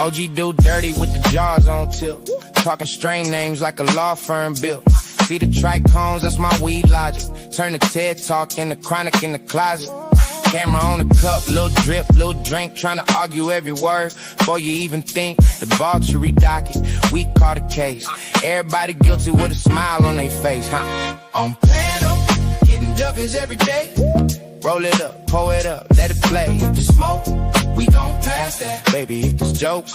OG do dirty with the jaws on tilt. Talking strain names like a law firm built. See the trichomes, that's my weed logic. Turn the TED Talk into chronic in the closet. Camera on the cup, little drip, little drink. Trying to argue every word before you even think. The vulture docket, we caught a case. Everybody guilty with a smile on their face, huh? On panel, getting juggies every day. Roll it up, pour it up, let it play. If the smoke, we gon' pass that. Baby, if this joke,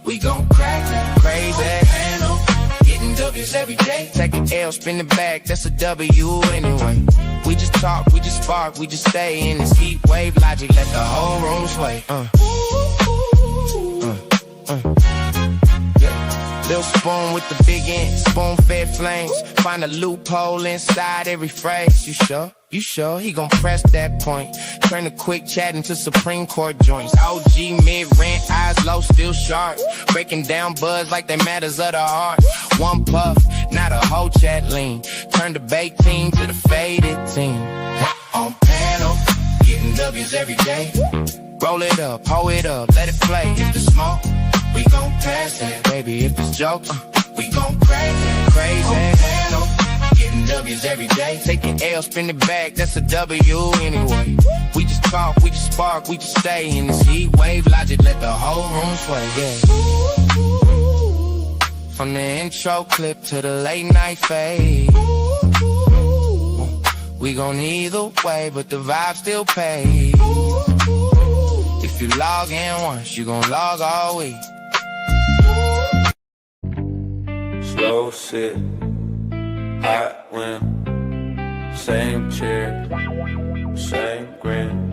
we gon' crack that. Crazy panel, getting juggies every day. Take an L, spin the bag, that's a W anyway. We just talk, we just spark, we just stay in this heat wave logic. Let the whole room sway. Little spoon with the big end, spoon-fed flames. Find a loophole inside every phrase. You sure? You sure? He gon' press that point. Turn a quick chat into Supreme Court joints. OG mid-rant, eyes low, still sharp. Breaking down buzz like they matters of the heart. One puff, not a whole chat lean. Turn the bait team to the faded team. On panel, getting W's every day. Roll it up, hold it up, let it play. If the smoke, we gon' pass that. Baby, if it's joke, we gon' crack that. Crazy. On panel, getting W's every day. Take an L, spin it back, that's a W anyway. We just talk, we just spark, we just stay in this heat wave logic. Let the whole room sway, yeah. From the intro clip to the late night fade. We gon' either way, but the vibe still pays. If you log in once, you gon' log all week. Slow sit, hot wind, same chair, same grin.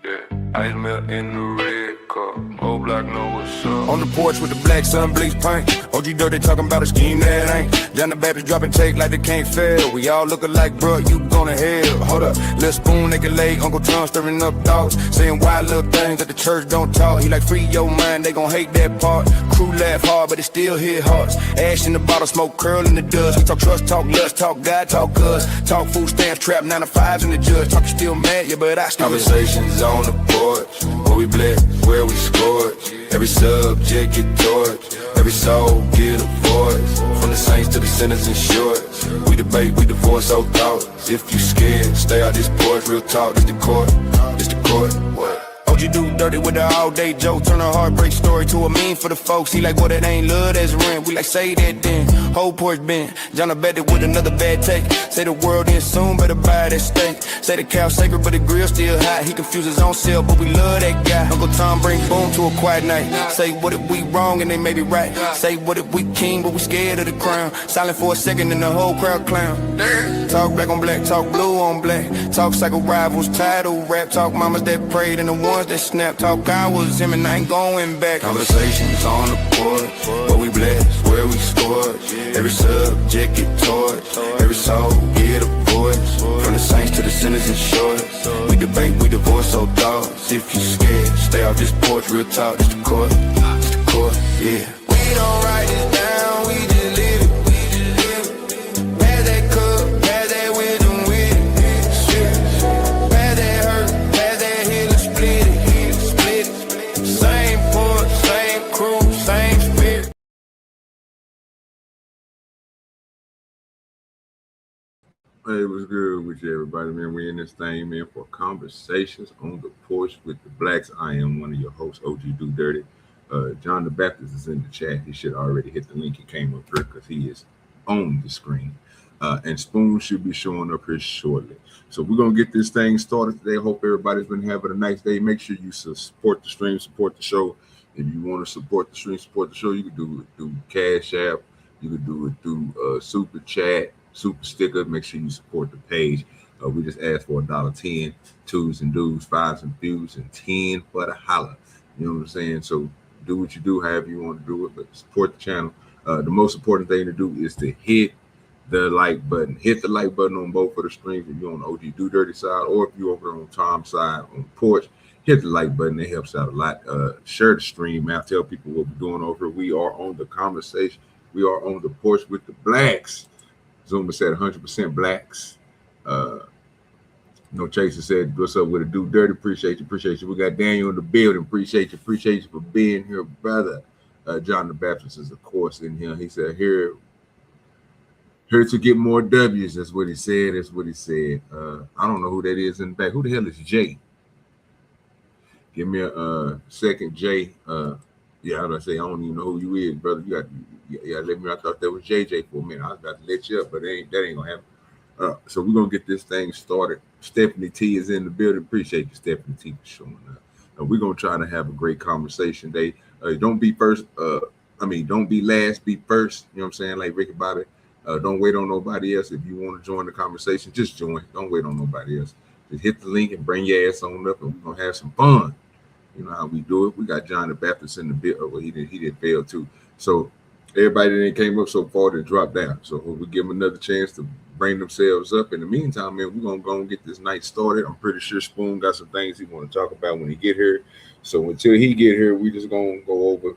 Yeah, ice melt in the red cup, old block know what's up. On the porch with the black sun bleach paint. OGDoDirty talking about a scheme that ain't. John the Baptist dropping take like they can't fail. We all looking like, bruh, you gonna hell. Hold up, little spoon, they can lay. Uncle Tom stirring up thoughts, saying wild little things that the church don't talk. He like, free your mind, they gon' hate that part. Crew laugh hard, but it still hit hearts. Ash in the bottle, smoke curl in the dust. We talk trust, talk lust, talk God, talk us. Talk food stamps, trap 9 to 5s in the judge. Talking still mad, yeah, but I still. Conversations on the porch, where we blessed, where we scored. Every subject get torched, every soul get a voice. From the saints to the sinners and shorts, we debate, we divorce old thoughts. If you scared, stay out this porch, real talk, this the court, this the court. What? OGDoDirty with the all-day joke. Turn a heartbreak story to a meme for the folks. He like, what, it ain't love, that's rent. We like, say that then. Whole porch been. John the Baptist with another bad take. Say the world in soon, better buy that steak. Say the cow sacred, but the grill still hot. He confused his own self, but we love that guy. Uncle Tom bring boom to a quiet night. Say what if we wrong and they may be right. Say what if we king, but we scared of the crown. Silent for a second and the whole crowd clown. Talk black on black, talk blue on black. Talk psycho rivals, title rap. Talk mamas that prayed and the ones that snap. Talk I was him and I ain't going back. Conversations on the porch, where we blessed, where we scored. Every subject get torched, every soul get a voice. From the saints to the sinners and shorts, we debate, we divorce old thoughts. If you scared, stay off this porch, real talk, it's the court, it's the court, yeah. We don't write it down, we just live it, we just live it. Pass that cup, pass that wisdom with it, shit. Pass that hurt, pass that hill and split it, split it. Same porch, same crew, same spirit. Hey, what's good with you, everybody, man? We in this thing, man, for conversations on the porch with the blacks. I am one of your hosts, OGDoDirty. John the Baptist is in the chat. He should already hit the link. He came up here because he is on the screen. And Spoon should be showing up here shortly. So we're going to get this thing started today. Hope everybody's been having a nice day. Make sure you support the stream, support the show. If you want to support the stream, support the show, you can do it through CashApp. You can do it through Super Chat. Super sticker. Make sure you support the page. We just asked for $1.10, twos and dudes, fives and fews, and 10 for the holla. You know what I'm saying? So do what you do, however you want to do it, but support the channel. The most important thing to do is to hit the like button. Hit the like button on both of the streams if you're on the OGDoDirty side, or if you're over on Tom's side on Porch. Hit the like button. It helps out a lot. Share the stream out. Tell people what we're doing over here. We are on the conversation. We are on the Porch with the Blacks. Zuma said 100% blacks. No, Chaser said, "What's up with a DoDirty? Appreciate you. We got Daniel in the building. Appreciate you for being here, brother." John the Baptist is, of course, in here. He said, "Here to get more W's." That's what he said. I don't know who that is in the back. Who the hell is Jay? Give me a second, Jay. Yeah, I was say I don't even know who you is, brother. You got let me. I thought that was JJ for a minute. I was about to let you up, but that ain't gonna happen. So we're gonna get this thing started. Stephanie T is in the building. Appreciate you, Stephanie T, for showing up. We're gonna try to have a great conversation today. Don't be first. Don't be last. Be first. You know what I'm saying? Like Ricky Bobby. Don't wait on nobody else. If you want to join the conversation, just join. Don't wait on nobody else. Just hit the link and bring your ass on up, and we're gonna have some fun. You know how we do it. We got John the Baptist in the bit. Well, he did fail too. So everybody that came up so far did drop down. So we give them another chance to bring themselves up. In the meantime, man, we're gonna go and get this night started. I'm pretty sure Spoon got some things he want to talk about when he get here. So until he get here, we just gonna go over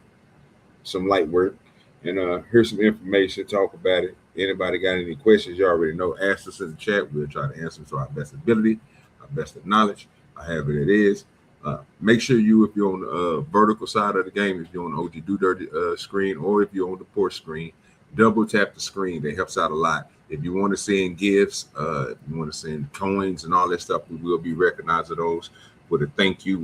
some light work and here's some information, talk about it. Anybody got any questions, you already know, ask us in the chat. We'll try to answer them to our best ability, our best of knowledge, however it is. Make sure if you're on the vertical side of the game, if you're on the OGDoDirty screen, or if you're on the Porch screen, double tap the screen. That helps out a lot. If you want to send gifts, if you want to send coins and all that stuff, we will be recognizing those with a thank you.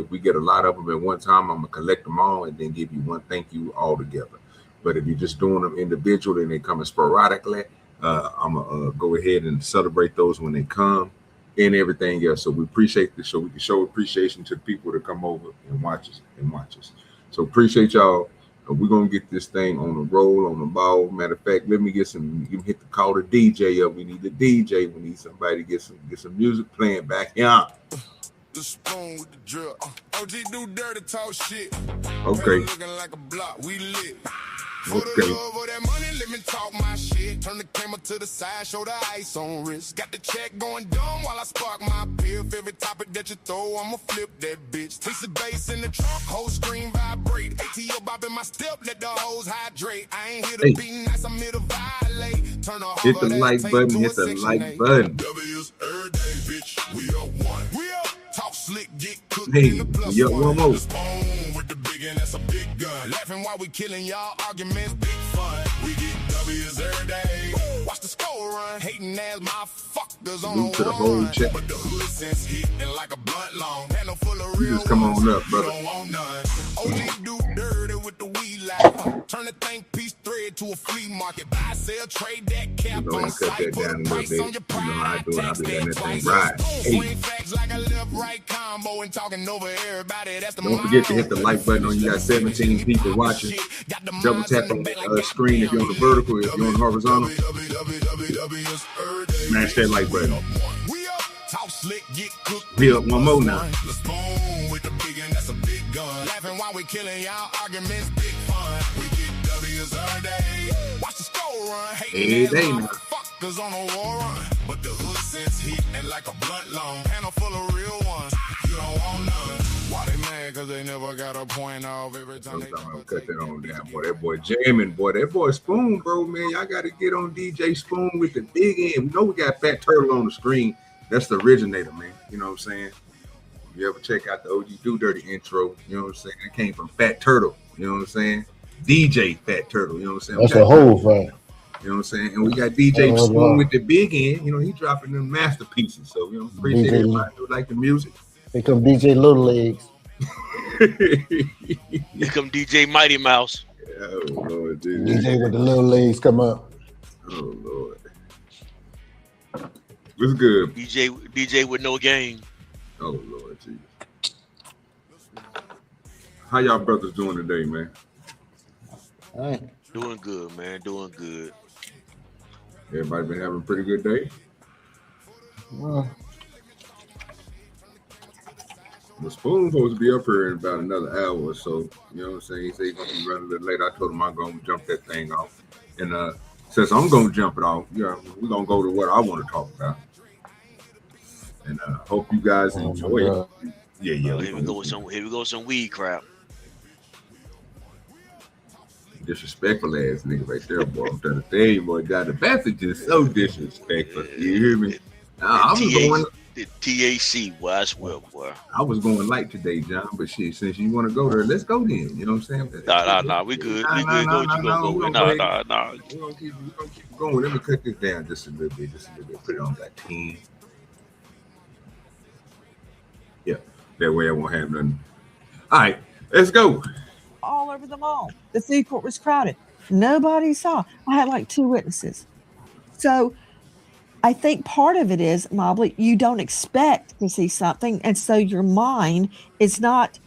If we get a lot of them at one time, I'm gonna collect them all and then give you one thank you all together. But if you're just doing them individually and they come sporadically, I'm gonna go ahead and celebrate those when they come and everything else. So we appreciate this, so we can show appreciation to the people that come over and watch us. So appreciate y'all. We're gonna get this thing on the roll, on the ball. Matter of fact, let me hit the call the DJ up. We need the DJ. We need somebody to get some music playing back here. The spoon with the drill. OGDoDirty talk shit. Okay. Looking like a block, we lit. Okay. For the love of that money, let me talk my shit. Turn the camera to the side, show the ice on wrist. Got the check going dumb while I spark my piff. Every topic that you throw, I'ma flip that bitch. Piece the bass in the trunk, whole screen vibrate. ATO bopping my step, let the hoes hydrate. I ain't here to be nice, I'm here to violate. Turn the hit the like button, hit the like button. W's every day, bitch. We up one. We up. Talk slick, get cooked Hey, in the plus yo, one more. Spoon with the big and that's a big gun. Laughing while we killing y'all arguments, big fun. We get W's every day. Watch the score run, hating ass motherfuckers on Move to the the whole run. chat. But the hood sense hitting like a blunt long. Panel full of real just come on ones. up, brother. You don't want none. OGDoDirty with the weed light. Turn the thing piece thread to a flea market. Buy, sell, trade that cap Go ahead on and cut site. that Put down a a little price bit. on your You know how I pride. do it. I'll Tax be letting that that thing price. ride. Hey. Swing facts like a left-right combo and talking over everybody. That's the Don't forget to hit the like button on. You got 17 people watching. Double tap on the screen if you're on the vertical. If you're on the horizontal, smash that like button. We up, talk slick, get cooked. We up one more now. The spoon with the big and that's a big gun. Laughing while we killing y'all arguments, big fun. We get W's every day. Watch the score run, hating Every day ass now. motherfuckers on a war run. But the hood sense heat and like a blunt long. Panel full of real ones. You don't want none. Why they mad? Cause they never got a point off every time they Sometimes I'll cut that on down, boy. That boy jamming, boy. That boy Spoon, bro, man. Y'all got to get on DJ Spoon with the big end. We know we got Fat Turtle on the screen. That's the originator, man. You know what I'm saying? If you ever check out the OGDoDirty intro, you know what I'm saying? It came from Fat Turtle. You know what I'm saying? DJ Fat Turtle. You know what I'm saying? That's a whole thing. You know what I'm saying? And we got DJ Spoon with the big end. You know, he dropping them masterpieces. So, you know, appreciate everybody who like the music. Here come DJ Little Legs. Here come DJ Mighty Mouse. Oh, Lord, Jesus. DJ with the little legs come up. Oh, Lord. What's good? DJ with no game. Oh, Lord, Jesus. How y'all brothers doing today, man? All right. Doing good, man. Doing good. Everybody been having a pretty good day? Well, The Spoon supposed to be up here in about another hour or so. You know what I'm saying? He said he's gonna be running a little late. I told him I'm gonna jump that thing off. And since I'm gonna jump it off, yeah, we're gonna go to what I want to talk about. And hope you guys enjoy it. Yeah. Oh, here we go with some weed crap. Disrespectful ass nigga right there, boy. I'm trying to tell you, boy. God, the Baptist is so disrespectful. You hear me? I'm The TAC, boy, I swear, boy. I was going light today, John, but shit, since you want to go there, let's go then. You know what I'm saying? Nah, we good. We good. Go what you gonna go with. Nah. We're gonna keep going. Let me cut this down just a little bit. Put it on like 10. Yeah, that way I won't have nothing. All right, let's go. All over the mall. The food court was crowded. Nobody saw. I had like 2 witnesses. So I think part of it is, Mobley, you don't expect to see something. And so your mind is not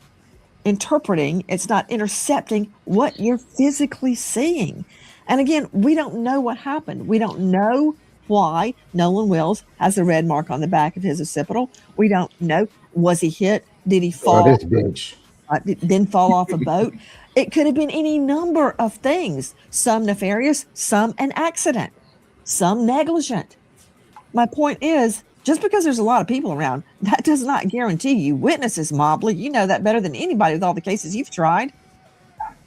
interpreting, it's not intercepting what you're physically seeing. And again, we don't know what happened. We don't know why Nolan Wills has a red mark on the back of his occipital. We don't know. Was he hit? Did he fall? Oh, this bitch. Then fall off a boat? It could have been any number of things. Some nefarious, some an accident, some negligent. My point is, just because there's a lot of people around, that does not guarantee you witnesses, Mobley. You know that better than anybody with all the cases you've tried.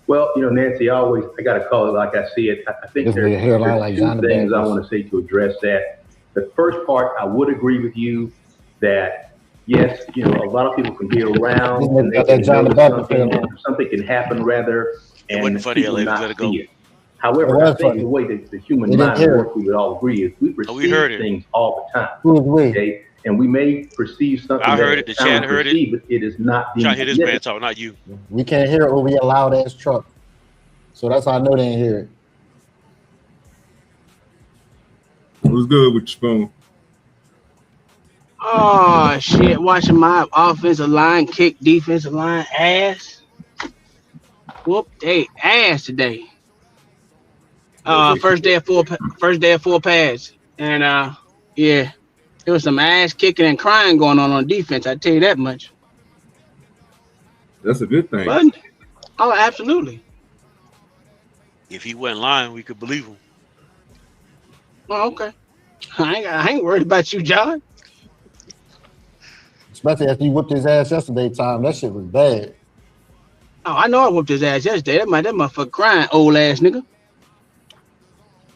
Well, Nancy, I got to call it like I see it. I think there's 2 things I want to say to address that. The first part, I would agree with you that, yes, a lot of people can be around and they can know something can happen rather, and people not see it. However, I think the way that the human mind works, we would all agree, is we perceive things all the time. Okay? And we may perceive something I heard it. The chat heard it. But it is not being trying to hear this man talk, not you. We can't hear it over your loud ass truck. So that's how I know they didn't hear it. What's good with your spoon? Oh shit! Watching my offensive line kick defensive line ass. Whoop, they ass today. First day of full pads, and yeah, there was some ass kicking and crying going on defense. I tell you that much. That's a good thing. But, oh, absolutely. If he wasn't lying, we could believe him. Oh, okay. I ain't worried about you, John. Especially after you whipped his ass yesterday, Tom. That shit was bad. Oh, I know I whooped his ass yesterday. That motherfucker crying, old ass nigga.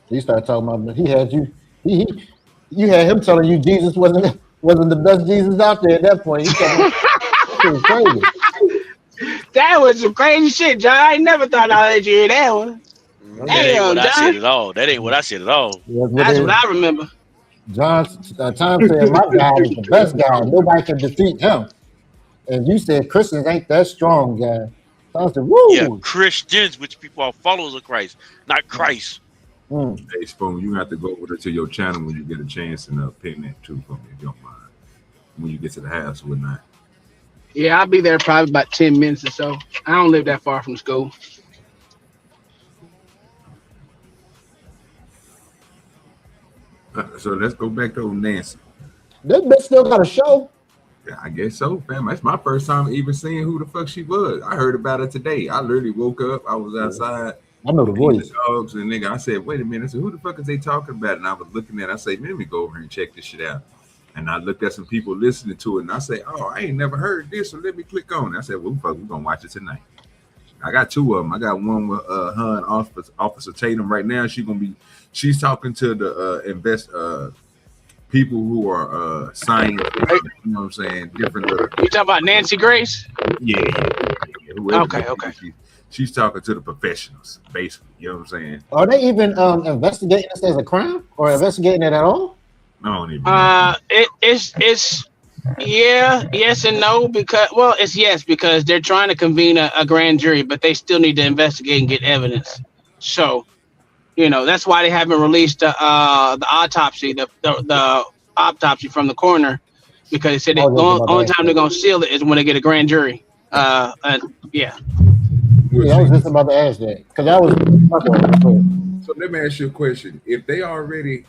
He started talking about he had you. You had him telling you Jesus wasn't the best Jesus out there at that point. He that was crazy. That was some crazy shit, John. I ain't never thought I'd let you hear that one. That ain't what I said at all. That ain't what I said at all. That's what I remember. John, Tom said, my God is the best guy. Nobody can defeat him. And you said Christians ain't that strong, guy. So I said, woo. Yeah, Christians, which people are followers of Christ, not Christ. Hey, Spoon, you have to go over to your channel when you get a chance and pin that too for me, if you don't mind. When you get to the house or whatnot. Yeah, I'll be there probably about 10 minutes or so. I don't live that far from school. So let's go back to Nancy. This bitch still got a show. Yeah, I guess so, fam. That's my first time even seeing who the fuck she was. I heard about her today. I literally woke up. I was outside. I know the voice. The dogs and nigga. I said, wait a minute. I said, who the fuck is they talking about? And I was looking at it. I said, let me go over here and check this shit out. And I looked at some people listening to it. And I said, oh, I ain't never heard this. So let me click on it. I said, well, fuck, we're going to watch it tonight. I got 2 of them. I got one with her and Officer Tatum right now. She's talking to the people who are signing, you know what I'm saying? Different. You talking about Nancy Grace? Yeah. Okay. She's talking to the professionals, basically. You know what I'm saying? Are they even investigating this as a crime or investigating it at all? I don't even know. It's yes and no, because yes, because they're trying to convene a grand jury, but they still need to investigate and get evidence. So, that's why they haven't released the autopsy, the autopsy from the coroner, because they said the only time they're gonna seal it is when they get a grand jury. Yeah. Yeah, I was just about to ask that because that was. So let me ask you a question: If they already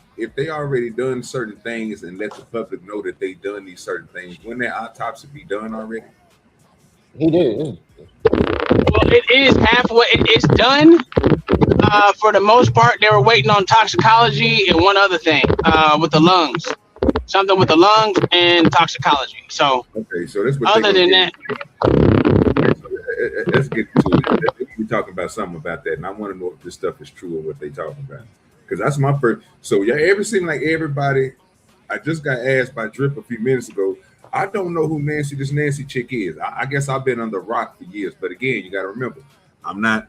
done certain things and let the public know that they done these certain things, wouldn't that autopsy be done already? He did. Well, it is halfway. It's done. For the most part, they were waiting on toxicology and one other thing with the lungs, something with the lungs and toxicology. So okay, so that's what. Other than that. Let's get to it. We're talking about something about that, and I want to know if this stuff is true or what they talking about. Because that's my first. So yeah, ever seem like everybody I just got asked by Drip a few minutes ago. I don't know who this Nancy chick is. I guess I've been under a rock for years. But again, you got to remember, I'm not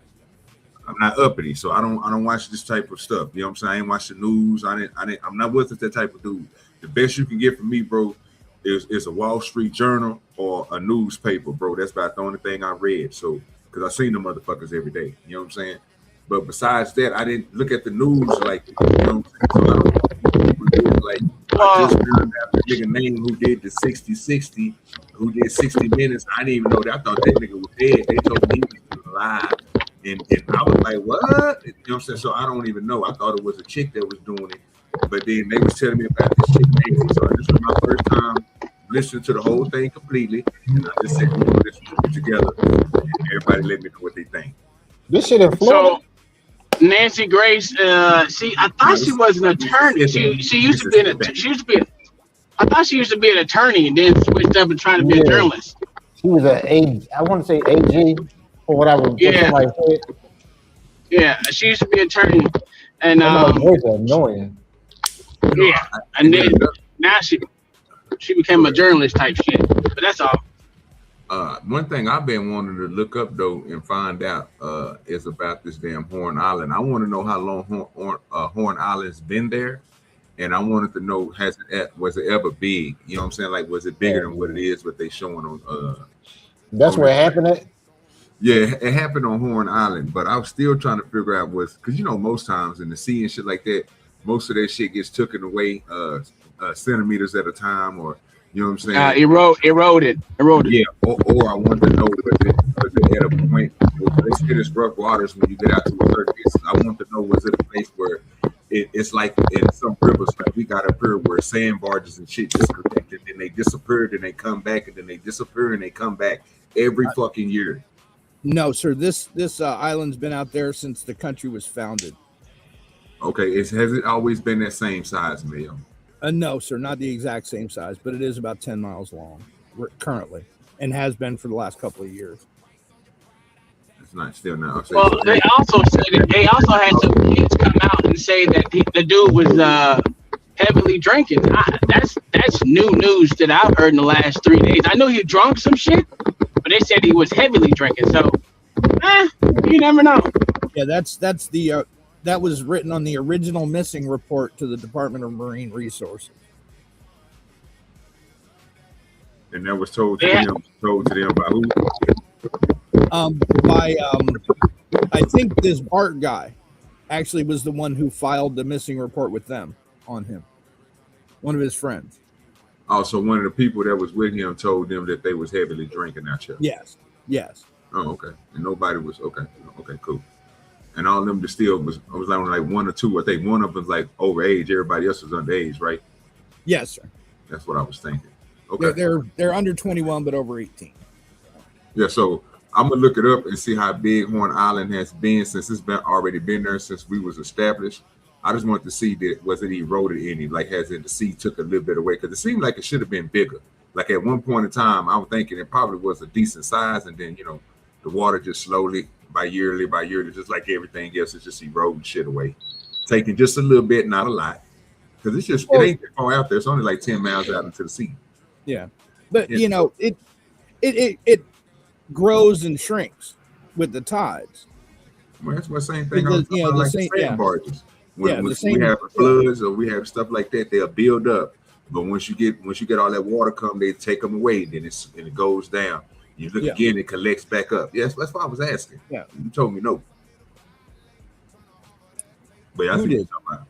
uppity, so I don't watch this type of stuff. You know what I'm saying? I ain't watch the news. I'm not with that type of dude. The best you can get from me, bro, is a Wall Street Journal or a newspaper, bro. That's about the only thing I read. So, because I seen the motherfuckers every day. You know what I'm saying? But besides that, I didn't look at the news like, you know what I'm saying? So I don't like, I just found out the nigga name who did the 60-60, who did 60 minutes. I didn't even know that. I thought that nigga was dead. They told me he was alive. And I was like, what? You know what I'm saying? So I don't even know. I thought it was a chick that was doing it. But then they was telling me about this chick Nancy. So this was my first time listening to the whole thing completely. And I just said, we're going to listen to it together. And everybody let me know what they think. This shit in Florida. So, Nancy Grace, I thought she was an attorney. She used to be I thought she used to be an attorney and then switched up and trying to be a journalist. She was I want to say AG or whatever. Yeah. Yeah, she used to be an attorney. And annoying. Yeah. And then now she became a journalist type shit. But that's all. One thing I've been wanting to look up though and find out is about this damn Horn Island. I want to know how long Horn Island's been there, and I wanted to know was it ever big? You know what I'm saying? Like, was it bigger than what it is? What they showing on? That's where it happened at. Yeah, it happened on Horn Island, but I was still trying to figure out because most times in the sea and shit like that, most of that shit gets taken away centimeters at a time, or. You know what I'm saying? Eroded. Yeah, or I want to know was it at a point where they say it's rough waters when you get out to a certain distance. I want to know, was it a place where it's like in some rivers like we got up here where sand barges and shit just connected and they disappeared and they come back and then they disappear and they come back every fucking year. No, sir. This island's been out there since the country was founded. Okay, has it always been that same size, Mayo? No, sir, not the exact same size, but it is about 10 miles long currently, and has been for the last couple of years. It's not still now. Well, they also said that they also had some kids come out and say that the dude was heavily drinking. That's new news that I've heard in the last 3 days. I know he drunk some shit, but they said he was heavily drinking. So, you never know. Yeah, that's the. That was written on the original missing report to the Department of Marine Resources. And that was told to them by who? I think this Bart guy actually was the one who filed the missing report with them on him. One of his friends. Oh, so one of the people that was with him told them that they was heavily drinking out here. Yes. Oh, okay. And nobody was okay. Okay, cool. And all of them distilled was like one or two. I think one of them was like over age. Everybody else was underage, right? Yes, sir. That's what I was thinking. Okay. They're under 21, but over 18. Yeah. So I'm gonna look it up and see how big Horn Island has been since it's already been there since we was established. I just wanted to see that was it eroded any, like has it the sea took a little bit away because it seemed like it should have been bigger. Like at one point in time, I was thinking it probably was a decent size, and then the water just slowly. By yearly, just like everything else, it's just eroding shit away, taking just a little bit, not a lot, because it's just it ain't that far out there. It's only like 10 miles out into the sea. Yeah, but it grows and shrinks with the tides. Well, that's the same thing. The sand barges. When we have floods or we have stuff like that, they'll build up. But once you get all that water come, they take them away. Then it goes down. You look again, it collects back up. Yes, that's why I was asking. Yeah. You told me no. But I think you're talking about.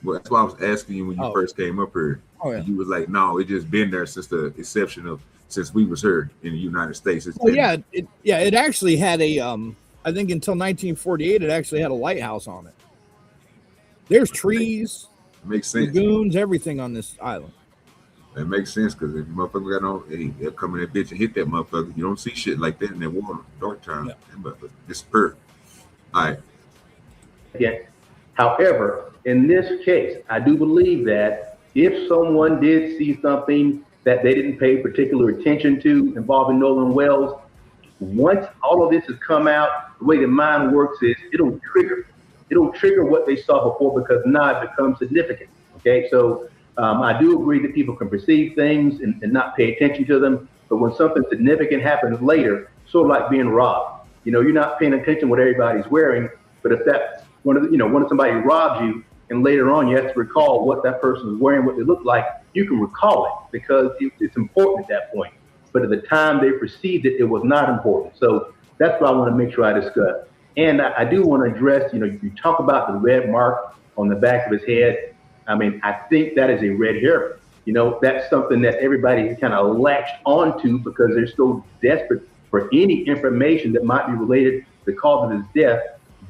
Well, that's why I was asking you when you first came up here. Oh, yeah. You was like, no, it just been there since the inception since we was here in the United States. It actually had a I think until 1948 it actually had a lighthouse on it. There's trees, makes sense. Lagoons, everything on this island. That makes sense because if motherfucker got on, they'll come in that bitch and hit that motherfucker. You don't see shit like that in that water, dark time. Yeah. But it's perfect. All right. Yeah. However, in this case, I do believe that if someone did see something that they didn't pay particular attention to involving Nolan Wells, once all of this has come out, the way the mind works is it'll trigger what they saw before because now it becomes significant. Okay, so I do agree that people can perceive things and not pay attention to them. But when something significant happens later, sort of like being robbed, you're not paying attention to what everybody's wearing. But if that when somebody robs you and later on you have to recall what that person was wearing, what they looked like, you can recall it because it's important at that point. But at the time they perceived it, it was not important. So that's what I want to make sure I discuss. And I do want to address, you talk about the red mark on the back of his head. I mean, I think that is a red herring. That's something that everybody kind of latched onto because they're so desperate for any information that might be related to the cause of his death.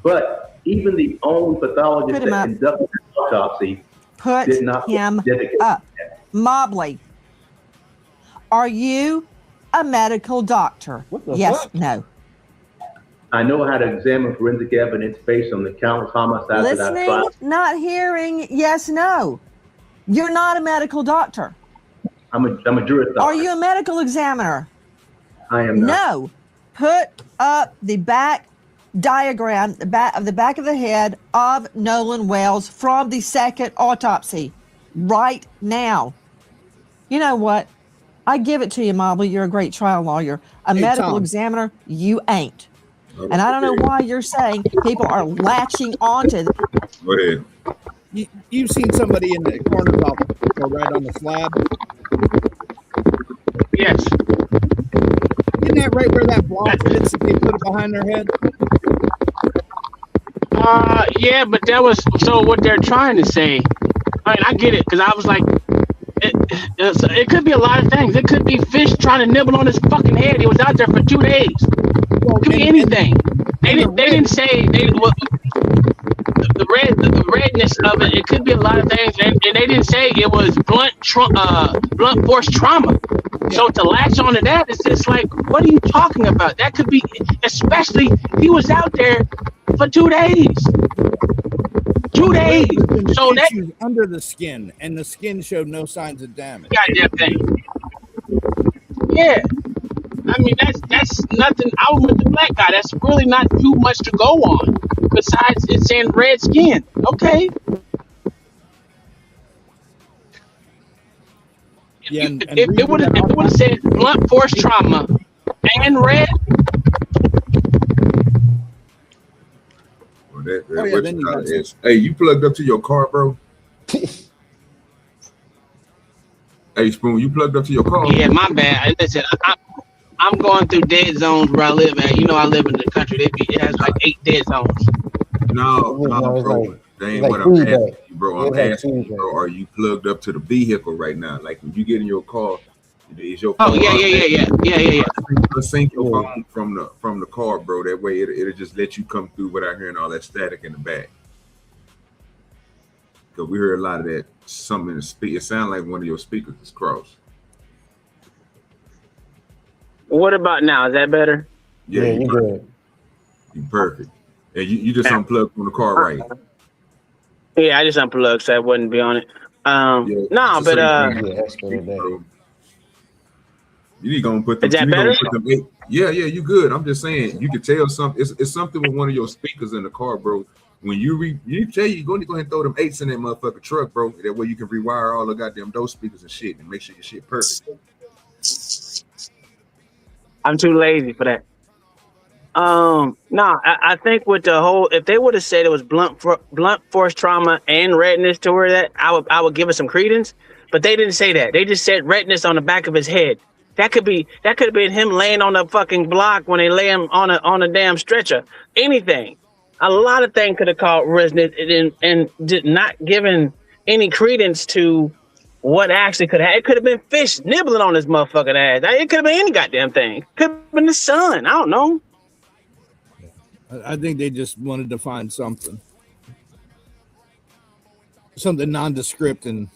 But even the own pathologist that conducted the autopsy did not put him up. Mobley, are you a medical doctor? Yes, fuck? no. I know how to examine forensic evidence based on the countless homicides that I've Listening, tried. not hearing, yes, no. You're not a medical doctor. I'm a jurist doctor. Are you a medical examiner? I am not. No. Put up the back diagram, the back of the head of Nolan Wells from the second autopsy right now. You know what? I give it to you, Mobley. You're a great trial lawyer. A medical examiner, you ain't. And I don't know why you're saying people are latching onto. Go ahead. You've seen somebody in the coroner's office go right on the slab. Yes. Isn't that right where that block fits if they put it behind their head? Yeah, but that was so what they're trying to say. I mean, I get it because I was like, it could be a lot of things. It could be fish trying to nibble on his fucking head. He was out there for 2 days. It could be anything. They didn't say the redness of it. It could be a lot of things, and they didn't say it was blunt force trauma. So to latch onto that, it's just like, what are you talking about? That could be, especially he was out there for 2 days. 2 days. So that was under the skin, and the skin showed no signs of damage. goddamn thing. Yeah. I mean, that's nothing. I was with the black guy. That's really not too much to go on. Besides, it's saying red skin. Okay. Yeah, If it would have said blunt force trauma and red. Well, then you is. Hey, you plugged up to your car, bro? Hey, Spoon, you plugged up to your car? Yeah, my bad. Listen, I'm going through dead zones where I live at. I live in the country. It has like 8 dead zones. No, bro. That ain't what I'm asking you, bro. I'm asking you, bro, are you plugged up to the vehicle right now? Like when you get in your car, is your phone? Oh yeah. Sync your phone from the car, bro. That way it'll just let you come through without hearing all that static in the back. Cause we heard a lot of that. Something in the speak. It sounds like one of your speakers is crossed. What about now? Is that better? Yeah, you good. You perfect. And you just unplugged from the car, right? Yeah, I just unplugged so I wouldn't be on it. You need to go and put them. Is that better? Yeah, you good. I'm just saying, you can tell something. It's something with one of your speakers in the car, bro. When you tell you go ahead and throw them 8s in that motherfucking truck, bro. That way you can rewire all the goddamn those speakers and shit and make sure your shit perfect. I'm too lazy for that. I think with the whole, if they would have said it was blunt force trauma and redness to where that, I would give it some credence. But they didn't say that. They just said redness on the back of his head. That could have been him laying on the fucking block when they lay him on a damn stretcher. Anything. A lot of things could have caused redness and did not given any credence to what actually could have. It could have been fish nibbling on his motherfucking ass. It could have been any goddamn thing. It could have been the sun. I don't know. I think they just wanted to find something nondescript and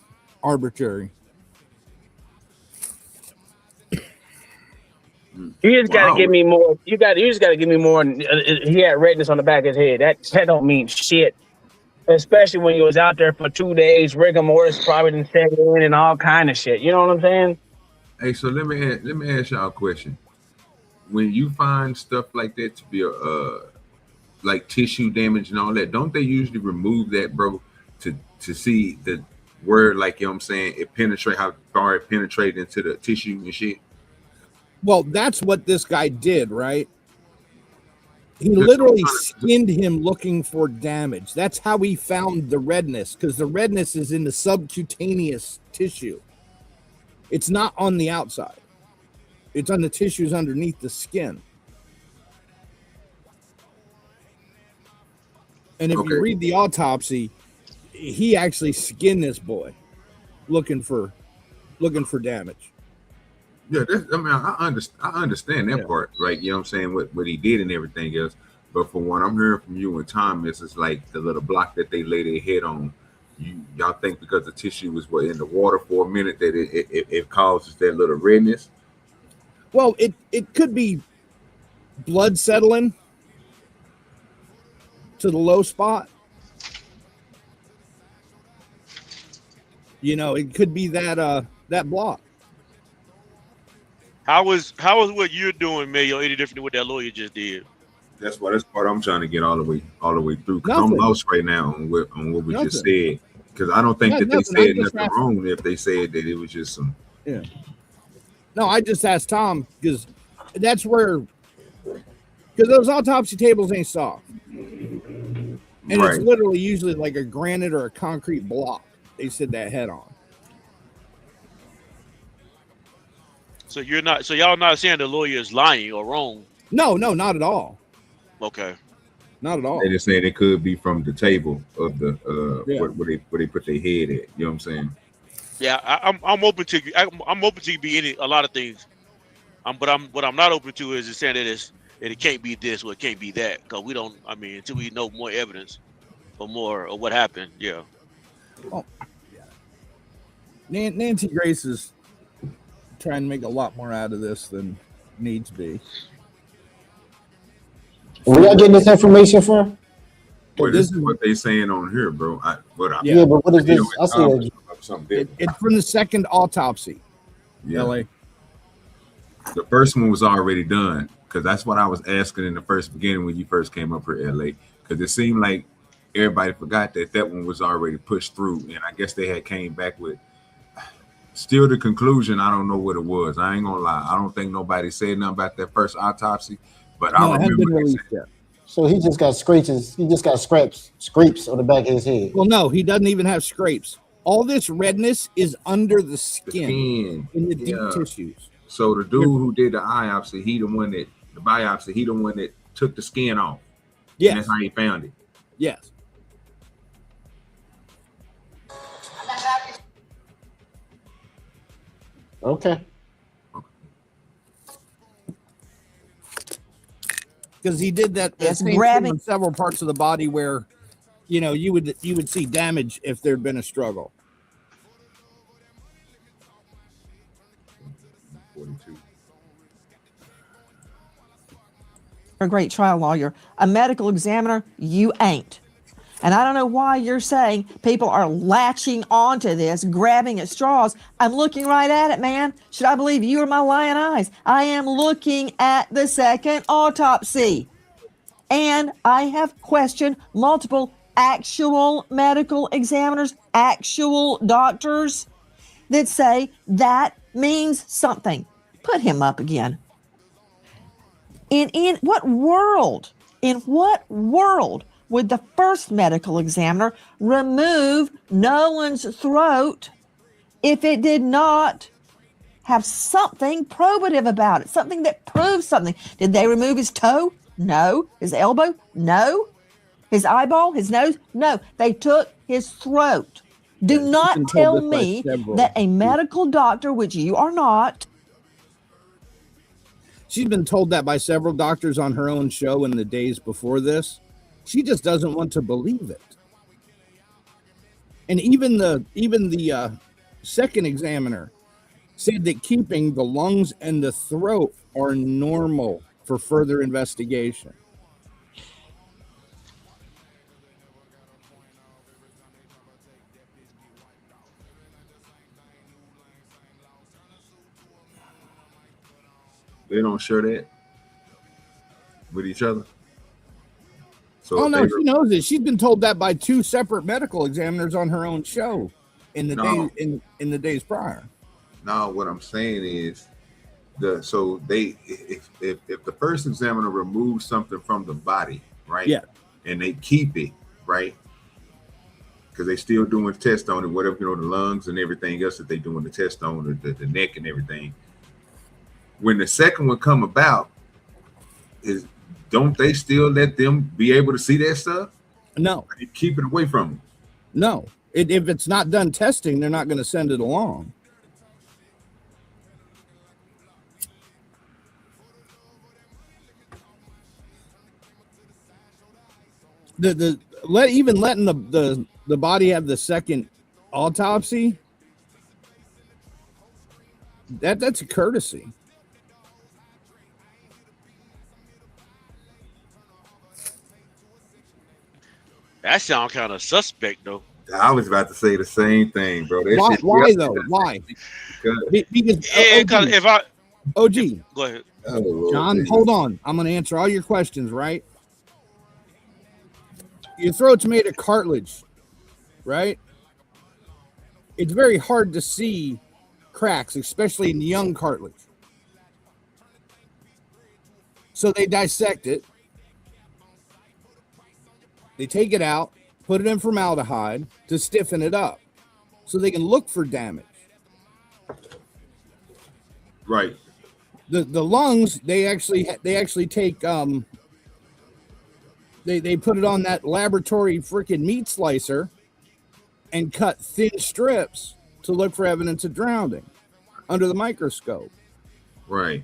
arbitrary. You just gotta give me more. You just gotta give me more. He had redness on the back of his head. That don't mean shit. Especially when he was out there for 2 days, rigor mortis probably didn't set in and all kind of shit. You know what I'm saying? Hey, so let me ask y'all a question. When you find stuff like that to be like tissue damage and all that, don't they usually remove that, bro, to see where, like, you know what I'm saying, it penetrate, how far it penetrated into the tissue and shit? Well, that's what this guy did, right? He literally skinned him looking for damage. That's how he found the redness, because the redness is in the subcutaneous tissue. It's not on the outside. It's on the tissues underneath the skin. And if you read the autopsy, he actually skinned this boy looking for damage. Yeah, I mean, I understand that part, right? You know what I'm saying, what he did and everything else. But from what I'm hearing from you and Thomas, it's like the little block that they lay their head on. Y'all think because the tissue was in the water for a minute that it causes that little redness? Well, it could be blood settling to the low spot. You know, it could be that block. How is what you're doing, Mayo, any different than what that lawyer just did? That's part I'm trying to get all the way through. Because I'm lost right now on what we just said. Because I don't think that they said nothing wrong if they said that it was just some. Yeah. No, I just asked Tom because that's where, because those autopsy tables ain't soft, and it's literally usually like a granite or a concrete block they sit that head on. So y'all not saying the lawyer is lying or wrong? No, not at all. Okay. Not at all. They just saying it could be from the table of the where they put their head at. You know what I'm saying? Yeah, I'm open to be a lot of things. What I'm not open to is saying that it can't be this or it can't be that, because we don't. I mean, until we know more evidence or more of what happened. Yeah. Oh, yeah. Nancy Grace is trying to make a lot more out of this than needs be. Where y'all getting this information from? Well, this is what they saying on here, bro. But what is this? I see it's from the second autopsy. Yeah. LA. The first one was already done, because that's what I was asking in the first beginning when you first came up here, LA. Because it seemed like everybody forgot that one was already pushed through, and I guess they had came back with still the conclusion. I don't know what it was. I ain't gonna lie. I don't think nobody said nothing about that first autopsy, but I remember. So he just got scratches. He just got scrapes on the back of his head. Well, no, he doesn't even have scrapes. All this redness is under the skin in the deep tissues. So the dude who did the biopsy, he the one that took the skin off. Yes. And that's how he found it. Yes. Okay. Because he did that grabbing several parts of the body where, you know, you would see damage if there'd been a struggle. 42. A great trial lawyer, a medical examiner, you ain't. And I don't know why you're saying people are latching onto this, grabbing at straws. I'm looking right at it, man. Should I believe you or my lying eyes? I am looking at the second autopsy. And I have questioned multiple actual medical examiners, actual doctors that say that means something. Put him up again. In what world would the first medical examiner remove Nolan's throat if it did not have something probative about it, something that proves something? Did they remove his toe? No. His elbow? No. His eyeball? His nose? No. They took his throat. Do not tell me that a medical doctor, which you are not. She's been told that by several doctors on her own show in the days before this. She just doesn't want to believe it. And even the second examiner said that keeping the lungs and the throat are normal for further investigation. They don't share that with each other. So she knows it. She's been told that by two separate medical examiners on her own show. in the No. day in the days prior. No, what I'm saying is if the first examiner removes something from the body, right? Yeah. And they keep it, right? Because they still doing tests on it, whatever, the lungs and everything else that they doing the test on, the neck and everything. When the second one come about, don't they still let them be able to see that stuff? No. They keep it away from them. No. If it's not done testing, they're not going to send it along. Even letting the body have the second autopsy, that's a courtesy. That sounds kind of suspect, though. I was about to say the same thing, bro. Why though? Why? Because if I OG, go ahead, John, hold on. I'm going to answer all your questions, right? Your throat's made of cartilage, right? It's very hard to see cracks, especially in young cartilage. So they dissect it. They take it out, put it in formaldehyde to stiffen it up so they can look for damage. Right. The lungs, they actually take they put it on that laboratory freaking meat slicer and cut thin strips to look for evidence of drowning under the microscope. Right.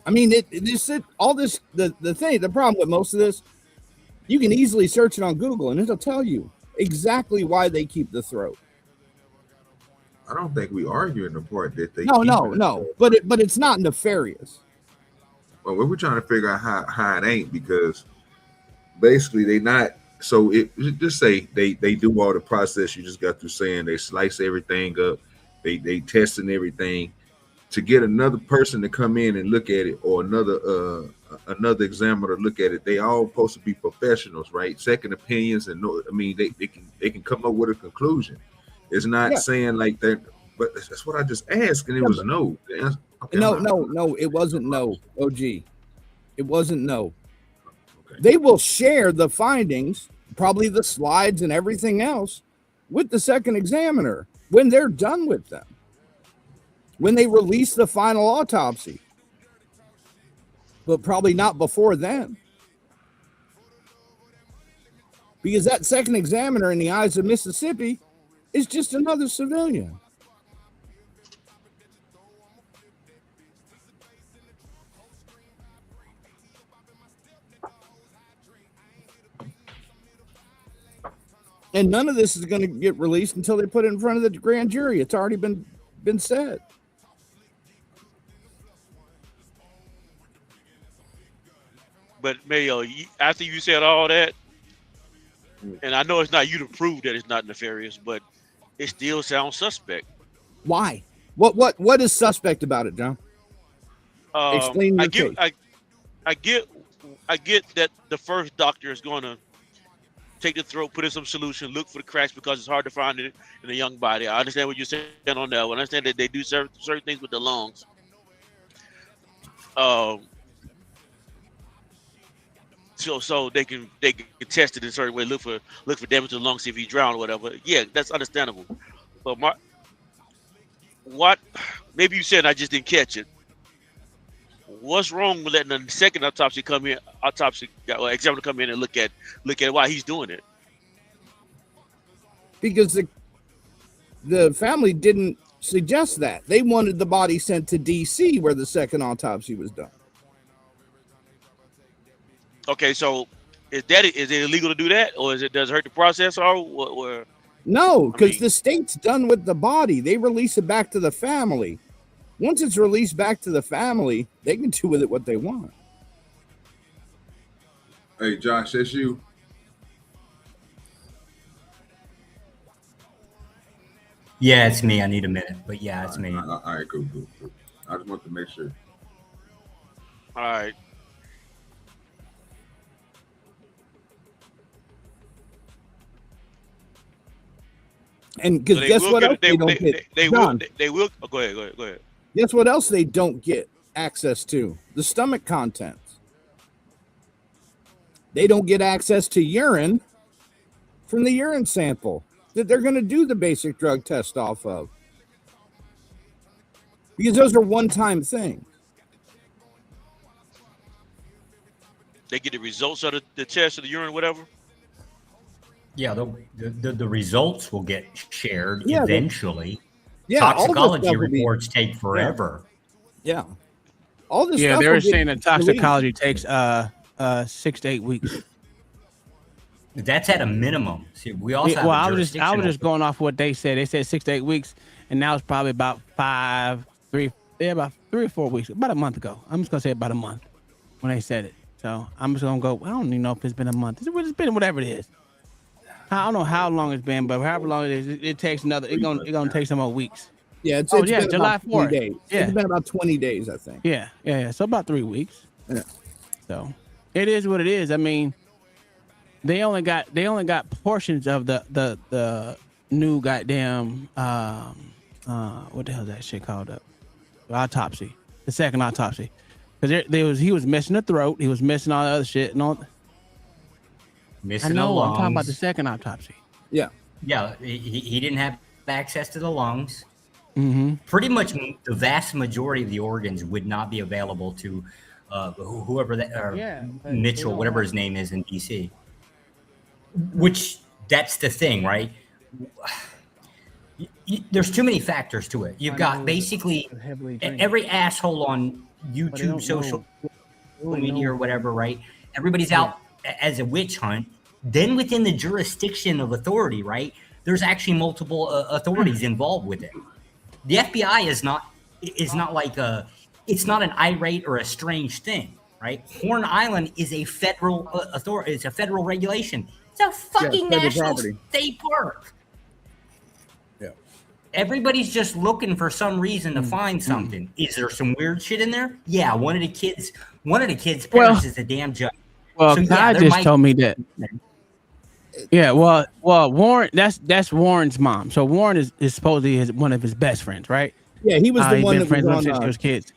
I mean, the problem with most of this, you can easily search it on Google and it'll tell you exactly why they keep the throat. I don't think we arguing the part that they no, but it's not nefarious. Well, we're trying to figure out how it ain't, because basically they not. So it just say they do all the process you just got through saying. They slice everything up, they testing everything to get another person to come in and look at it, or another examiner to look at it. They all supposed to be professionals, right? Second opinions, and they can come up with a conclusion. It's not saying like that, but that's what I just asked, and it was no. Okay, No, it wasn't no, OG. It wasn't no. Okay. They will share the findings, probably the slides and everything else, with the second examiner when they're done with them. When they release the final autopsy. But probably not before then. Because that second examiner, in the eyes of Mississippi, is just another civilian. And none of this is going to get released until they put it in front of the grand jury. It's already been said. But Mayo, after you said all that, and I know it's not you to prove that it's not nefarious, but it still sounds suspect. Why? What is suspect about it, John? Explain your case. I get that the first doctor is going to take the throat, put in some solution, look for the cracks because it's hard to find it in a young body. I understand what you're saying on that one. I understand that they do certain things with the lungs. So they can test it in a certain way, look for damage to the lungs, see if he drowned or whatever. Yeah, that's understandable. But maybe you said I just didn't catch it. What's wrong with letting the second examiner come in and look at why he's doing it? Because the family didn't suggest that. They wanted the body sent to DC where the second autopsy was done. Okay, so is it illegal to do that, or does it hurt the process, or? No, because the state's done with the body. They release it back to the family. Once it's released back to the family, they can do with it what they want. Hey, Josh, that's you. Yeah, it's me. I need a minute, but yeah, it's me. All right, cool. I just want to make sure. All right. And because guess what else they don't get? They will. Oh, go ahead. Guess what else they don't get access to? The stomach contents. They don't get access to urine from the urine sample that they're going to do the basic drug test off of. Because those are one-time things. They get the results of the test of the urine, whatever. Yeah, the results will get shared eventually. Toxicology reports take forever. All this. Yeah, they're saying that toxicology takes 6 to 8 weeks. That's at a minimum. See, we also I was just going off what they said. They said 6 to 8 weeks, and now it's probably about about 3 or 4 weeks, about a month ago. I'm just gonna say about a month when they said it. So I'm just gonna go. I don't even know if it's been a month. It's been whatever it is. I don't know how long it's been, but however long it is, it takes another. It's gonna take some more weeks. Yeah, it's been July 4th. Days. Yeah, it's been about 20 days, I think. Yeah. So about 3 weeks. Yeah. So it is what it is. I mean, they only got portions of the new goddamn what the hell is that shit called up? Autopsy. The second autopsy. Because he was missing the throat, he was missing all the other shit and all. Missing I know. the lungs. I'm talking about the second autopsy. Yeah. Yeah, he didn't have access to the lungs. Mm-hmm. Pretty much the vast majority of the organs would not be available to whoever Mitchell, whatever his name is in DC. Which that's the thing, right? There's too many factors to it. You've got basically every asshole on YouTube, social media, or whatever, right? Everybody's out as a witch hunt. Then within the jurisdiction of authority, right? There's actually multiple authorities involved with it. The FBI is not like it's not an irate or a strange thing, right? Horn Island is a federal authority. It's a federal regulation. It's a fucking national state park. Yeah. Everybody's just looking for some reason to find something. Is there some weird shit in there? Yeah, one of the kids' parents is a damn judge. Well, so, Kai just told me that. Yeah, well, Warren, that's Warren's mom. So Warren is supposedly one of his best friends, right? Yeah, he was the one that friends was on, since he was kids.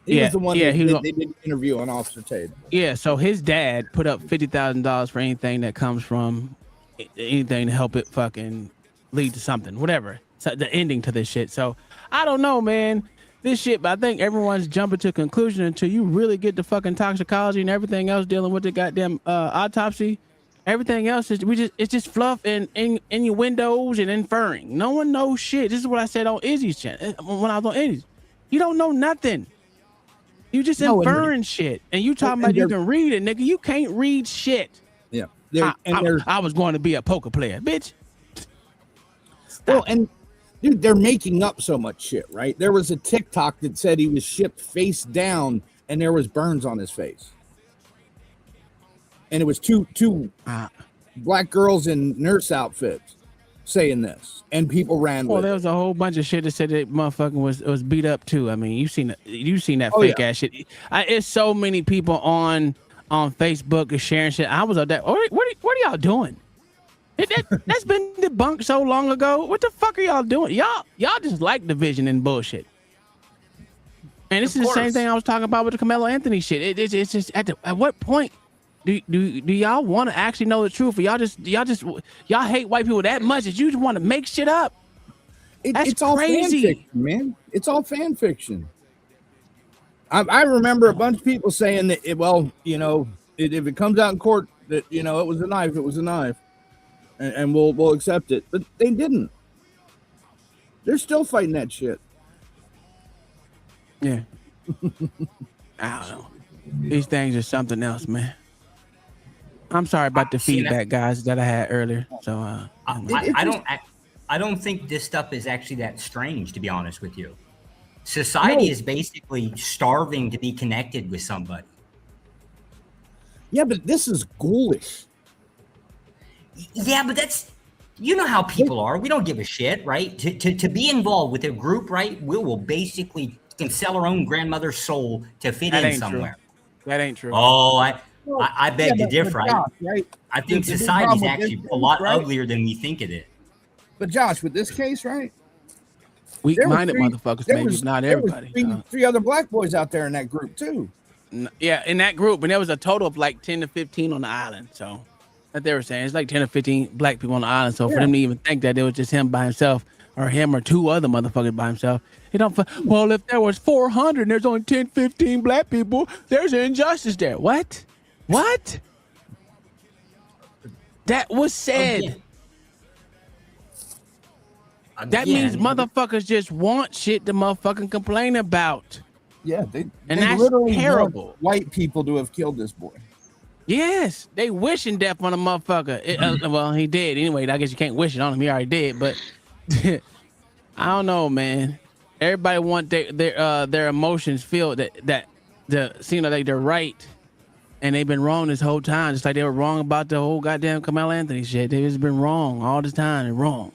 He was the one that they did an interview on Officer Tate. Yeah, so his dad put up $50,000 for anything that comes from anything to help it fucking lead to something, whatever. So the ending to this shit. So I don't know, man. This shit, but I think everyone's jumping to a conclusion until you really get the fucking toxicology and everything else dealing with the goddamn autopsy. Everything else is it's just fluff and innuendos and inferring. No one knows shit. This is what I said on Izzy's channel when I was on Izzy's. You don't know nothing. You just inferring shit, and you talking about you can read it, nigga. You can't read shit. Yeah, I was going to be a poker player, bitch. Well, and dude, they're making up so much shit, right? There was a TikTok that said he was shipped face down, and there was burns on his face. And it was two black girls in nurse outfits saying this, and people ran with it. Well, there was a whole bunch of shit that said that motherfucking was beat up too. I mean, you seen that fake ass shit. It's so many people on Facebook sharing shit. I was up there. What are y'all doing? That's been debunked so long ago. What the fuck are y'all doing? Y'all just like division and bullshit. And this is the same thing I was talking about with the Carmelo Anthony shit. It's just at what point do y'all want to actually know the truth, or y'all hate white people that much that you just want to make shit up? It's all crazy, fan fiction, man. It's all fan fiction. I remember a bunch of people saying that, if it comes out in court that it was a knife, it was a knife, and we'll accept it. But they didn't. They're still fighting that shit. Yeah. I don't know. These things are something else, man. I'm sorry about the feedback, guys, that I had earlier. So I don't think this stuff is actually that strange, to be honest with you. Society is basically starving to be connected with somebody. Yeah, but this is ghoulish. Yeah, but that's how people are. We don't give a shit, right? To be involved with a group, right? We will basically can sell our own grandmother's soul to fit in somewhere. That ain't true. Oh, I beg to differ. Right? I think society is actually a lot uglier than we think it is. But Josh, with this case, right? Weak-minded motherfuckers, maybe not everybody. Three other black boys out there in that group too. Yeah, in that group, and there was a total of like 10 to 15 on the island. So that they were saying it's like 10 or 15 black people on the island. So for them to even think that it was just him by himself, or him or two other motherfuckers by himself, you don't. Well, if there was 400 and there's only 10, 15 black people, there's an injustice there. What? That was said. That means motherfuckers just want shit to motherfucking complain about. Yeah, and that's literally terrible. White people to have killed this boy. Yes, they wishing death on a motherfucker. Well, he did anyway. I guess you can't wish it on him. He already did, but I don't know, man. Everybody want their emotions feel that seem like they're right, and they've been wrong this whole time. Just like they were wrong about the whole goddamn Kamala Anthony shit. They've just been wrong all this time. They're wrong.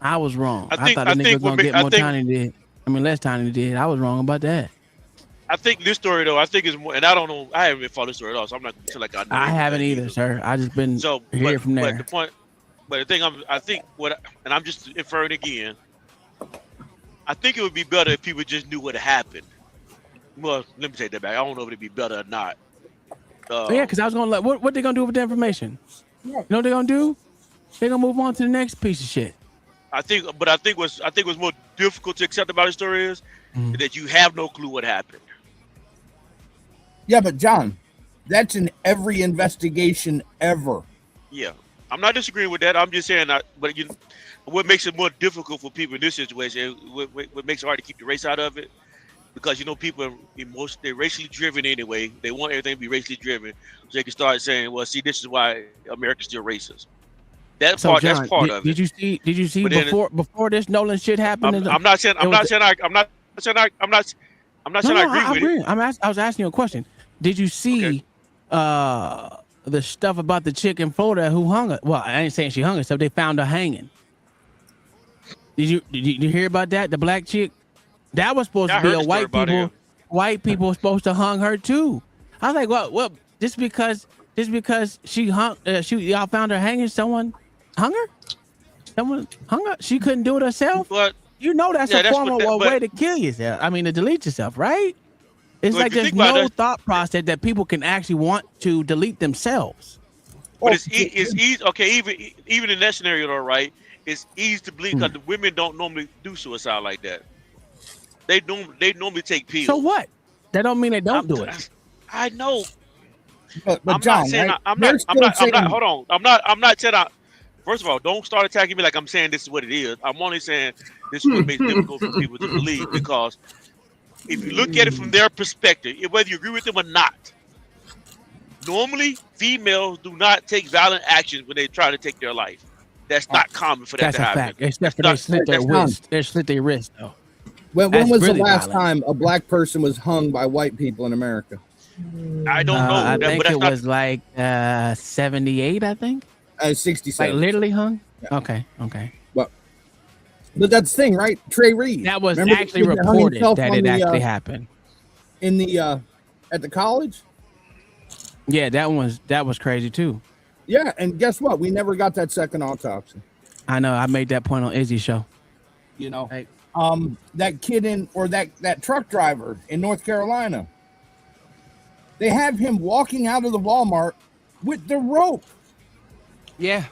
I was wrong. I thought the nigga was gonna get more time than he did. I mean, less time than he did. I was wrong about that. I think this story though, I think is more, and I don't know. I haven't even followed this story at all, so I'm not gonna feel like I know. I haven't either, sir. I just been here from there. But the point, but the thing, and I'm just inferring again. I think it would be better if people just knew what happened. Well, let me take that back. I don't know if it'd be better or not. Yeah, because I was gonna what they gonna do with the information? You know what they're gonna do? They're gonna move on to the next piece of shit. I think what's more difficult to accept about the story is that you have no clue what happened. Yeah, but John, that's in every investigation ever. Yeah, I'm not disagreeing with that. I'm just saying that, but what makes it more difficult for people in this situation, what makes it hard to keep the race out of it, because people are they're racially driven anyway. They want everything to be racially driven, so they can start saying, "Well, see, this is why America's still racist." That's part of it. Did you see before this Nolan shit happened? I'm not saying I agree with it. I was asking you a question. Did you see the stuff about the chick in Florida who hung her? Well, I ain't saying she hung herself. They found her hanging. Did you hear about that? The black chick? That was supposed to be a white people. White people were supposed to hung her too. I was like, well, just because she hung, y'all found her hanging. Someone hung her. Someone hung her. She couldn't do it herself. But that's a form of a way to kill yourself. I mean, to delete yourself, right? It's like there's no thought process that people can actually want to delete themselves. But it's easy. Okay, even in that scenario, though, right? It's easy to believe because the women don't normally do suicide like that. They normally take pills. So what? That don't mean they don't do it. I know. But I'm John, not saying right? I'm not. Hold on. I'm not saying. First of all, don't start attacking me like I'm saying this is what it is. I'm only saying this is what makes it difficult for people to believe, because if you look at it from their perspective, whether you agree with them or not, normally females do not take violent actions when they try to take their life. That's not common for that to happen. Fact. Except for they slit their wrist. They slit their wrist though. When was the last time a black person was hung by white people in America? I don't know. I think it was like 78. I think. 67. Like literally hung. Yeah. Okay. But that's the thing, right? Trey Reed. That was actually reported that it actually happened. In the at the college. Yeah, that was crazy too. Yeah, and guess what? We never got that second autopsy. I know. I made that point on Izzy's show. That kid that truck driver in North Carolina. They have him walking out of the Walmart with the rope. Yeah.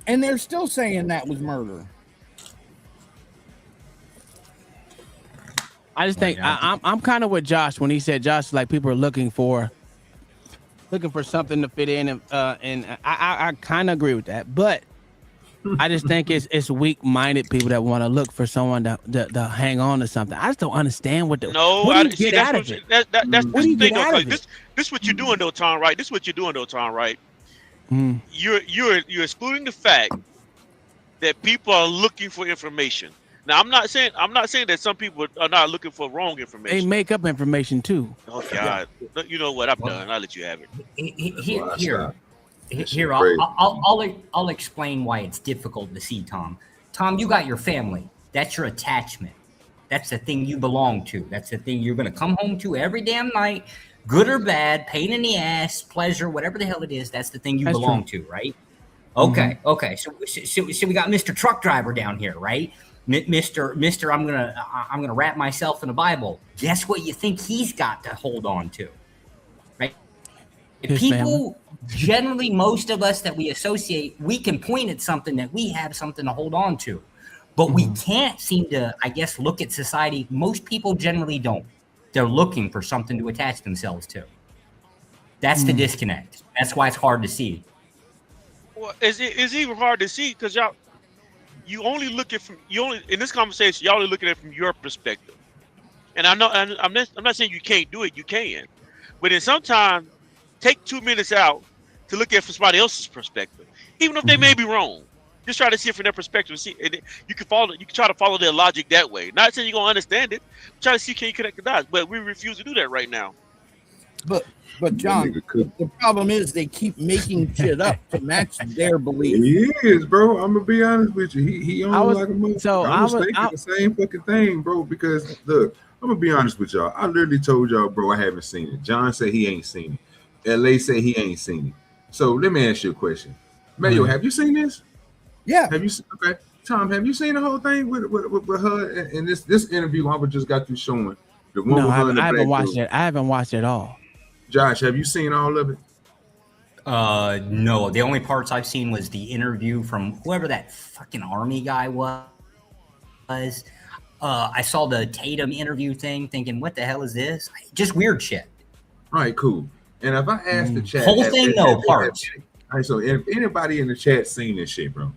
And they're still saying that was murder. I just think I'm kind of with Josh when he said like people are looking for something to fit in, and I kind of agree with that, but I just think it's weak-minded people that want to look for someone to hang on to something. I just don't understand what do you get out of it? That's the thing, though. This is what you're doing, though, Tom. Right? This is what you're doing, though, Tom. Right? You're excluding the fact that people are looking for information. Now, I'm not saying that some people are not looking for wrong information. They make up information too. Oh God! You know what? I'm done. I'll let you have it. Here, I'll explain why it's difficult to see, Tom. Tom, you got your family. That's your attachment. That's the thing you belong to. That's the thing you're going to come home to every damn night, good or bad, pain in the ass, pleasure, whatever the hell it is. That's the thing you belong to, right? Okay, okay. So we got Mr. Truck Driver down here, right? Mr. I'm gonna wrap myself in the Bible. Guess what you think he's got to hold on to, right? People generally, most of us that we associate, we can point at something that we have something to hold on to, but we can't seem to, I guess, look at society. Most people generally don't. They're looking for something to attach themselves to. That's the disconnect. That's why it's hard to see. Well, it's even hard to see because you only look at in this conversation, y'all only looking at it from your perspective. And I know, and I'm not saying you can't do it, you can, but then sometimes take 2 minutes out to look at from somebody else's perspective, even if they may be wrong. Just try to see it from their perspective. See, and you can try to follow their logic that way. Not saying you're gonna understand it. Try to see can you connect the dots, but we refuse to do that right now. But John, the problem is they keep making shit up to match their belief. He is, bro. I'm gonna be honest with you. He only like a motherfucker. So I was thinking the same fucking thing, bro. Because look, I'm gonna be honest with y'all. I literally told y'all, bro, I haven't seen it. John said he ain't seen it. LA said he ain't seen it. So let me ask you a question. Mayo, have you seen this? Yeah. Have you? Okay, Tom, have you seen the whole thing with her and this interview? I just got through showing the one with her and the I haven't black watched girl. it. I haven't watched it at all. Josh, have you seen all of it? No. The only parts I've seen was the interview from whoever that fucking army guy was. I saw the Tatum interview thing, thinking, "What the hell is this?" Just weird shit. All right, cool. And if I ask the chat, whole thing, no parts. All right, so if anybody in the chat seen this shit, bro,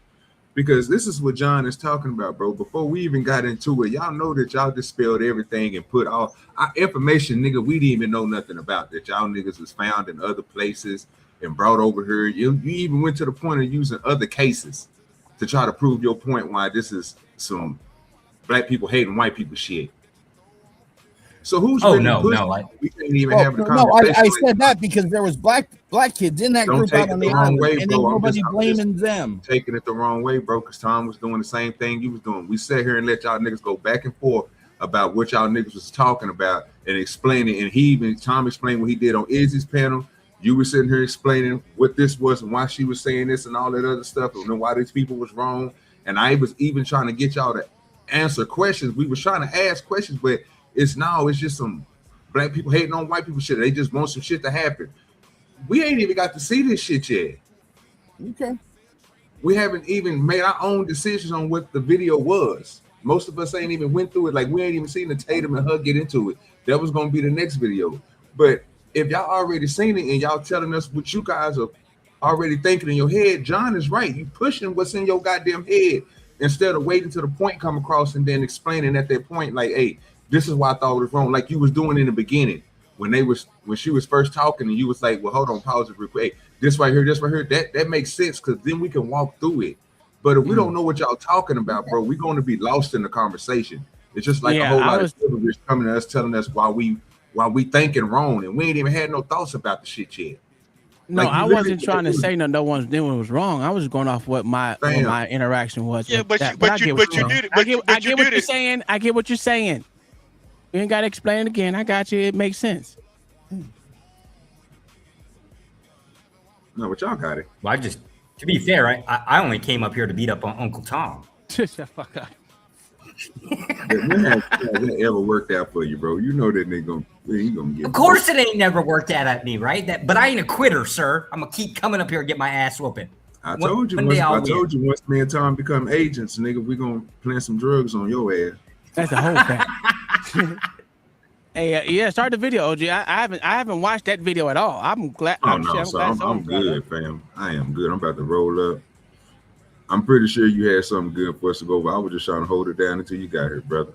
because this is what John is talking about, bro. Before we even got into it, y'all know that y'all dispelled everything and put all our information, nigga, we didn't even know nothing about that. Y'all niggas was found in other places and brought over here. You even went to the point of using other cases to try to prove your point why this is some black people hating white people shit. So who's we can't even have the conversation. I said that because there was black kids in that group out on the island, and ain't nobody blaming them. Taking it the wrong way, bro, because Tom was doing the same thing you was doing. We sat here and let y'all niggas go back and forth about what y'all niggas was talking about and explaining, and Tom explained what he did on Izzy's panel. You were sitting here explaining what this was and why she was saying this and all that other stuff, and why these people was wrong. And I was even trying to get y'all to answer questions. We was trying to ask questions, but it's just some black people hating on white people shit. They just want some shit to happen. We ain't even got to see this shit yet. Okay. We haven't even made our own decisions on what the video was. Most of us ain't even went through it. Like, we ain't even seen the Tatum and her get into it. That was going to be the next video. But if y'all already seen it and y'all telling us what you guys are already thinking in your head, John is right. You pushing what's in your goddamn head instead of waiting till the point come across and then explaining at that point, like, hey, this is why I thought it was wrong, like you was doing in the beginning when she was first talking, and you was like, well, hold on, pause it real quick. Hey, this right here, that makes sense, because then we can walk through it. But if we don't know what y'all talking about, bro, we're going to be lost in the conversation. It's just like a whole lot of people just coming to us telling us why we thinking wrong, and we ain't even had no thoughts about the shit yet. No, I wasn't trying to say no one's doing was wrong. I was going off what my interaction was. Yeah, but you did it. I get what you're saying. I get what you're saying. You ain't got to explain it again. I got you. It makes sense. No, but y'all got it. Well, to be fair, I only came up here to beat up on Uncle Tom. Shut the fuck up. That ever worked out for you, bro? You know that he gonna get. Of course, it ain't never worked out at me, right? But I ain't a quitter, sir. I'm gonna keep coming up here and get my ass whooping. I told you once me and Tom become agents, nigga, we gonna plant some drugs on your ass. That's the whole thing. Hey, yeah, start the video, OG. I haven't watched that video at all. I'm glad. I'm good, fam. I am good. I'm about to roll up. I'm pretty sure you had something good for us to go over. I was just trying to hold it down until you got here, brother.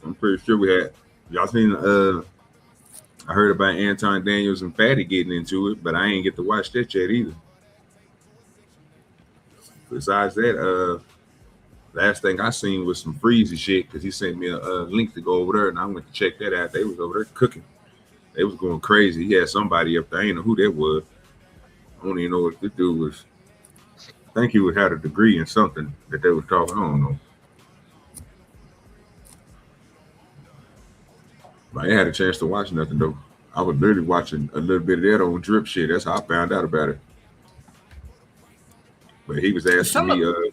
I'm pretty sure we had. Y'all seen? I heard about Anton Daniels and Fatty getting into it, but I ain't get to watch that yet either. Besides that, last thing I seen was some Freezy shit, because he sent me a link to go over there, and I went to check that out. They was over there cooking. They was going crazy. He had somebody up there. I didn't know who that was. I don't even know what this dude was. I think he would have a degree in something that they were talking. I don't know. I ain't had a chance to watch nothing though. I was literally watching a little bit of that on drip shit. That's how I found out about it. But he was asking me,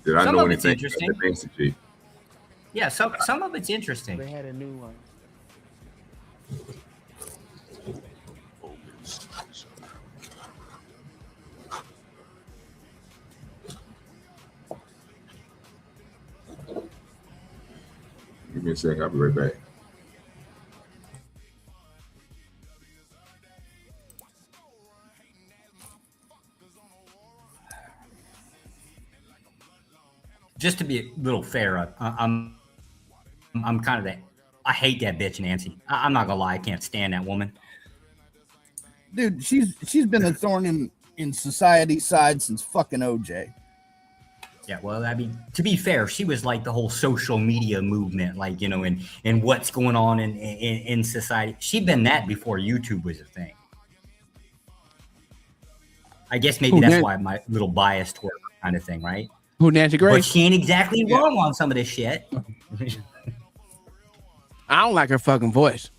did I know anything about the Nancy shit? Yeah, some of it's interesting. They had a new one. Give me a second. I'll be right back. Just to be a little fair, I'm kind of that. I hate that bitch Nancy. I'm not gonna lie, I can't stand that woman. Dude, she's been a thorn in society's side since fucking OJ. Yeah, well, I mean, to be fair, she was like the whole social media movement, like, you know, and what's going on in society. She'd been that before YouTube was a thing. I guess maybe that's why my little bias toward her kind of thing, right? Who, Nancy Grace? But she ain't exactly wrong on some of this shit. I don't like her fucking voice.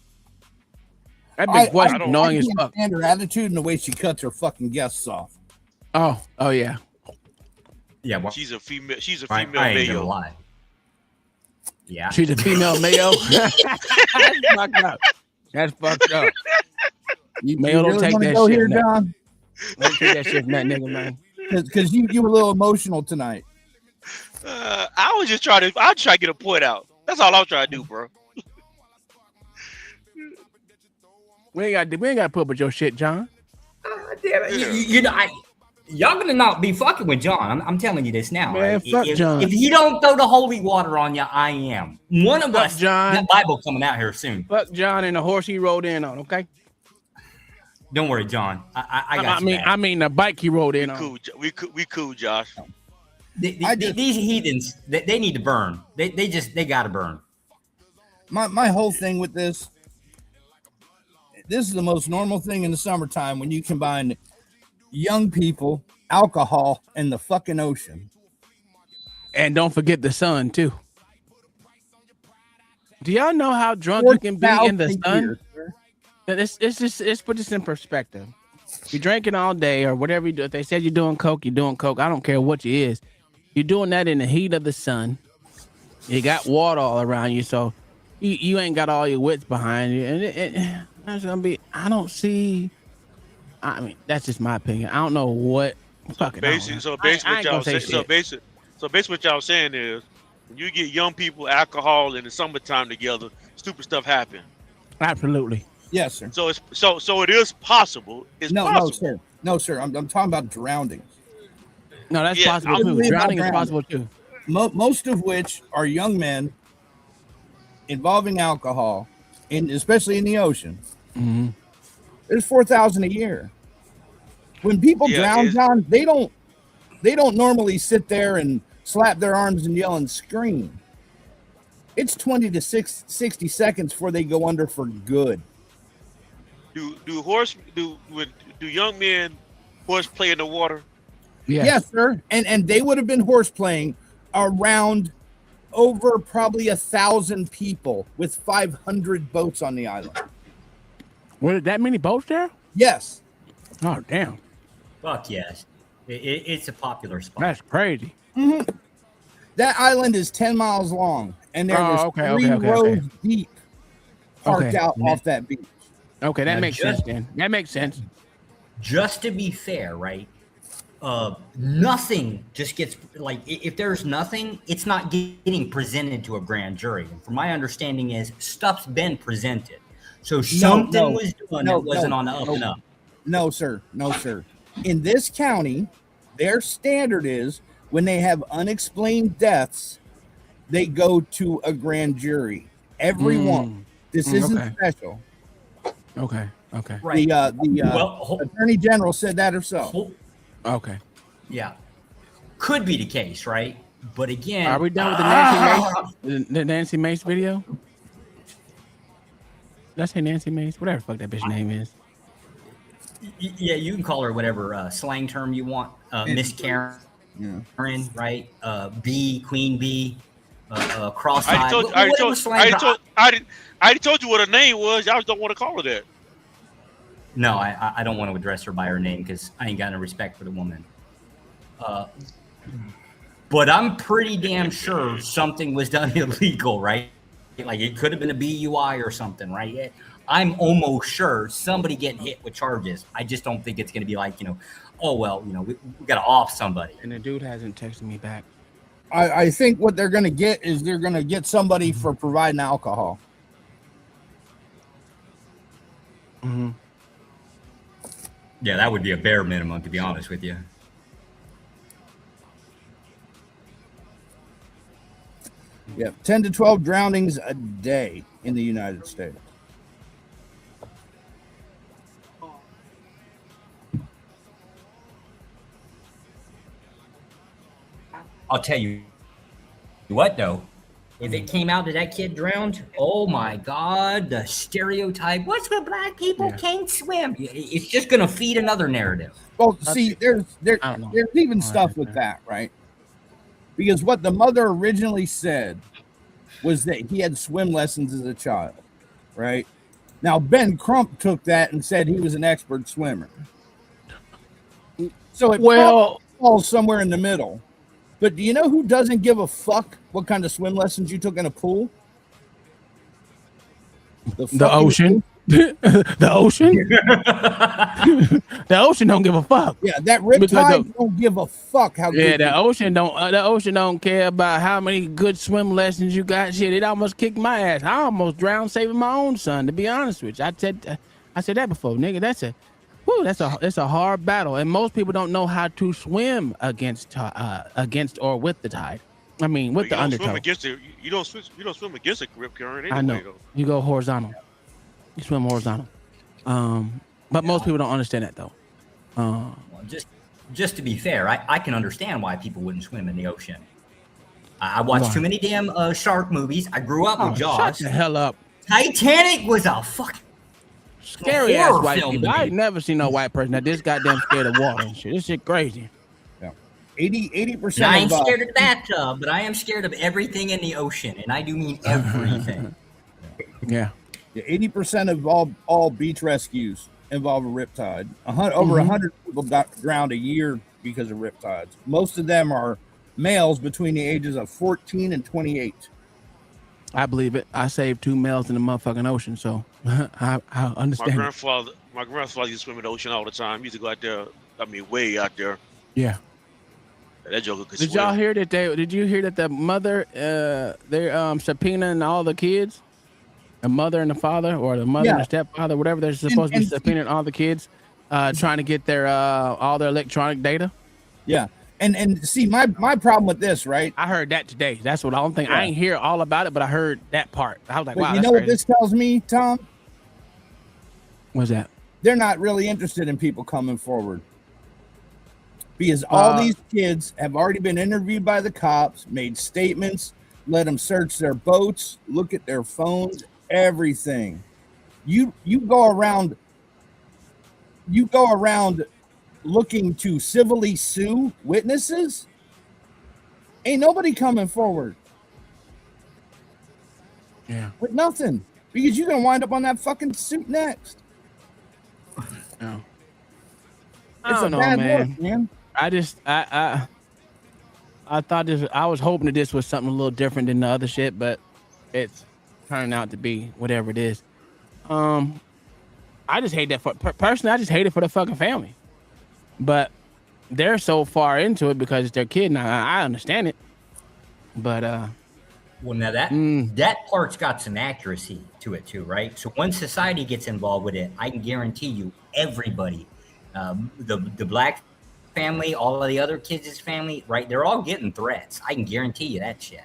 That big voice is annoying as fuck. And her attitude and the way she cuts her fucking guests off. Oh yeah. Yeah, well, she's a female. She's a I female ain't gonna Mayo. lie. Yeah, she's a female Mayo. That's fucked up. That's fucked up. Mayo don't take that shit. Here, John? Don't take that shit from that nigga, man. Because you were a little emotional tonight. I was just trying to get a point out. That's all I was trying to do, bro. We ain't got to put up with your shit, John. Damn it. You know, y'all gonna not be fucking with John. I'm telling you this now. Man, right? fuck John. If he don't throw the holy water on you, I am. One of us. John. That Bible coming out here soon. Fuck John and the horse he rode in on. Okay. Don't worry, John. I got you. I mean the bike he rode in on. We cool, Josh. These heathens, they need to burn. They gotta burn. My whole thing with this is the most normal thing in the summertime when you combine young people, alcohol, and the fucking ocean. And don't forget the sun too. Do y'all know how drunk you can be in the sun? Let's put this in perspective. You're drinking all day or whatever you do. If they said you're doing coke, you're doing coke. I don't care what you is. You're doing that in the heat of the sun. You got water all around you, so you ain't got all your wits behind you. And that's gonna be. I don't see. I mean, that's just my opinion. I don't know what. So basically, what y'all saying is, when you get young people, alcohol, in the summertime together, stupid stuff happen. Absolutely. Yes, sir. So it is possible. It's possible. No, sir. I'm talking about drownings. No, that's possible too. Drowning is possible too. Most of which are young men involving alcohol, especially in the ocean. Mm-hmm. There's 4,000 a year. When people drown, John, they don't normally sit there and slap their arms and yell and scream. It's 20 to 60 seconds before they go under for good. Do young men horse play in the water? Yes, sir. And they would have been horse playing around over probably 1,000 people with 500 boats on the island. Were there that many boats there? Yes. Oh, damn. Fuck yes. It's a popular spot. That's crazy. Mm-hmm. That island is 10 miles long, and there was three rows deep parked out off that beach. Okay, that makes sense then. That makes sense. Just to be fair, right? Nothing just gets, like, if there's nothing, it's not getting presented to a grand jury. And from my understanding is stuff's been presented. So something was done that wasn't on the up and up. No, sir. No, sir. In this county, their standard is when they have unexplained deaths, they go to a grand jury. Everyone. This isn't special. Okay. Right. The Attorney General said that herself. Okay. Yeah. Could be the case, right? But again, are we done with the Nancy Mace video? Did I say Nancy Mace? Whatever the fuck that bitch name is. Yeah, you can call her whatever slang term you want. Miss Karen, right? B, Queen B. cross-eyed. I already told you what her name was. Y'all just don't want to call her that. No, I don't want to address her by her name because I ain't got no respect for the woman. But I'm pretty damn sure something was done illegal, right? Like it could have been a BUI or something, right? I'm almost sure somebody getting hit with charges. I just don't think it's going to be like, oh, well, we got to off somebody. And the dude hasn't texted me back. I think what they're going to get is they're going to get somebody for providing alcohol. Mm-hmm. Yeah, that would be a bare minimum, to be honest with you. Yeah, 10 to 12 drownings a day in the United States. I'll tell you what, though. If it came out that that kid drowned, oh my God, the stereotype, what's with black people can't swim? It's just going to feed another narrative. Well, see, there's even stuff with that, right? Because what the mother originally said was that he had swim lessons as a child, right? Now, Ben Crump took that and said he was an expert swimmer. So it falls somewhere in the middle. But do you know who doesn't give a fuck what kind of swim lessons you took in a pool? The ocean. The ocean. The ocean don't give a fuck. Yeah, that riptide don't give a fuck how. Yeah, the ocean don't. The ocean don't care about how many good swim lessons you got. Shit, it almost kicked my ass. I almost drowned saving my own son. To be honest with you, I said that before, nigga. That's a hard battle, and most people don't know how to swim against or with the tide. I mean, with the undertow. You don't swim against a rip current anyway. I know. Though. You go horizontal. You swim horizontal. But most people don't understand that though. Well, just to be fair, I can understand why people wouldn't swim in the ocean. I watched too many damn shark movies. I grew up with Jaws. Shut the hell up. Titanic was a fucking scary ass white people. I ain't never seen no white person that this goddamn scared of water and shit. This shit crazy. Yeah. 80%. I ain't scared of the bathtub, but I am scared of everything in the ocean, and I do mean everything. Yeah. 80% of all beach rescues involve a riptide. Over 100 people drowned a year because of riptides. Most of them are males between the ages of 14 and 28. I believe it. I saved 2 males in the motherfucking ocean, so I understand. My grandfather used to swim in the ocean all the time. He used to go out there. I mean, way out there. Yeah. That joker could Did swim. y'all hear that? Did you hear that the mother, they're subpoenaing all the kids, the mother and the father, or the mother and the stepfather, whatever they're supposed to be subpoenaing all the kids, trying to get their all their electronic data. Yeah. And see, my problem with this, right? I heard that today. That's what I don't think. I ain't hear all about it, but I heard that part. I was like, but wow. You know what this tells me, Tom? What's that? They're not really interested in people coming forward. Because all these kids have already been interviewed by the cops, made statements, let them search their boats, look at their phones, everything. You go around looking to civilly sue witnesses, ain't nobody coming forward. Yeah. With nothing. Because you're gonna wind up on that fucking suit next. No. It's a bad look, man. I thought this. I was hoping that this was something a little different than the other shit, but it's turning out to be whatever it is. I just hate that for personally. I just hate it for the fucking family, but they're so far into it because it's their kid. Now I understand it, but well, now that part's got some accuracy to it too, right? So when society gets involved with it, I can guarantee you, everybody, the black family, all of the other kids' family, right? They're all getting threats. I can guarantee you that shit.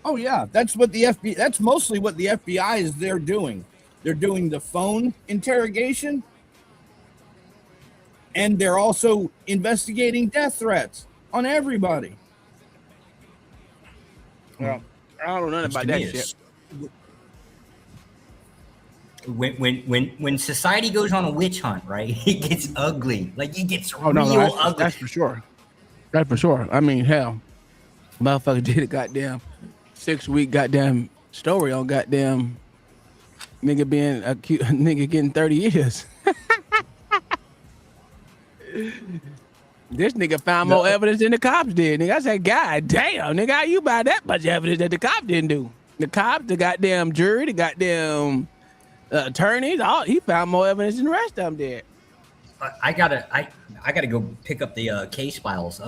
Oh yeah, that's what the FBI. That's mostly what the FBI is. They're doing. They're doing the phone interrogation, and they're also investigating death threats on everybody. Well, I don't know nothing about that shit. When society goes on a witch hunt, right? It gets ugly. Like it gets ugly. That's for sure. That's for sure. I mean, hell, motherfucker did a goddamn 6-week goddamn story on goddamn nigga being accused, nigga getting 30 years. This nigga found more evidence than the cops did. Nigga, I said, God damn, nigga, how you buy that much evidence that the cops didn't do? The cops, the goddamn jury, the goddamn attorneys, he found more evidence than the rest of them did. I gotta go pick up the case files.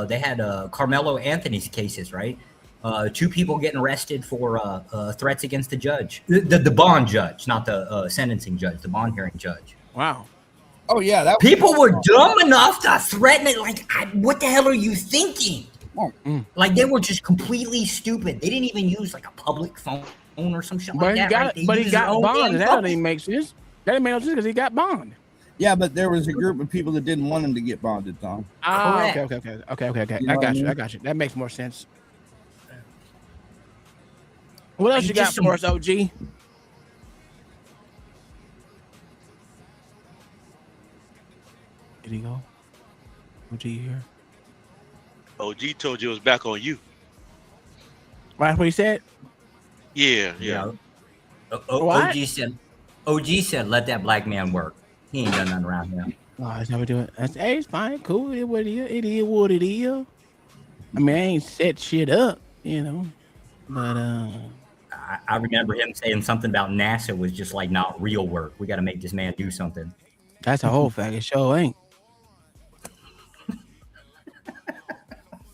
They had Carmelo Anthony's cases, right? 2 people getting arrested for threats against the judge, the bond judge, not the sentencing judge, the bond hearing judge. Wow. Oh yeah, people were dumb enough to threaten it. Like, what the hell are you thinking? Like, they were just completely stupid. They didn't even use like a public phone or some shit like that. But he got bond. That doesn't make sense. That didn't make no sense because he got bond. Yeah, but there was a group of people that didn't want him to get bonded, Tom. Okay. I got you. That makes more sense. What else you got for us, OG? Did he go? OG here? OG told you it was back on you. That's what he said? Yeah. OG said, let that black man work. He ain't done nothing around here. Oh, that's how we do it. Hey, it's fine. Cool. It is what it is. I mean, I ain't set shit up, you know. But I remember him saying something about NASA was just like not real work. We got to make this man do something. That's a whole fact. It sure ain't.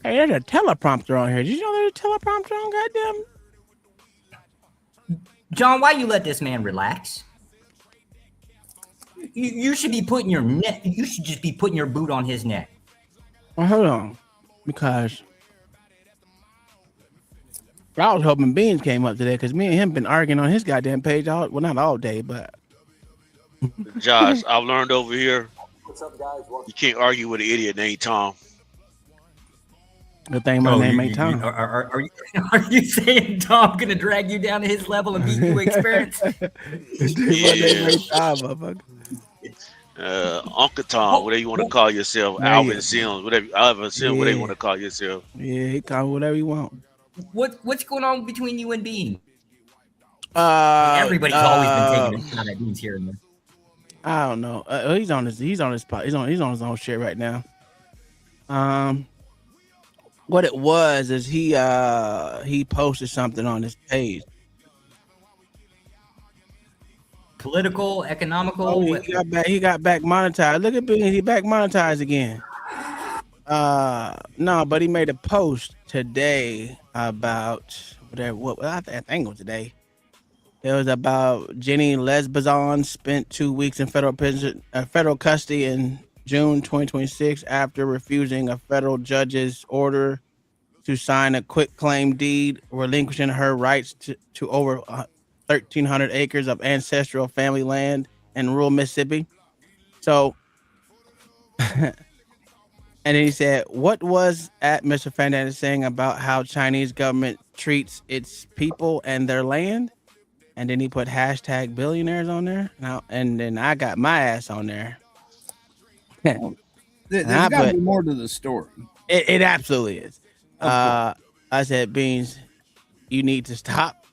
Hey, there's a teleprompter on here. Did you know there's a teleprompter on goddamn? John, why you let this man relax? You should be putting your neck. You should just be putting your boot on his neck. Well, hold on, because I was hoping Beans came up today because me and him been arguing on his goddamn page all, well, not all day, but. Josh, I've learned over here, you can't argue with an idiot named Tom. Good thing my name ain't Tom. Are you saying Tom gonna drag you down to his level and beat you experience? Uncle Tom, whatever you want to call yourself, Alvin Sims, whatever you want to call yourself. Yeah, he call whatever you want. What's going on between you and Bean? Everybody's always been taking a shot at Beans here and there. I don't know. He's on his own shit right now. What it was is he posted something on his page. Political, economical. Oh, he got back monetized. Look at Bean, he back monetized again. No, but he made a post today about whatever. I think it was today. It was about Jenny Lesbazon spent 2 weeks in federal custody in June 2026 after refusing a federal judge's order to sign a quitclaim deed relinquishing her rights to over 1,300 acres of ancestral family land in rural Mississippi. So, and then he said, what was Mr. Fernandez saying about how Chinese government treats its people and their land? And then he put hashtag billionaires on there. Now, and then I got my ass on there. There's got to be more to the story. It absolutely is. I said, Beans, you need to stop.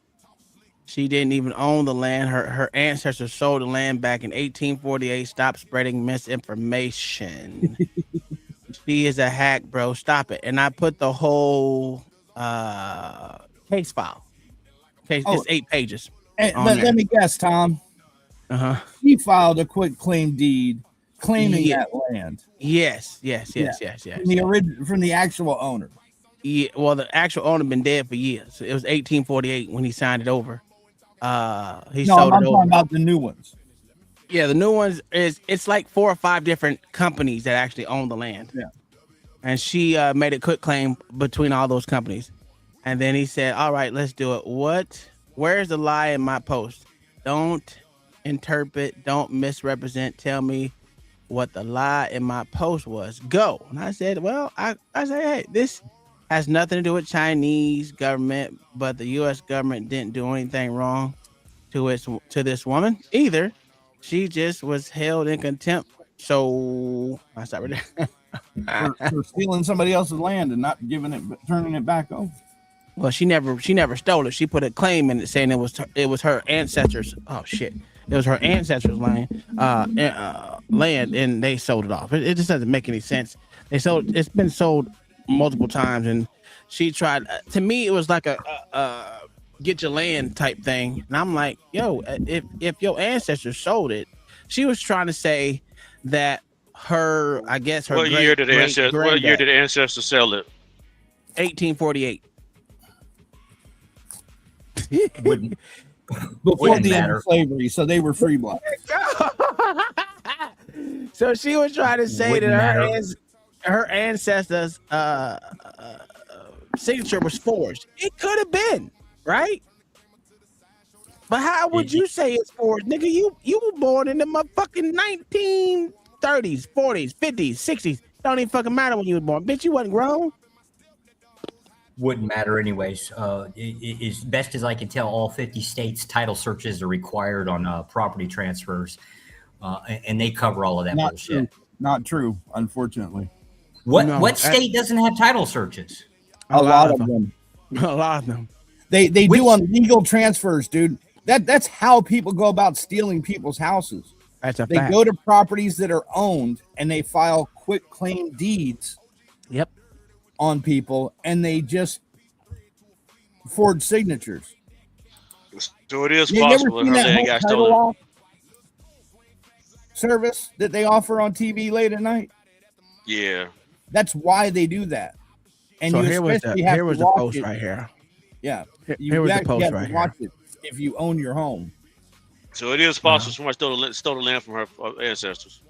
She didn't even own the land. Her ancestors sold the land back in 1848. Stop spreading misinformation. She is a hack, bro. Stop it. And I put the whole case file. It's 8 pages. But let me guess, Tom. He filed a quitclaim deed claiming that land. Yes. From the actual owner. Yeah, well, the actual owner been dead for years. It was 1848 when he signed it over. I'm talking about the new ones. Yeah, the new ones it's like 4 or 5 different companies that actually own the land. Yeah, and she made a quitclaim between all those companies, and then he said, "All right, let's do it." Where's the lie in my post? Don't interpret, don't misrepresent. Tell me what the lie in my post was. Go. And I said, well, I said, hey, this has nothing to do with Chinese government, but the U.S. government didn't do anything wrong to this woman either. She just was held in contempt. So I stopped right there. for stealing somebody else's land and not giving it, turning it back over. Well, she never stole it. She put a claim in it saying it was her ancestors. Oh shit. It was her ancestors' land, and they sold it off. It just doesn't make any sense. It's been sold multiple times, and she tried. To me, it was like a get your land type thing, and I'm like, yo, if your ancestors sold it, she was trying to say that her, I guess her. What year did the ancestors sell it? 1848. Before the end of slavery, so they were free blacks. So she was trying to say that her ancestors' signature was forged. It could have been, right? But how would you say it's forged, nigga? You were born in the motherfucking 1930s, 40s, 50s, 60s. Don't even fucking matter when you were born, bitch. You wasn't grown. Wouldn't matter anyways. As best as I can tell, all 50 states title searches are required on property transfers, and they cover all of that bullshit. Not true, unfortunately. What state doesn't have title searches? A lot of them. A lot of them. They do on legal transfers, dude. That's how people go about stealing people's houses. That's a they fact. go to properties that are owned and they file quit claim deeds. Yep. On people, and they just forge signatures. So it is possible that her land got stolen. Service that they offer on TV late at night. Yeah, that's why they do that. And so you here was the post it. right here. Yeah, here was the post right here. It if you own your home. So it is possible someone stole the land from her ancestors.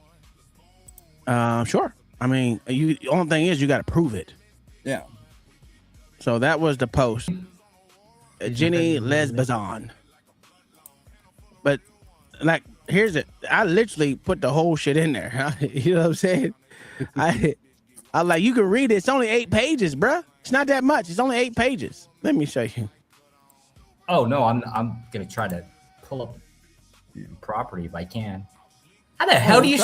Sure. I mean, the only thing is you got to prove it. Yeah. So that was the post. Jenny Lesbazon. But like, here's it. I literally put the whole shit in there. You know what I'm saying? I like, you can read it. It's only 8 pages, bruh. It's not that much. It's only 8 pages. Let me show you. Oh no, I'm gonna try to pull up property if I can. How the hell do you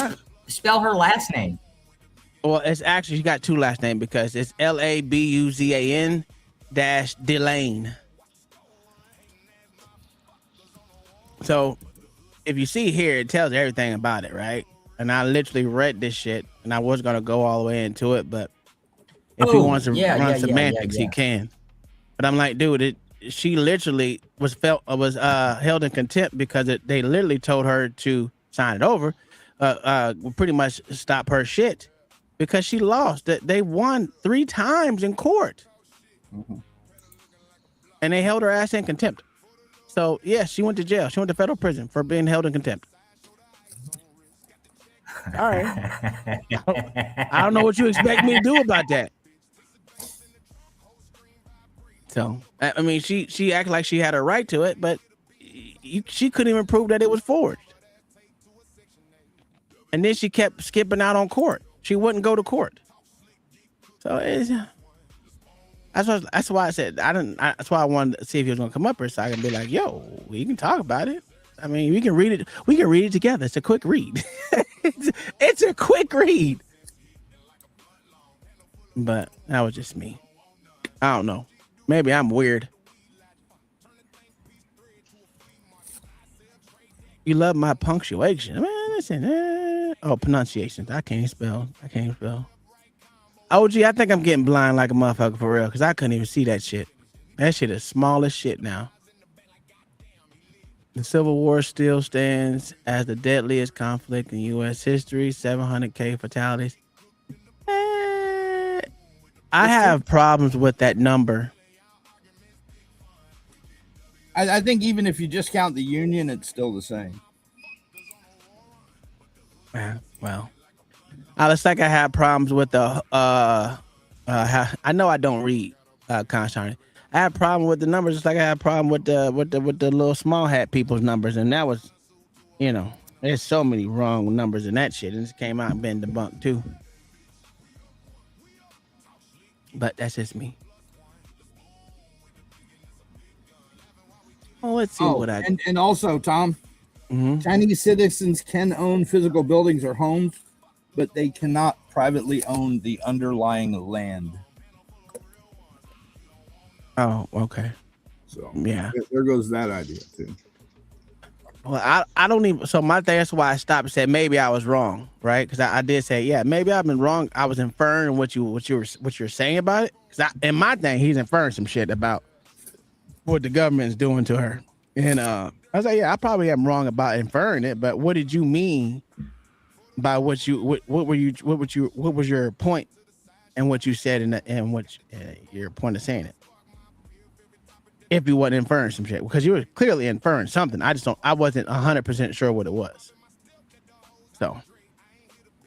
spell her last name? Well, it's actually, she got 2 last names because it's Labuzan - Delane. So if you see here, it tells everything about it, right? And I literally read this shit, and I was gonna go all the way into it, but if he wants to run semantics, he can. But I'm like, dude, she literally was held in contempt because they literally told her to sign it over, pretty much stop her shit. Because she lost. That they won 3 times in court, and they held her ass in contempt. So yes, she went to jail. She went to federal prison for being held in contempt. All right. I don't know what you expect me to do about that. So I mean, she acted like she had a right to it, but she couldn't even prove that it was forged. And then she kept skipping out on court. She wouldn't go to court. So that's why I said that's why I wanted to see if he was gonna come up here so I can be like, yo, we can talk about it. I mean, we can read it. We can read it together. It's a quick read. it's a quick read. But that was just me. I don't know. Maybe I'm weird. You love my punctuation. Man, listen. Pronunciations. I can't spell. OG, I think I'm getting blind like a motherfucker for real, because I couldn't even see that shit. That shit is small as shit now. The Civil War still stands as the deadliest conflict in U.S. history. 700K fatalities. I have problems with that number. I think even if you just count the Union, it's still the same. Well, it's like I have problems with the I know I don't read constantly. I have a problem with the numbers, just like I have a problem with the little small hat people's numbers, and that was, there's so many wrong numbers in that shit, and it came out and been debunked too. But that's just me. Oh, let's see what I and also, Tom, Chinese citizens can own physical buildings or homes, but they cannot privately own the underlying land. Oh, okay. So yeah, there goes that idea too. Well, I don't even. So my thing, that's why I stopped and said maybe I was wrong, right? Because I did say, yeah, maybe I've been wrong. I was inferring what you're saying about it. Because in my thing, he's inferring some shit about what the government's doing to her, and I was like, yeah, I probably am wrong about inferring it. But what did you mean by what was your point and what you said and what your point of saying it? If you wasn't inferring some shit, because you were clearly inferring something. I wasn't 100% sure what it was. So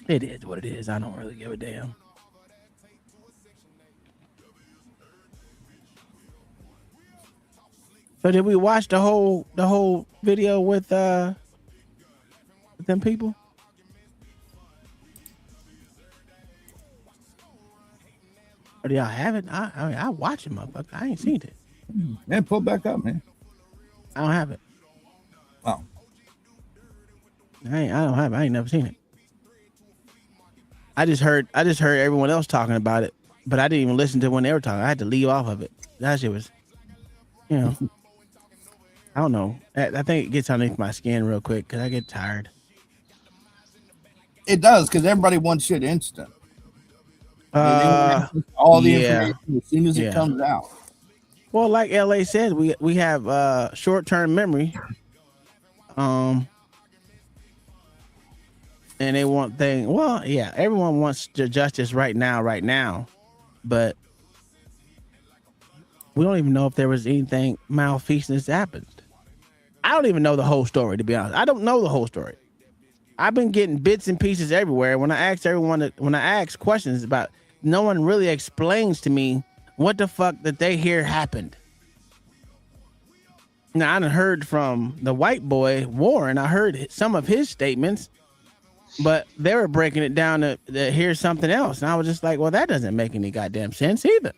it is what it is. I don't really give a damn. So did we watch the whole video with them people? Or do y'all have it? I mean, I watch it, motherfucker. I ain't seen it. Man, pull back up, man. I don't have it. Oh. I don't have it. I ain't never seen it. I just heard everyone else talking about it, but I didn't even listen to when they were talking. I had to leave off of it. That shit was, I don't know. I think it gets underneath my skin real quick because I get tired. It does, because everybody wants shit instant. All the information as soon as it comes out. Well, like LA said, we have short-term memory. And they want things. Well, yeah, everyone wants justice right now, but we don't even know if there was anything malfeasance happened. I don't even know the whole story, to be honest. I don't know the whole story. I've been getting bits and pieces everywhere. When I ask questions about, no one really explains to me what the fuck that they hear happened. Now, I done heard from the white boy, Warren. I heard some of his statements, but they were breaking it down to hear something else. And I was just like, well, that doesn't make any goddamn sense either.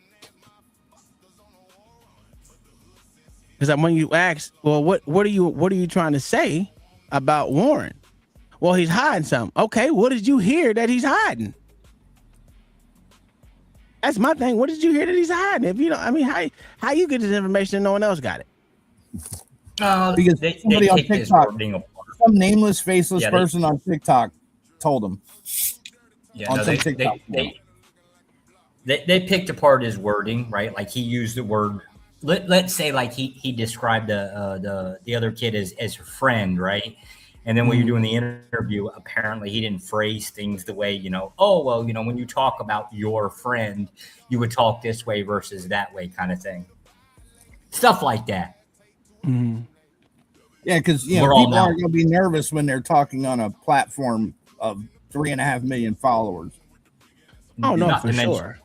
Because when you ask, well, what are you trying to say about Warren? Well, he's hiding something. Okay, what did you hear that he's hiding? That's my thing. What did you hear that he's hiding? If you know, I mean, how you get this information and no one else got it? Because somebody on TikTok, some nameless, faceless person on TikTok told him. Yeah, no, they picked apart his wording, right? Like he used the word. Let's say like he described the other kid as a friend, right? And then when you're doing the interview, apparently he didn't phrase things the way, when you talk about your friend, you would talk this way versus that way kind of thing. Stuff like that. Mm-hmm. Yeah, because people are going to be nervous when they're talking on a platform of 3.5 million followers. Oh, no, for sure.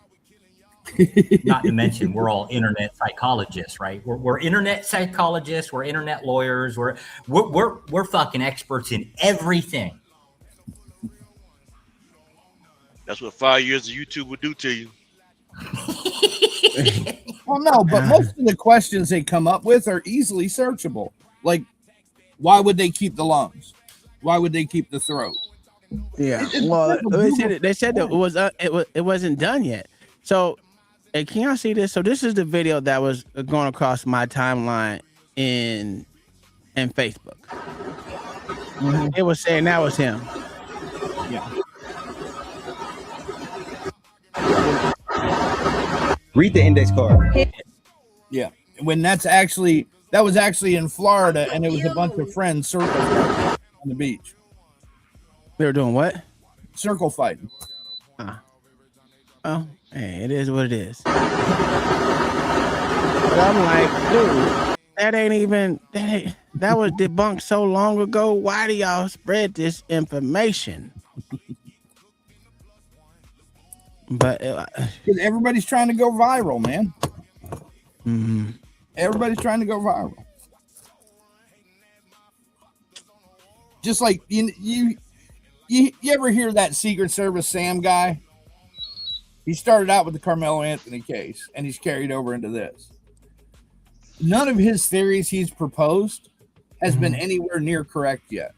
Not to mention, we're all internet psychologists, right? We're internet psychologists. We're internet lawyers. We're fucking experts in everything. That's what 5 years of YouTube would do to you. Well, no, but most of the questions they come up with are easily searchable. Like, why would they keep the lungs? Why would they keep the throat? Yeah. Well, they said that it wasn't done yet. So. Hey, can y'all see this? So this is the video that was going across my timeline in Facebook. Mm-hmm. It was saying that was him. Yeah. Read the index card. Yeah. When that was actually in Florida, and it was a bunch of friends circle fighting on the beach. They were doing what? Circle fighting. Oh. Hey, it is what it is. But I'm like, dude, that was debunked so long ago. Why do y'all spread this information? But because everybody's trying to go viral, man. Mm-hmm. Everybody's trying to go viral. Just like you ever hear that Secret Service Sam guy? He started out with the Carmelo Anthony case, and he's carried over into this. None of his theories he's proposed has been anywhere near correct yet.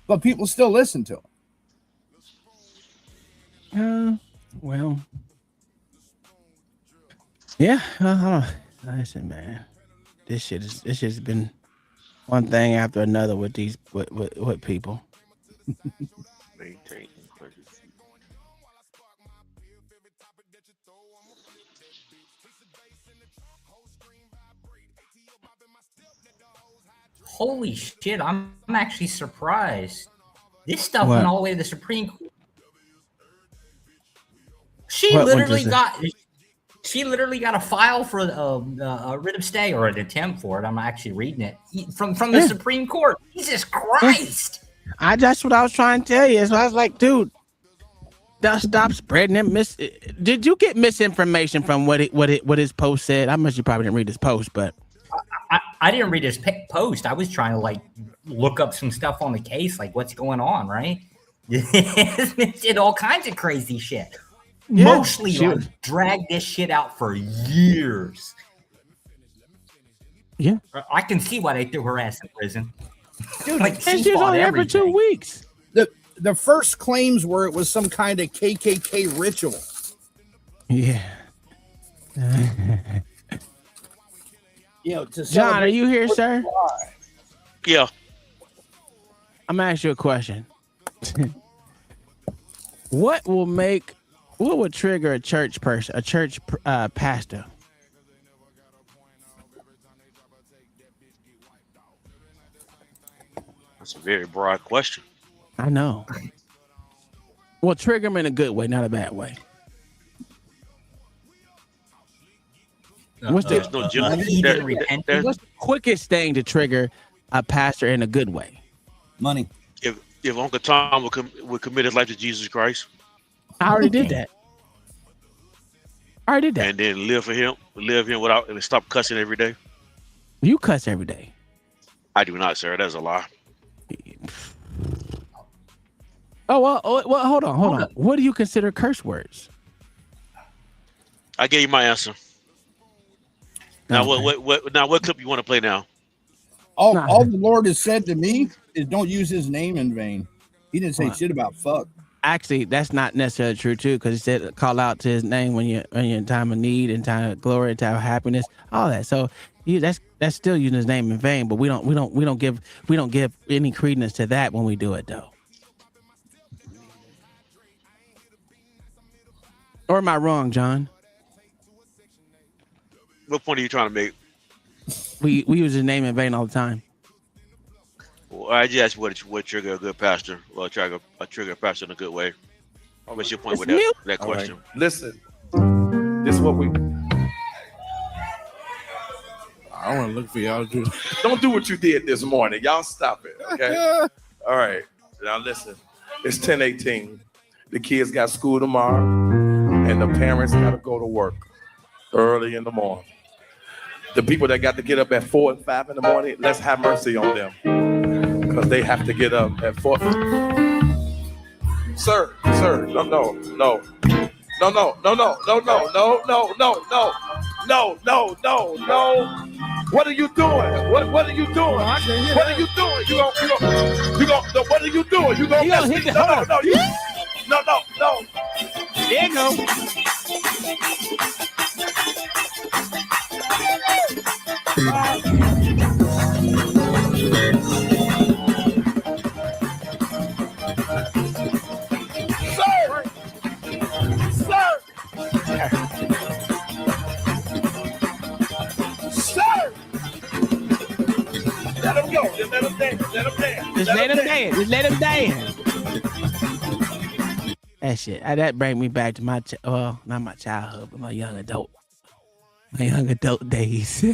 But people still listen to him. Well. Yeah. Listen, man, this shit's been one thing after another with these with people. Maintain. Holy shit! I'm actually surprised. This stuff What? went all the way to the Supreme Court. She What went literally to the- got. She literally got a file for a writ of stay or an attempt for it. I'm actually reading it from the Supreme Court. Jesus Christ! That's what I was trying to tell you. So I was like, dude, stop spreading it. Did you get misinformation from what his post said? I must you probably didn't read his post, but I didn't read his post. I was trying to like look up some stuff on the case, like what's going on, right? It did all kinds of crazy shit. Yeah, Mostly shoot. dragged this shit out for years. Yeah, I can see why they threw her ass in prison. dude, Like, and she she was fought only there for 2 everything. weeks. The first claims were it was some kind of KKK ritual. Yeah. To John, are you here, sir? Yeah. I'm gonna ask you a question. What would trigger a church pastor? That's a very broad question. I know. Well, trigger him in a good way, not a bad way. What's the There's no general. what's the quickest thing to trigger a pastor in a good way? Money. If Uncle Tom would commit his life to Jesus Christ, I already did that. and then live him without and stop cussing every day. You cuss every day. I do not, sir. That's a lie. Oh well. Hold on. What do you consider curse words? I gave you my answer. Now Okay. what clip you want to play now? All the Lord has said to me is don't use his name in vain. He didn't say shit about fuck. Actually, that's not necessarily true too, because he said call out to his name when you're in time of need, in time of glory, in time of happiness, all that. So that's still using his name in vain, but we don't give any credence to that when we do it though. Or am I wrong, John? What point are you trying to make? We use his name in vain all the time. Well, I just asked what trigger a good pastor? Well, trigger a pastor in a good way. What's your point with that question? Right. Listen, this is what we. I want to look for y'all to do. Don't do what you did this morning. Y'all stop it, okay? All right. Now listen, it's 10:18. The kids got school tomorrow, and the parents got to go to work early in the morning. The people that got to get up at 4 and 5 in the morning, let's have mercy on them, because they have to get up at 4. Sir, no. What are you doing? What are you doing? What are you doing? You gonna what are you doing? You gonna mess me? No. There you go. Sir! Let him go. Just let him dance. Just let him dance. That shit. That bring me back to my not my childhood, but my young adult days.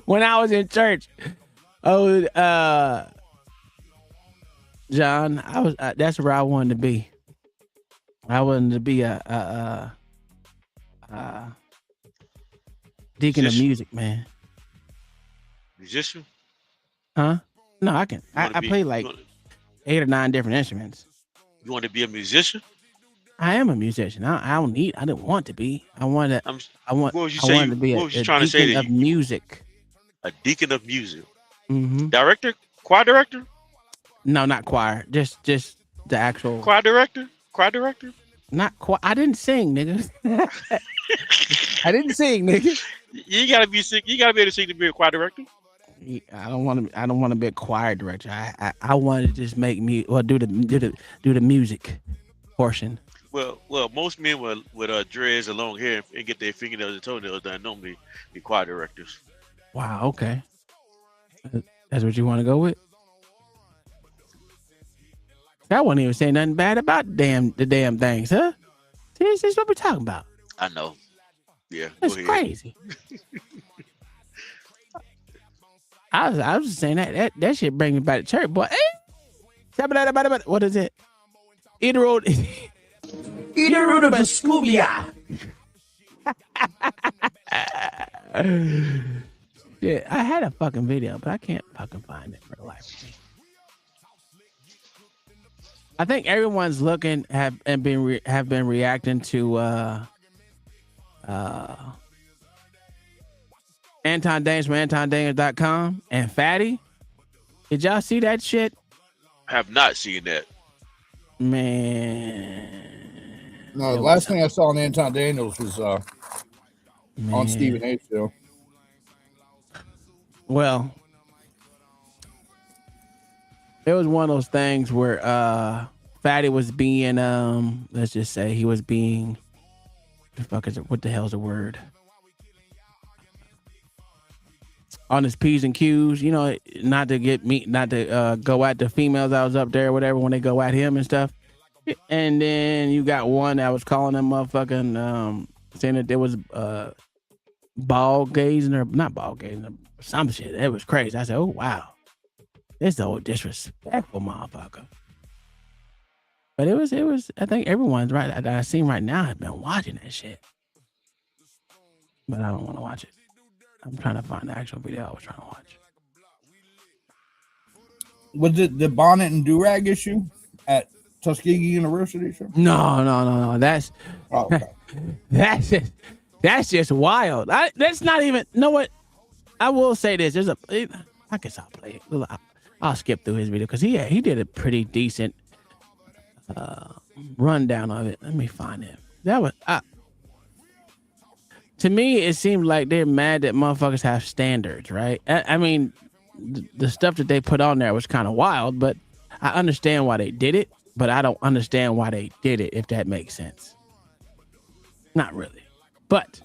When I was in church. Oh, John, I was. That's where I wanted to be. I wanted to be a deacon of music, man. Musician? Huh? No, I can. I play like 8 or 9 different instruments. You want to be a musician? I am a musician. I didn't want to be. I wanted to be a deacon of music. A deacon of music. Mm-hmm. Director? Choir director? No, not choir. Just the actual choir director. Choir director? Not choir. I didn't sing, nigga. I didn't sing, nigga. You gotta be sick. You gotta be able to sing to be a choir director. I don't want to be a choir director. I want to just make me do the music portion. Well, most men with dreads and long hair and get their fingernails and toenails done normally be choir directors. Wow. Okay. That's what you want to go with. I wasn't even saying nothing bad about the damn things, huh? See, this is what we're talking about. I know. Yeah. That's crazy. I was just saying that shit bring me back to church, boy. What is it? Either road of Scooby. Yeah, I had a fucking video, but I can't fucking find it for the life of me. I think everyone's looking have been reacting to Anton Danes from AntonDanes.com and Fatty. Did y'all see that shit? Have not seen that. Man. No, the last thing I saw on Anton Daniels was on Stephen A. show. Well, it was one of those things where Fatty was being let's just say he was being what the hell's the word? On his P's and Q's, you know, not to go at the females that was up there or whatever when they go at him and stuff. And then you got one that was calling them motherfucking saying that there was ball gazing or not ball gazing or some shit. It was crazy. I said, oh wow. This is old disrespectful motherfucker. But it was I think everyone's right that I seen right now has been watching that shit. But I don't want to watch it. I'm trying to find the actual video I was trying to watch. Was it the bonnet and durag issue at Tuskegee University? Sure? No. That's okay. that's just wild. That's not even. You know what? I will say this. I guess I'll play it. I'll skip through his video because he did a pretty decent rundown of it. Let me find him. That was to me, it seems like they're mad that motherfuckers have standards, right? I mean, the stuff that they put on there was kind of wild, but I understand why they did it, but I don't understand why they did it, if that makes sense. Not really. But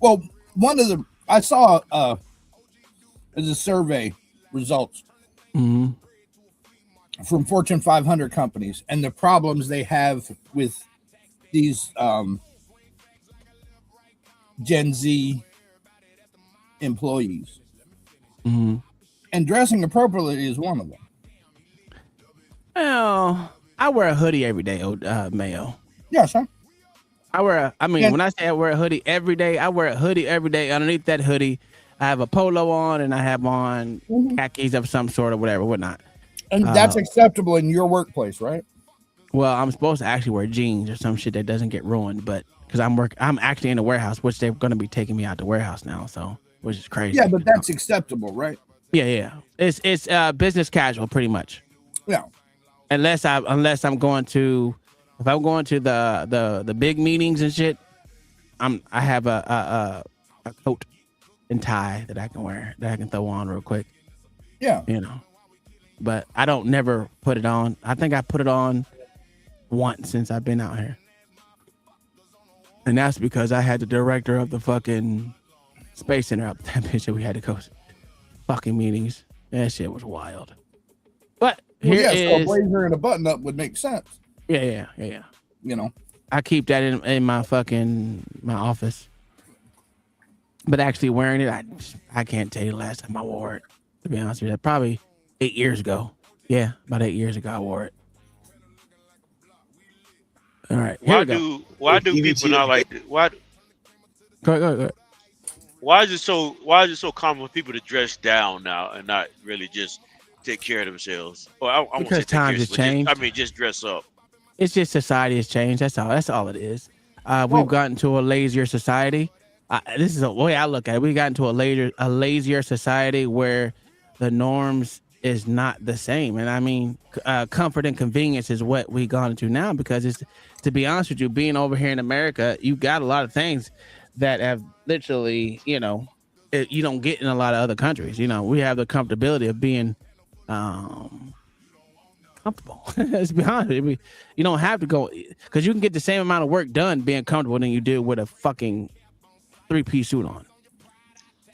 well, I saw there's a survey results from Fortune 500 companies and the problems they have with these Gen Z employees. And dressing appropriately is one of them. Well, I wear a hoodie every day, Mayo. Yeah, sir. When I say I wear a hoodie every day, I wear a hoodie every day. Underneath that hoodie, I have a polo on and I have on khakis of some sort or whatnot. And that's acceptable in your workplace, right? Well, I'm supposed to actually wear jeans or some shit that doesn't get ruined, but because I'm actually in the warehouse, which they're going to be taking me out the warehouse now, so which is crazy. Yeah, but that's acceptable, right? Yeah. It's business casual, pretty much. Yeah. Unless I'm going to, if I'm going to the big meetings and shit, I have a coat and tie that I can wear that I can throw on real quick. Yeah. You know, but I don't never put it on. I think I put it on once since I've been out here. And that's because I had the director of the fucking Space Center up that bitch that we had to go fucking meetings. That shit was wild. But so a blazer and a button up would make sense. Yeah. You know, I keep that in my office. But actually wearing it, I can't tell you the last time I wore it. To be honest with you, probably 8 years ago. Yeah, about 8 years ago I wore it. All right. Why do people not like it? Why? Go ahead. Why is it so common for people to dress down now and not really just take care of themselves? Well, I because times have changed. Just dress up. It's just society has changed. That's all it is. We've gotten to a lazier society. This is the way I look at it. We got into a lazier society where the norms is not the same. And I mean, comfort and convenience is what we gone into now, because it's, to be honest with you, being over here in America, you got a lot of things that have literally, you know, you don't get in a lot of other countries. You know, we have the comfortability of being comfortable. Let's be honest. You don't have to go, because you can get the same amount of work done being comfortable than you do with a fucking 3-piece suit on.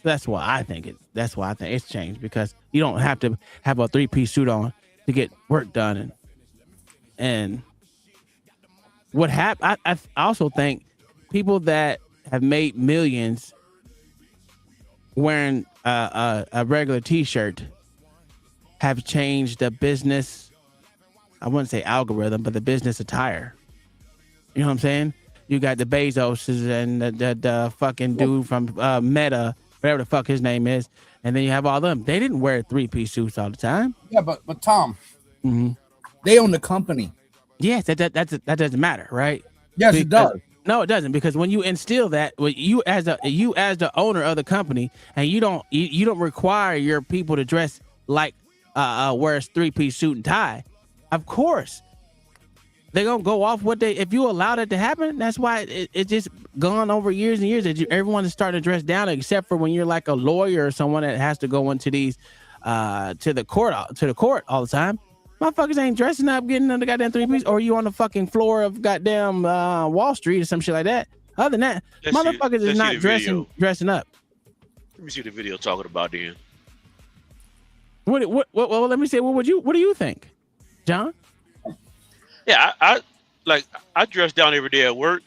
That's why I think it's changed, because you don't have to have a 3-piece suit on to get work done. And what happened, I also think people that have made millions wearing a regular t-shirt have changed the business, I wouldn't say algorithm, but the business attire. You know what I'm saying? You got the Bezoses and the fucking dude from Meta, whatever the fuck his name is, and then you have all them. They didn't wear 3-piece suits all the time. Yeah, but Tom, they own the company. Yes, that doesn't matter, right? Yes, it does. No, it doesn't, because when you instill that, you as the owner of the company, and you don't require your people to dress like wear a 3-piece suit and tie, of course they're gonna go off what they. If you allow that to happen, that's why it just gone over years and years that everyone is starting to dress down, except for when you're like a lawyer or someone that has to go into these to the court all the time. Motherfuckers ain't dressing up, getting on the goddamn 3-piece, or you on the fucking floor of goddamn Wall Street or some shit like that. Other than that, motherfuckers is not dressing up. Let me see the video talking about then. Well, let me say, what do you think, John? Yeah, I dress down every day at work,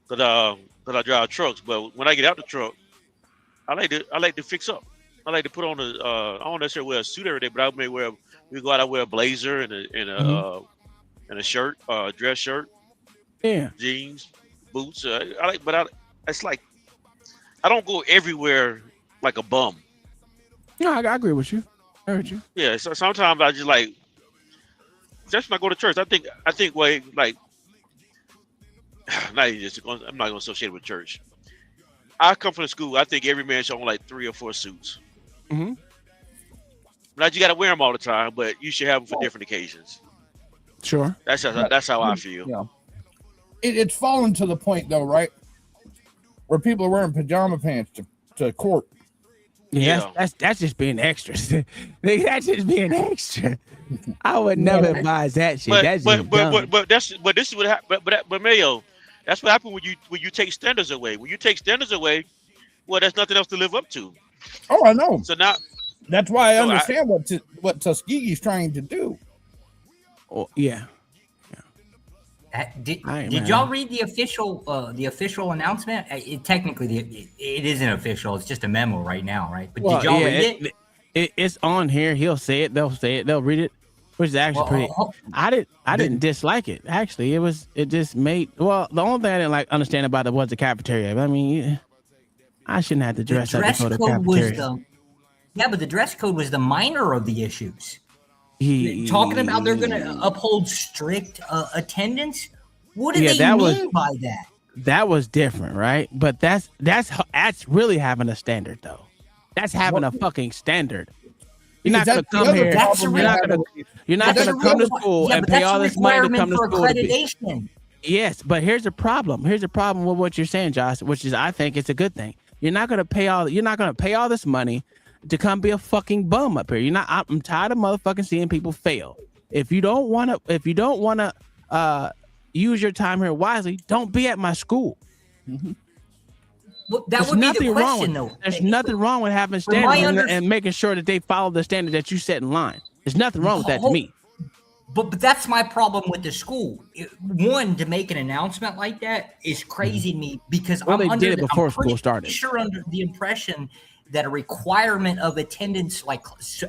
cause I drive trucks. But when I get out the truck, I like to fix up. I like to put on I don't necessarily wear a suit every day, but we go out, I wear a blazer and a shirt, dress shirt, jeans, boots. It's like I don't go everywhere like a bum. No, I agree with you. I heard you. Yeah, so sometimes I just like. Just when I go to church, I think like not even just. I'm not gonna associate it with church. I come from the school. I think every man should own like 3 or 4 suits. Not you got to wear them all the time, but you should have them for different occasions. Sure. That's how I feel. Yeah. It's fallen to the point though, right, where people are wearing pajama pants to court. Yeah, that's just being extra. That's just being extra. I would never advise that shit. But this is what happened. But Mayo, that's what happened when you take standards away. When you take standards away, well, there's nothing else to live up to. Oh, I know. So now that's why I understand what Tuskegee's trying to do. Oh yeah. Did y'all read the official announcement? Technically, it isn't official. It's just a memo right now, right? But did y'all read it? It's on here. He'll say it. They'll say it. They'll read it, which is actually pretty. I didn't dislike it. Actually, it just made. Well, the only thing I didn't understand about it was the cafeteria. I mean, I shouldn't have to dress up to go to the cafeteria. But the dress code was the minor of the issues. Talking about they're going to uphold strict attendance. What do they mean by that? That was different, right? But that's really having a standard, though. That's having a fucking standard. You're not going to come here. You're not going to come to school and pay all this money to come to school. Yes, but here's the problem. Here's the problem with what you're saying, Josh, which is I think it's a good thing. You're not going to pay all this money to come be a fucking bum up here. I'm tired of motherfucking seeing people fail. If you don't want to use your time here wisely, don't be at my school. Well, that would be the question, though. There's nothing wrong with having standards and making sure that they follow the standard that you set in line. There's nothing wrong with that to me. But that's my problem with the school. One, to make an announcement like that is crazy to me, because school started. Sure, under the impression that a requirement of attendance, like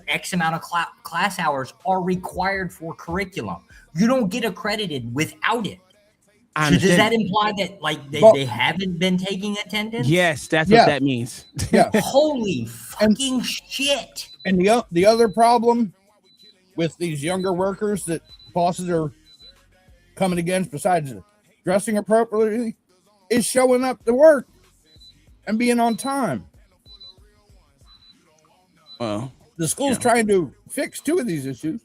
X amount of class hours, are required for curriculum. You don't get accredited without it. So does that imply that they haven't been taking attendance? Yes, that's what that means. Yeah. Holy fucking shit. And the other problem with these younger workers that bosses are coming against, besides dressing appropriately, is showing up to work and being on time. Well, The school's trying to fix 2 of these issues.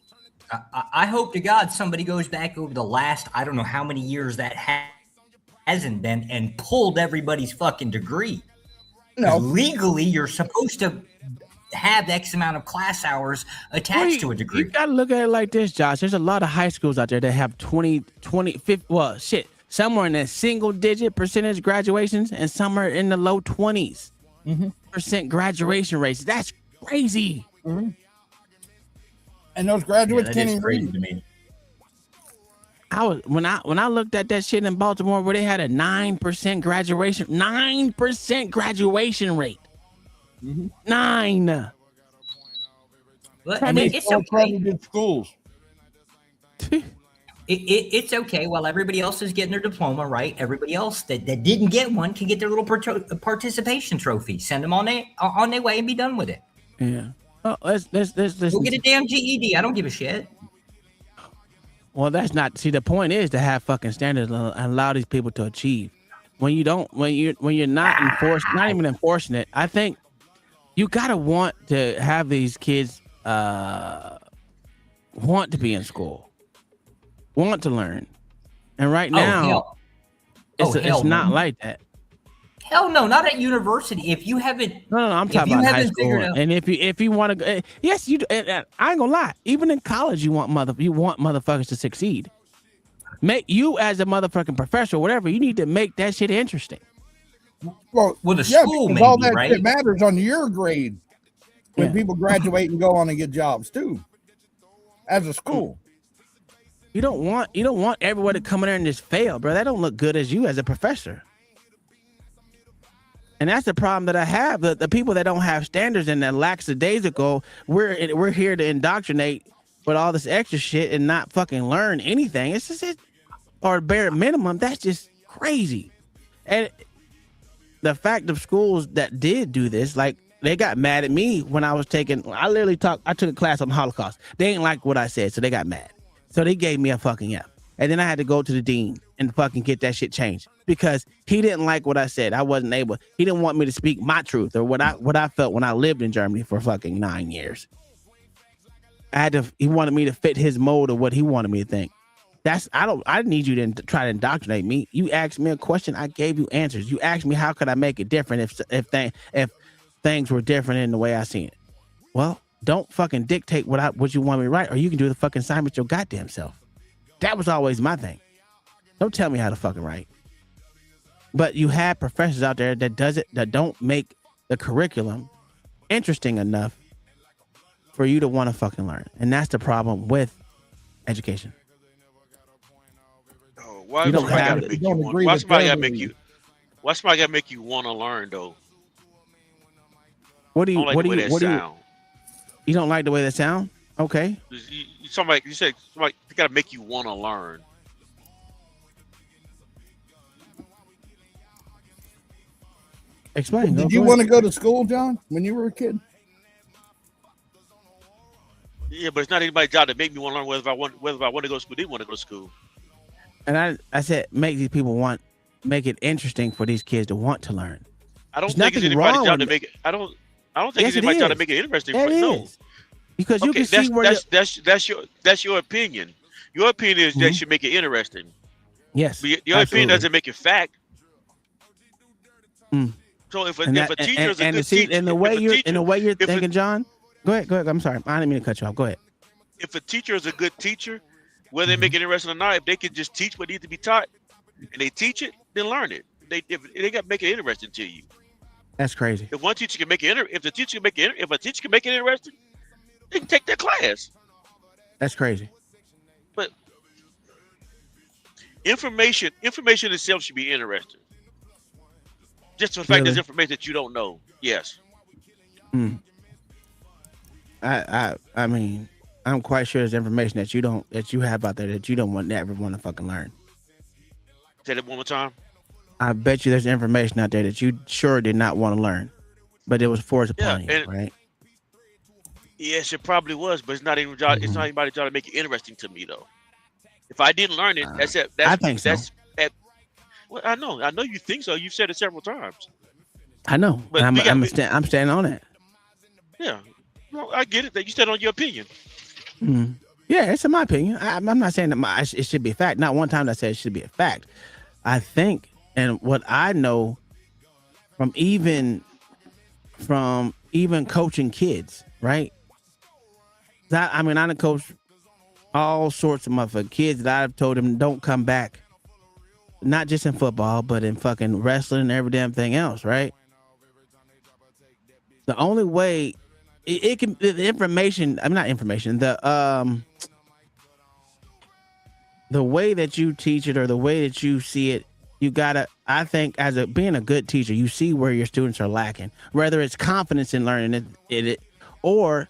I hope to God somebody goes back over the last, I don't know how many years that hasn't been, and pulled everybody's fucking degree. No. Legally, you're supposed to have X amount of class hours attached to a degree. You gotta look at it like this, Josh. There's a lot of high schools out there that have 20, 50, well, shit, somewhere in that single digit percentage graduations and somewhere in the low 20s percent graduation rates. That's crazy. And those graduates can't even read. To me. I was when I looked at that shit in Baltimore where they had a 9% graduation rate. 9. But I mean, it's okay. Schools. It's okay while everybody else is getting their diploma, right? Everybody else that didn't get one can get their little participation trophy. Send them on their way and be done with it. Yeah. Oh, let's go get a damn GED. I don't give a shit. Well, that's not. See, the point is to have fucking standards and allow these people to achieve. When you don't, when you're not not even enforcing it, I think you gotta want to have these kids want to be in school, want to learn, and right now, it's not like that. Hell no, not at university. If you haven't, no, I'm talking about high school. And if you want to, yes, you. I ain't gonna lie. Even in college, you want motherfuckers to succeed. Make you as a motherfucking professor, or whatever. You need to make that shit interesting. Well, the school, because maybe, all that right? shit matters on your grade when people graduate and go on and get jobs too. As a school, you don't want everyone to come in there and just fail, bro. That don't look good as you as a professor. And that's the problem that I have. The people that don't have standards and that lackadaisical, we're here to indoctrinate with all this extra shit and not fucking learn anything. It's just or bare minimum. That's just crazy. And the fact of schools that did do this, like they got mad at me when I was I took a class on the Holocaust. They didn't like what I said, so they got mad. So they gave me a fucking F. And then I had to go to the dean and fucking get that shit changed because he didn't like what I said. I wasn't able. He didn't want me to speak my truth or what I felt when I lived in Germany for fucking 9 years. He wanted me to fit his mold of what he wanted me to think. I need you to try to indoctrinate me. You asked me a question, I gave you answers. You asked me how could I make it different if things were different in the way I seen it. Well, don't fucking dictate what you want me to write, or you can do the fucking assignment your goddamn self. That was always my thing. Don't tell me how to fucking write. But you have professors out there that don't make the curriculum interesting enough for you to want to fucking learn. And that's the problem with education. Oh, why somebody gotta make you want to learn though? You don't like the way that sound? Okay. You said somebody got to make you want to learn. Explain. Did you want to go to school, John, when you were a kid? Yeah, but it's not anybody's job to make me want to learn whether I want to go to school. They want to go to school. And I said make these people make it interesting for these kids to want to learn. I don't think it's anybody's job to make it. I don't think it's anybody's job to make it interesting. No. Because you can see that's your opinion. Your opinion is that should make it interesting. Yes. But your opinion doesn't make it fact. So if a teacher is a good teacher, and the way you're thinking, John, go ahead. I'm sorry, I didn't mean to cut you off. Go ahead. If a teacher is a good teacher, whether they make it interesting or not, if they can just teach what needs to be taught, and they teach it, then learn it. If they got to make it interesting to you. That's crazy. If one teacher can make it, if a teacher can make it interesting, they can take their class. That's crazy. But information itself should be interesting. Just for the fact there's information that you don't know. Yes. I mean, I'm quite sure there's information that you have out there that you don't never want to fucking learn. Say that one more time. I bet you there's information out there that you sure did not want to learn, but it was forced upon you, right? Yes, it probably was, but it's not even job. It's not anybody's job to make it interesting to me, though. If I didn't learn it, I think so. Well, I know you think so. You've said it several times. I know, but I'm standing on it. Yeah, Well, I get it. That you said on your opinion. Mm. Yeah, it's in my opinion. I'm not saying that it should be a fact. Not one time that I said it should be a fact. I think, and what I know from even coaching kids, right? I mean, I done coached all sorts of motherfucking kids that I've told them don't come back, not just in football, but in fucking wrestling and every damn thing else, right? The only way it can, the information, I'm not information, the way that you teach it or the way that you see it, you gotta, I think, being a good teacher, you see where your students are lacking, whether it's confidence in learning it or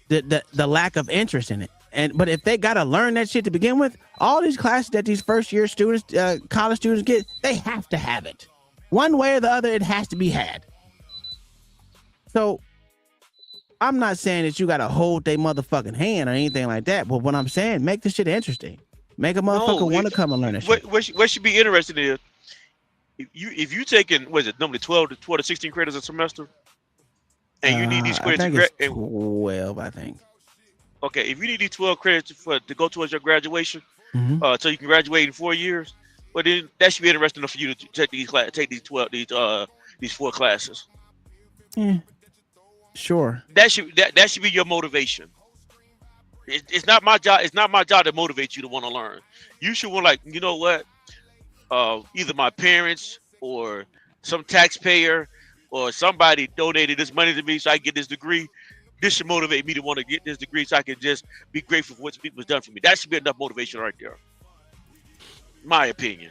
the lack of interest in it. But if they gotta learn that shit to begin with, all these classes that these first year students, college students get, they have to have it. One way or the other, it has to be had. So I'm not saying that you gotta hold their motherfucking hand or anything like that, but what I'm saying, make this shit interesting. Make a motherfucker want to come and learn that shit. What should be interesting is if you taking, what is it, normally 12 to 16 credits a semester, and you need these credits. I think it's 12, I think. Okay, if you need these 12 credits to go towards your graduation, so you can graduate in 4 years, well then that should be interesting enough for you to take these 4 classes. Yeah, sure. That should be your motivation. It's not my job. It's not my job to motivate you to want to learn. You should want, like, you know what? Either my parents or some taxpayer or somebody donated this money to me so I can get this degree. This should motivate me to want to get this degree so I can just be grateful for what people's done for me. That should be enough motivation right there. My opinion.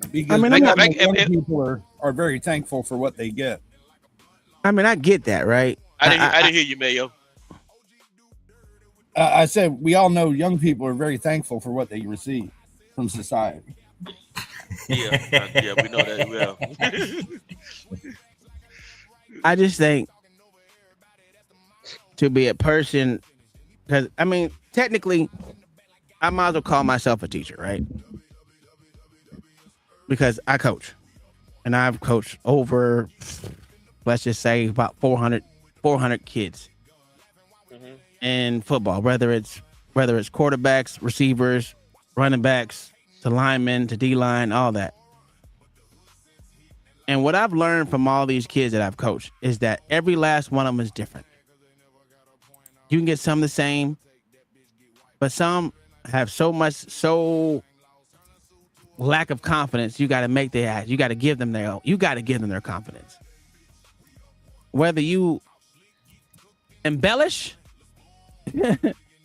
Because I mean, young people are very thankful for what they get. I mean, I get that, right? I didn't hear you, Mayo. I said we all know young people are very thankful for what they receive from society. Yeah, we know that well. I just think to be a person, because I mean, technically, I might as well call myself a teacher, right? Because I coach, and I've coached over, let's just say, about 400 kids in football, whether it's quarterbacks, receivers, running backs, to linemen, to D-line, all that. And what I've learned from all these kids that I've coached is that every last one of them is different. You can get some the same, but some have so lack of confidence. You got to make their act. You got to give them their confidence. Whether you embellish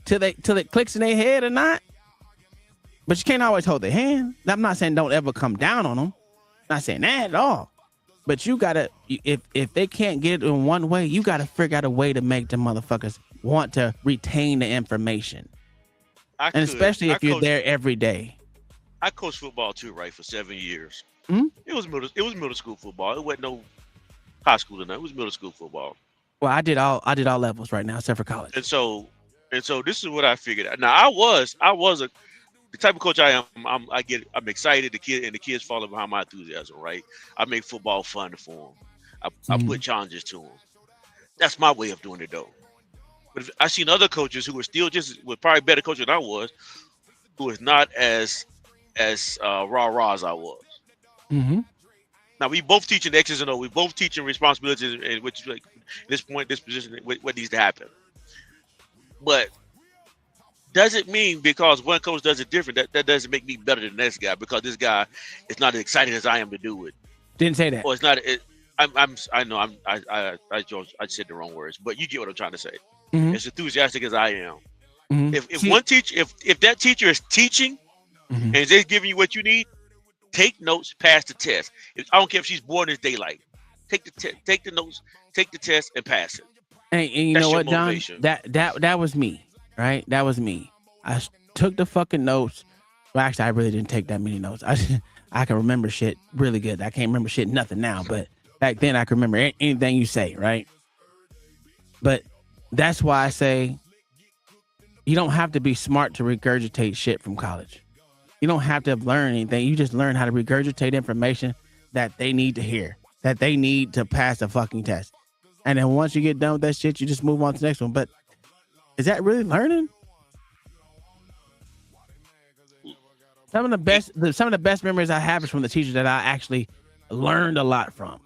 till it clicks in their head or not, but you can't always hold their hand. I'm not saying don't ever come down on them. I'm not saying that at all. But you gotta, if they can't get it in one way, you gotta figure out a way to make the motherfuckers want to retain the information. Especially if you're there every day. I coached football too, right, for 7 years. Mm-hmm. It was middle school football. It wasn't no high school or nothing. It was middle school football. Well, I did all levels right now, except for college. And so this is what I figured out. Now I was the type of coach I am. I'm excited. The kids follow behind my enthusiasm, right? I make football fun for them. I put challenges to them. That's my way of doing it, though. But if I seen other coaches who were still were probably better coaches than I was, who was not as rah-rah as I was. Mm-hmm. Now we both teaching X's and O's. We both teaching responsibilities, and which, like, at this point, this position, what needs to happen. But doesn't mean because one coach does it different that doesn't make me better than the next guy because this guy is not as excited as I am to do it. Didn't say that. Or it's not. I know I said the wrong words, but you get what I'm trying to say. Mm-hmm. As enthusiastic as I am. Mm-hmm. If that teacher is teaching and is just giving you what you need, take notes, pass the test. I don't care if she's bored as daylight. Take the notes, take the test, and pass it. And you know what, John? That was me. Right, that was me. I took the fucking notes. Well, actually, I really didn't take that many notes. I can remember shit really good. I can't remember shit nothing now, but back then I could remember anything you say, right? But that's why I say you don't have to be smart to regurgitate shit from college. You don't have to learn anything. You just learn how to regurgitate information that they need to hear, that they need to pass a fucking test. And then once you get done with that shit, you just move on to the next one. But is that really learning? Some of the best memories I have is from the teachers that I actually learned a lot from.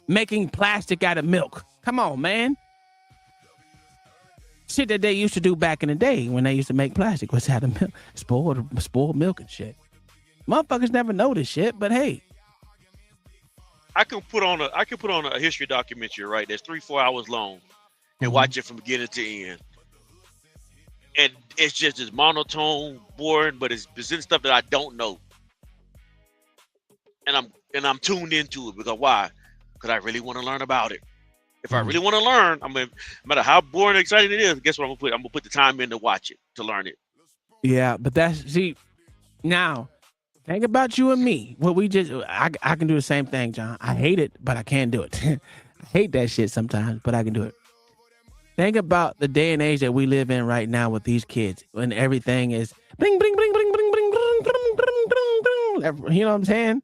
Making plastic out of milk. Come on, man. Shit that they used to do back in the day when they used to make plastic was out of milk, spoiled milk and shit. Motherfuckers never know this shit, but hey. I can put on a history documentary, right? That's 3-4 hours long, and watch it from beginning to end. And it's just as monotone, boring, but it's presenting stuff that I don't know. And I'm tuned into it because why? Because I really want to learn about it. If I really want to learn, no matter how boring and exciting it is, guess what I'm gonna put the time in to watch it, to learn it. Yeah, but now think about you and me. What we just I can do the same thing, John. I hate it, but I can do it. I hate that shit sometimes, but I can do it. Think about the day and age that we live in right now with these kids, when everything is bling bling bling bling bling bling bling bling bling bling. You know what I'm saying?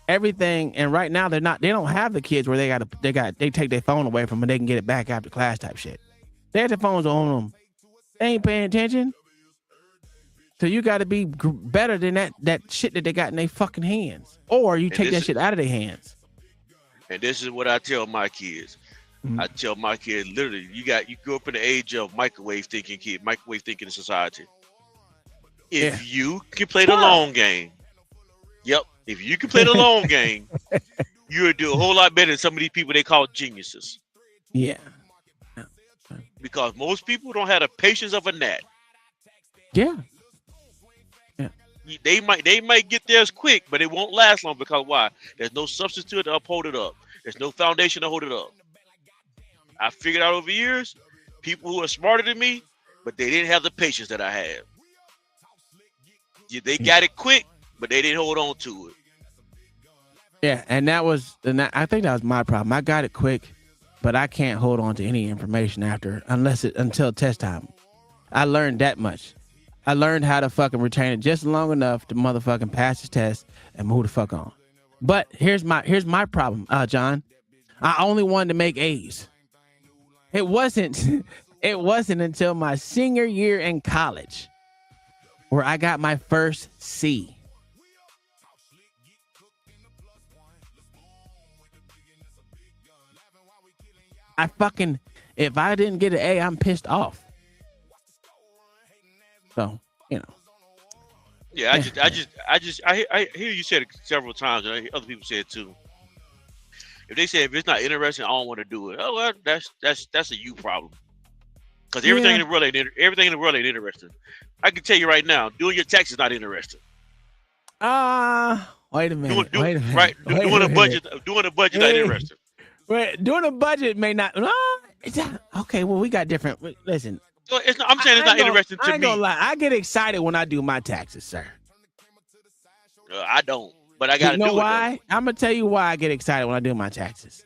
Everything, and right now they don't have the kids where they take their phone away from them and they can get it back after class type shit. They have their phones on them. They ain't paying attention. So you got to be better than that shit that they got in their fucking hands, or you take that shit out of their hands. And this is what I tell my kids. I tell my kids, literally, you grew up in the age of microwave thinking in society. If you can play the long game, if you can play the long game, you would do a whole lot better than some of these people they call geniuses. Yeah. Because most people don't have the patience of a gnat. Yeah. They might get theirs quick, but it won't last long because why? There's no substance to it to uphold it up. There's no foundation to hold it up. I figured out over years, people who are smarter than me, but they didn't have the patience that I had. They got it quick, but they didn't hold on to it. Yeah, and I think that was my problem. I got it quick, but I can't hold on to any information until test time. I learned that much. I learned how to fucking retain it just long enough to motherfucking pass the test and move the fuck on. But here's my problem, John. I only wanted to make A's. It wasn't until my senior year in college where I got my first C. If I didn't get an A, I'm pissed off. So, you know. Yeah, I hear you said it several times, and I hear other people say it too. If they say if it's not interesting, I don't want to do it. Oh, well, that's a you problem. Because everything in the world ain't interesting. I can tell you right now, doing your taxes is not interesting. Wait a minute. Right, doing a budget not interesting. Right, doing a budget may not. Okay, well, we got different. Listen, I'm saying it's not interesting to me. I ain't gonna lie. I get excited when I do my taxes, sir. I don't, but I got to do it. You know why? I'm gonna tell you why I get excited when I do my taxes.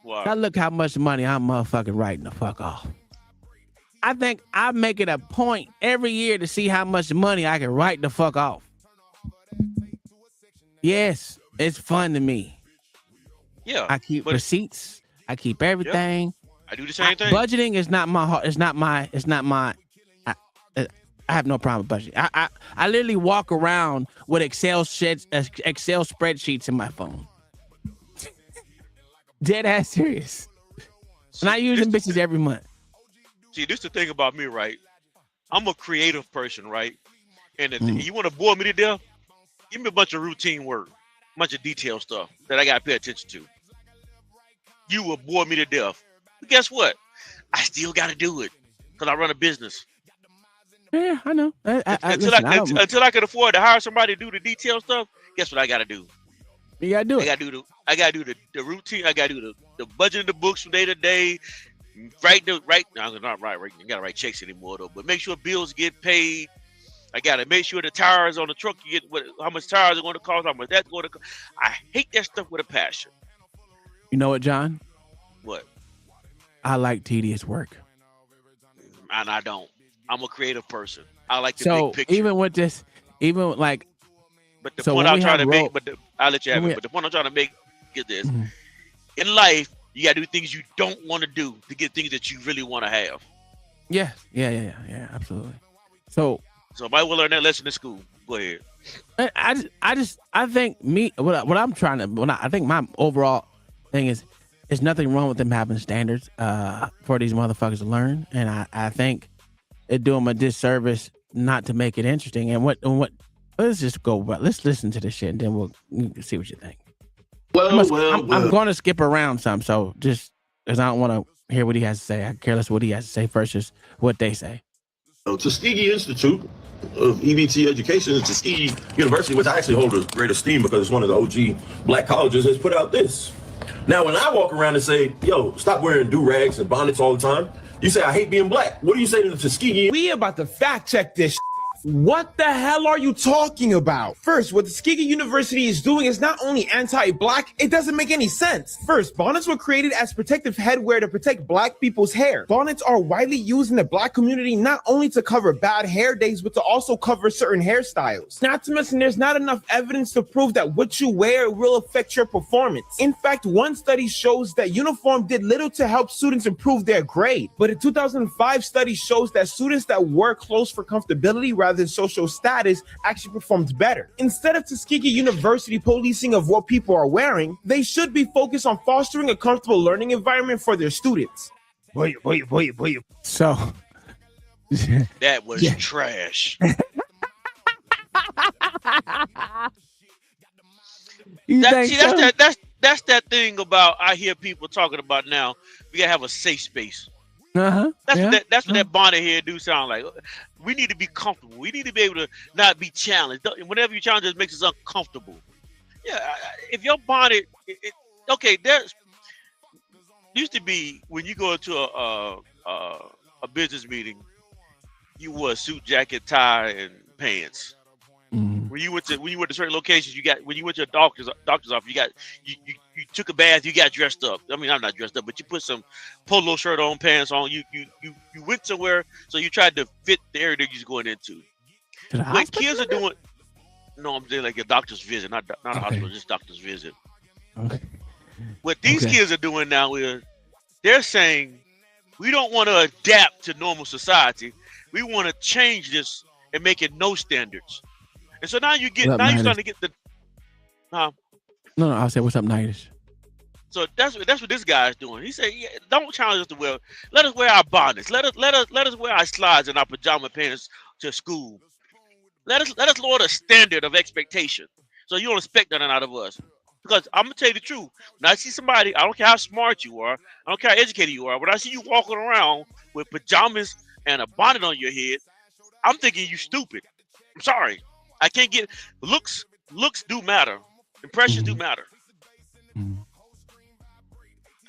Why? Now look how much money I'm motherfucking writing the fuck off. I think I make it a point every year to see how much money I can write the fuck off. Yes, it's fun to me. Yeah, I keep receipts. I keep everything. Yeah, I do the same thing. Budgeting is not my heart. It's not my. I have no problem with budgeting. I literally walk around with Excel spreadsheets in my phone. Dead ass serious. And I use them bitches every month. See, this is the thing about me, right? I'm a creative person, right? And you want to bore me to death? Give me a bunch of routine work, a bunch of detail stuff that I got to pay attention to. You will bore me to death. But guess what? I still got to do it because I run a business. Yeah, I know. Until I can afford to hire somebody to do the detail stuff, guess what I got to do? You got to do it. I got to do the routine. I got to do the budget of the books from day to day. No, I'm not right. You got to write checks anymore, though. But make sure bills get paid. I got to make sure the tires on the truck, you get how much tires are going to cost, how much that's going to cost. I hate that stuff with a passion. You know what, John? What? I like tedious work. And I don't. I'm a creative person. I like the so big picture. Even with this, even like. But the point I'm trying to make, I'll let you have it. But the point I'm trying to make is this. in life, you got to do things you don't want to do to get things that you really want to have. Yeah, absolutely. So somebody will learn that lesson in school. Go ahead. I think what I'm trying to, I think my overall thing is, there's nothing wrong with them having standards for these motherfuckers to learn, and I think it do them a disservice not to make it interesting. And what let's just go, let's listen to this shit, and then we'll see what you think. I'm going to skip around some, so just because I don't want to hear what he has to say. I care less what he has to say versus what they say. Tuskegee Institute of EBT Education at Tuskegee University, which I actually hold a great esteem because it's one of the OG black colleges, has put out this. Now, when I walk around and say, yo, stop wearing do-rags and bonnets all the time, you say, I hate being black. What do you say to the Tuskegee? We about to fact check this. What the hell are you talking about? First, what Tuskegee University is doing is not only anti-black, it doesn't make any sense. First, bonnets were created as protective headwear to protect black people's hair. Bonnets are widely used in the black community not only to cover bad hair days, but to also cover certain hairstyles. Not to mention, there's not enough evidence to prove that what you wear will affect your performance. In fact, one study shows that uniform did little to help students improve their grade. But a 2005 study shows that students that wore clothes for comfortability rather than social status actually performed better. Instead of Tuskegee University policing of what people are wearing, they should be focused on fostering a comfortable learning environment for their students. So that was trash. That's that thing about I hear people talking about now. We gotta have a safe space. That's what that bonnet here do sound like. We need to be comfortable. We need to be able to not be challenged. Whenever you challenge us, it makes us uncomfortable. Yeah, if your bonnet, okay, there's used to be when you go into a business meeting, you wore a suit, jacket, tie, and pants. When you went to certain locations, when you went to a doctor's office, you took a bath, you got dressed up. I mean, I'm not dressed up, but you put some polo shirt on, pants on. You went somewhere, so you tried to fit the area that you're going into. What kids are doing? No, I'm saying like a doctor's visit, not a hospital, just doctor's visit. Okay. What these kids are doing now is they're saying we don't want to adapt to normal society. We want to change this and make it no standards. And so now you're starting to get the. No, I'll say what's up, Nightish. So that's what this guy's doing. He said, yeah, "Don't challenge us to wear. Let us wear our bonnets. Let us wear our slides and our pajama pants to school. Let us lower the standard of expectation. So you don't expect nothing out of us. Because I'm gonna tell you the truth. When I see somebody, I don't care how smart you are, I don't care how educated you are. When I see you walking around with pajamas and a bonnet on your head, I'm thinking you stupid. I'm sorry. I can't get looks. Looks do matter. Impressions do matter.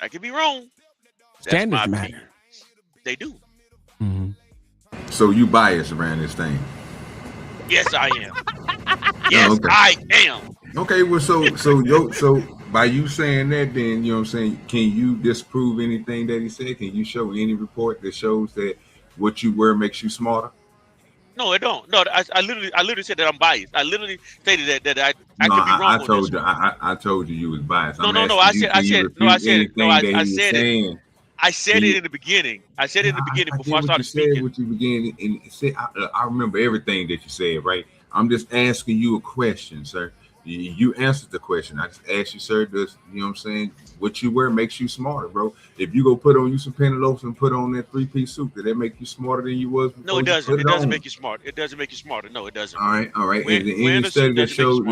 I could be wrong. Standards matter. They do. So you biased around this thing? Yes, I am. Yes, I am. Okay, well, so by you saying that, then you know what I'm saying. Can you disprove anything that he said? Can you show any report that shows that what you wear makes you smarter? No, it don't. No, I literally said that I'm biased. I literally stated that I could be wrong. I told you was biased. No. I said it in the beginning. I said it in the beginning before I started speaking. What you began and said, I remember everything that you said. Right. I'm just asking you a question, sir. You answered the question. I just asked you, sir, does, you know what I'm saying, what you wear makes you smarter, bro. If you go put on you some pantaloons and put on that 3-piece suit, did that make you smarter than you was before? No, it doesn't. It doesn't make you smart. It doesn't make you smarter. No, it doesn't. All right. Is there any study that shows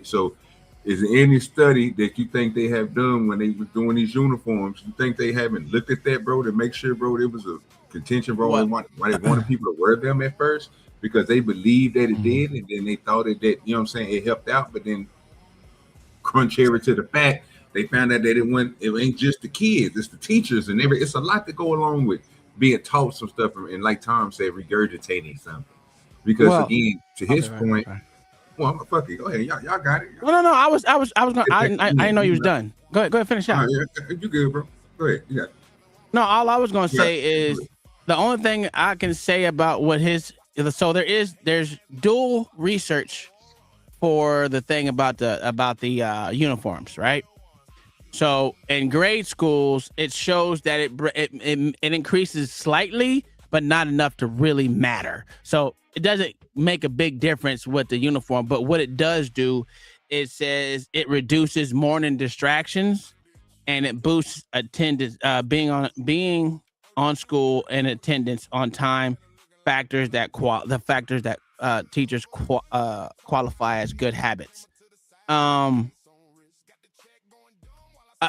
so is there any study that you think they have done when they were doing these uniforms? You think they haven't looked at that, bro, to make sure, bro, there was a contention, bro, why they wanted people to wear them at first? Because they believed that it did, and then they thought that, you know what I'm saying, it helped out, but then contrary to the fact, they found out that it ain't just the kids, it's the teachers and it's a lot to go along with being taught some stuff and like Tom said, regurgitating something. Because again, to his point, well, fuck it, go ahead, y'all got it. No, I was gonna, I didn't know you was done. Go ahead, finish out. You good, bro? Go ahead, you got it. No, all I was gonna say is the only thing I can say about what so there's dual research for the thing about the uniforms, right? So in grade schools, it shows that it increases slightly, but not enough to really matter. So it doesn't make a big difference with the uniform. But what it does do, it says it reduces morning distractions, and it boosts attendance, being on school and attendance on time. Factors that teachers qualify as good habits.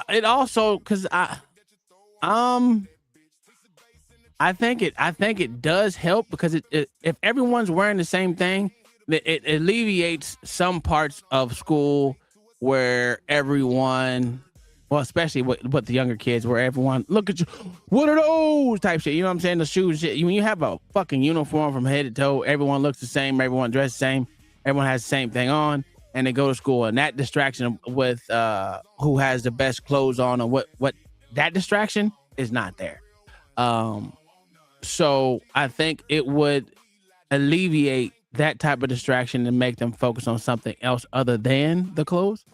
It also, because I think it does help, because if everyone's wearing the same thing, it alleviates some parts of school where everyone, well, especially with the younger kids, where everyone, look at you, what are those type shit, you know what I'm saying? The shoes shit. When you have a fucking uniform from head to toe, everyone looks the same, everyone dressed the same, everyone has the same thing on, and they go to school, and that distraction with who has the best clothes on, and what that distraction is not there. So I think it would alleviate that type of distraction and make them focus on something else other than the clothes.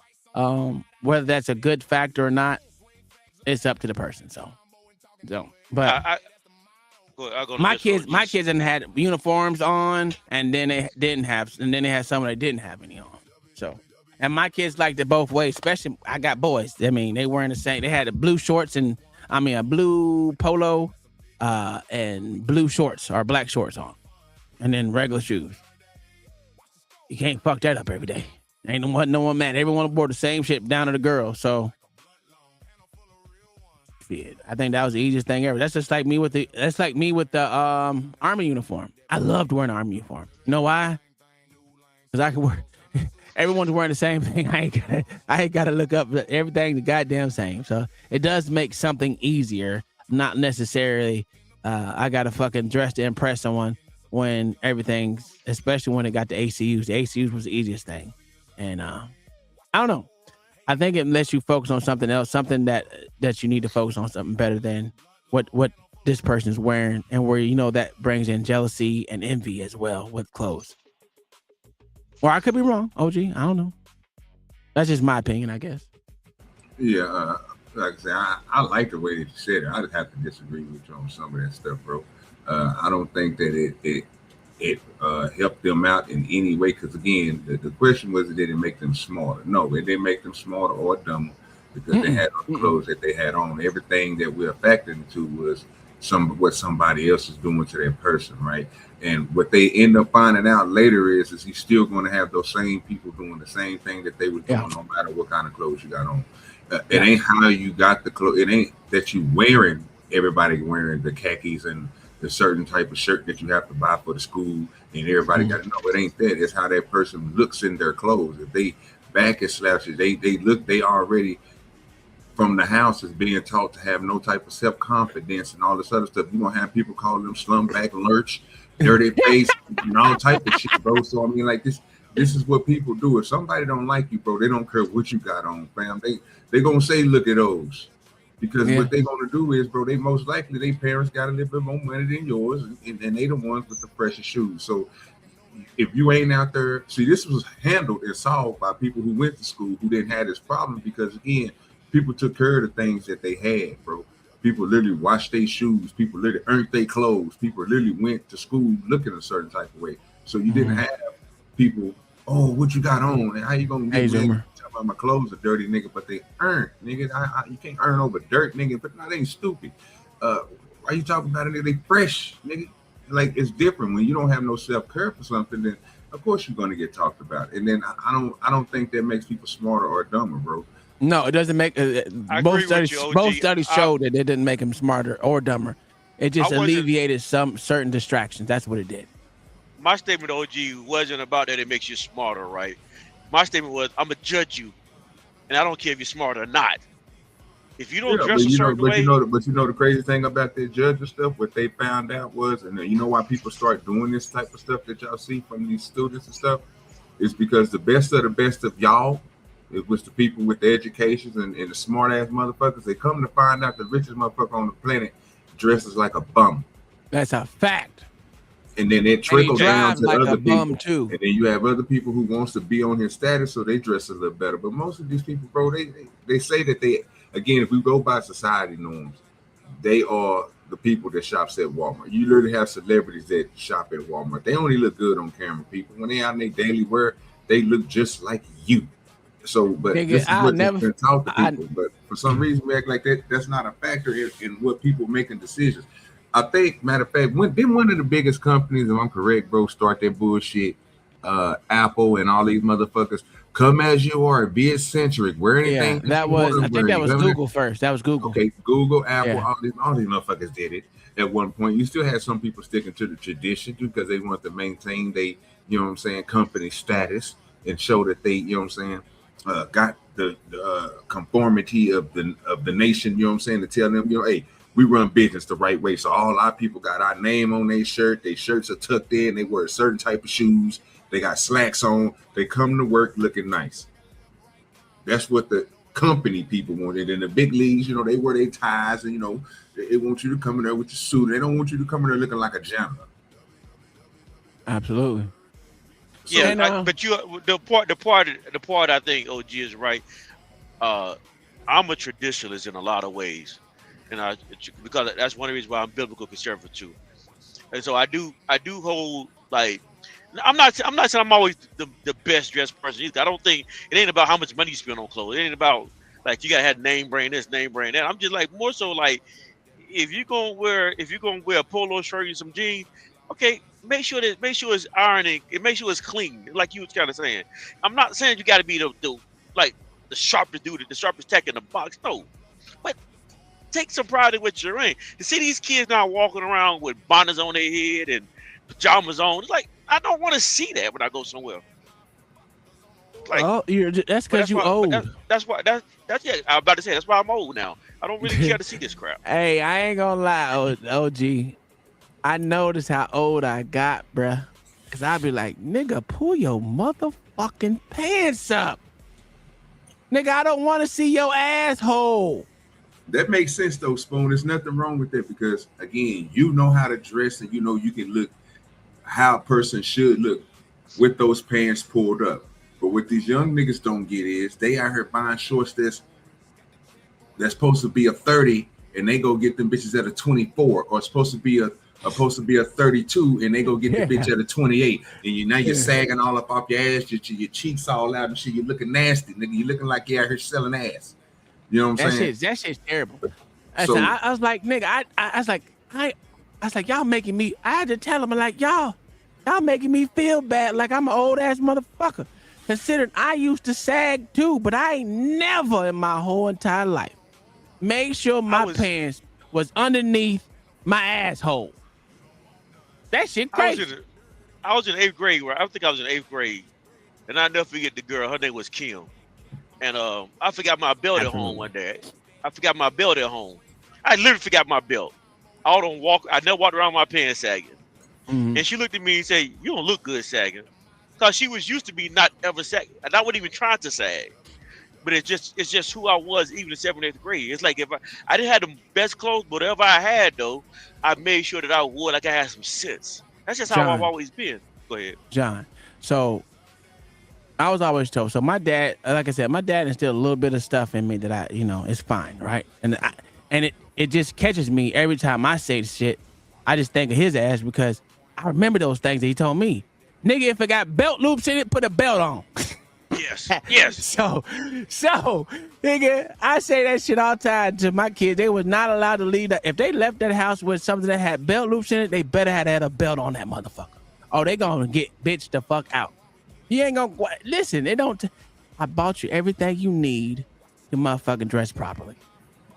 Whether that's a good factor or not, it's up to the person. But my kids didn't had uniforms on, and then they had some they didn't have any on. So, and my kids liked it both ways. Especially, I got boys. I mean, they wearing the same. They had the blue shorts a blue polo, and blue shorts or black shorts on, and then regular shoes. You can't fuck that up every day. Ain't no one mad. Everyone wore the same shit down to the girls. So, shit, I think that was the easiest thing ever. That's just like me with the army uniform. I loved wearing an army uniform. You know why? Because I could wear. Everyone's wearing the same thing. I ain't gotta look up everything the goddamn same. So it does make something easier. Not necessarily I gotta fucking dress to impress someone when everything's, especially when it got the ACUs. The ACUs was the easiest thing. And I don't know. I think it lets you focus on something else, something that you need to focus on something better than what this person's wearing, and where that brings in jealousy and envy as well with clothes. Or I could be wrong, OG. I don't know. That's just my opinion, I guess. Yeah, like I said, I like the way that you said it. I just have to disagree with you on some of that stuff, bro. I don't think that it helped them out in any way, because again, the question was, did it make them smarter? No, it didn't make them smarter or dumber, because they had the clothes that they had on. Everything that we're factoring into was what somebody else is doing to that person, right? And what they end up finding out later is you're still going to have those same people doing the same thing that they were doing, no matter what kind of clothes you got on. It ain't how you got the clothes. It ain't that you wearing, everybody wearing the khakis and the certain type of shirt that you have to buy for the school, and everybody got to know it ain't that. It's how that person looks in their clothes. If they back is slouchy, they already from the house is being taught to have no type of self-confidence and all this other stuff. You're gonna have people calling them slumback, lurch, dirty face, and all type of shit, bro. So I mean, like this is what people do. If somebody don't like you, bro, they don't care what you got on, fam. They gonna say, look at those. Because what they gonna do is, bro, they most likely their parents got a little bit more money than yours, and they the ones with the freshest shoes. So if you ain't out there, see, this was handled and solved by people who went to school who didn't have this problem, because again, people took care of the things that they had, bro. People literally washed their shoes. People literally earned their clothes. People literally went to school looking a certain type of way. So you didn't have people, oh, what you got on? And how you gonna get talking about my clothes are dirty, nigga? But they earned, nigga. You can't earn over dirt, nigga. But no, they ain't stupid. Why you talking about it, nigga? They fresh, nigga. Like, it's different when you don't have no self-care for something. Then of course you're gonna get talked about. And then I don't think that makes people smarter or dumber, bro. No, it doesn't make. Both studies showed that it didn't make him smarter or dumber. It just alleviated some certain distractions. That's what it did. My statement, OG, wasn't about that it makes you smarter, right? My statement was, I'm gonna judge you, and I don't care if you're smart or not. If you don't dress a certain way, but you know the crazy thing about that judge and stuff. What they found out was, and you know why people start doing this type of stuff that y'all see from these students and stuff, is because the best of y'all. It was the people with the educations and the smart ass motherfuckers. They come to find out the richest motherfucker on the planet dresses like a bum. That's a fact. And then it trickles down to like other people too. And then you have other people who wants to be on his status, so they dress a little better. But most of these people, bro, they say that again, if we go by society norms, they are the people that shops at Walmart. You literally have celebrities that shop at Walmart. They only look good on camera, people. When they out in their daily wear, they look just like you. So, but Nigga, this is I'll what never- been taught to people. But for some reason, we act like that. That's not a factor in what people making decisions. I think, matter of fact, didn't one of the biggest companies, if I'm correct, bro, start that bullshit, Apple and all these motherfuckers, come as you are, be eccentric, wear anything. Yeah, that was. I think that was Google first. That was Google. Okay, Google, Apple, Yeah. all these motherfuckers did it at one point. You still had some people sticking to the tradition because they want to maintain they, you know what I'm saying, company status and show that they, you know what I'm saying, got the conformity of the nation, you know what I'm saying, to tell them, you know, hey, we run business the right way. So all our people got our name on their shirt. Their shirts are tucked in. They wear a certain type of shoes. They got slacks on. They come to work looking nice. That's what the company people wanted. In the big leagues, you know, they wear their ties and, you know, they want you to come in there with your suit. They don't want you to come in there looking like a janitor. Absolutely. So, yeah, but the part I think OG is right. I'm a traditionalist in a lot of ways, and because that's one of the reasons why I'm biblical conservative too. And so I do hold, like, I'm not saying I'm always the best dressed person either. I don't think it ain't about how much money you spend on clothes. It ain't about like you gotta have name brand this, name brand that. I'm just like more so like if you're gonna wear a polo shirt and some jeans, okay, make sure it's ironing, make sure it's clean, like you was kind of saying. I'm not saying you gotta be the sharpest dude, the sharpest tech in the box. No. But take some pride in what you're in. To see these kids now walking around with bonnets on their head and pajamas on, it's like I don't want to see that when I go somewhere. Like, oh, that's because you old. That's why yeah. I'm about to say that's why I'm old now. I don't really care to see this crap. Hey, I ain't gonna lie, OG. I noticed how old I got, bruh. Cause I be like, nigga, pull your motherfucking pants up. Nigga, I don't want to see your asshole. That makes sense though, Spoon. There's nothing wrong with that because again, you know how to dress and you know you can look how a person should look with those pants pulled up. But what these young niggas don't get is they out here buying shorts that's supposed to be a 30 and they go get them bitches at a 24, or supposed to be a 32 and they go get the bitch at a 28. And you're sagging all up off your ass, your cheeks all out and shit. You're looking nasty, nigga. You're looking like you're out here selling ass. You know what I'm saying? That shit's terrible. So, I was like, nigga, I was like, y'all making me. I had to tell him, like, y'all making me feel bad, like I'm an old ass motherfucker. Considering I used to sag too, but I ain't never in my whole entire life made sure my pants was underneath my asshole. That shit crazy. I was in 8th grade. I think I was in 8th grade, and I never forget the girl. Her name was Kim, and I forgot my belt at home one day. I forgot my belt at home. I literally forgot my belt. I never walked around with my pants sagging. Mm-hmm. And she looked at me and said, "You don't look good sagging," because she was used to be not ever sagging, and I wasn't even trying to sag. But it's just who I was, even in 7th and 8th grade. It's like if I didn't have the best clothes, but whatever I had though, I made sure that I wore like I had some sense. That's just how I've always been. Go ahead, John. So I was always told. So my dad, like I said, my dad instilled a little bit of stuff in me that it's fine, right? And it just catches me every time I say the shit. I just think of his ass because I remember those things that he told me. Nigga, if it got belt loops in it, put a belt on. Yes. So, nigga, I say that shit all the time to my kids. They was not allowed to leave that. If they left that house with something that had belt loops in it, they better have had a belt on that motherfucker. Oh, they gonna get bitch the fuck out. You ain't gonna listen. I bought you everything you need to motherfucking dress properly.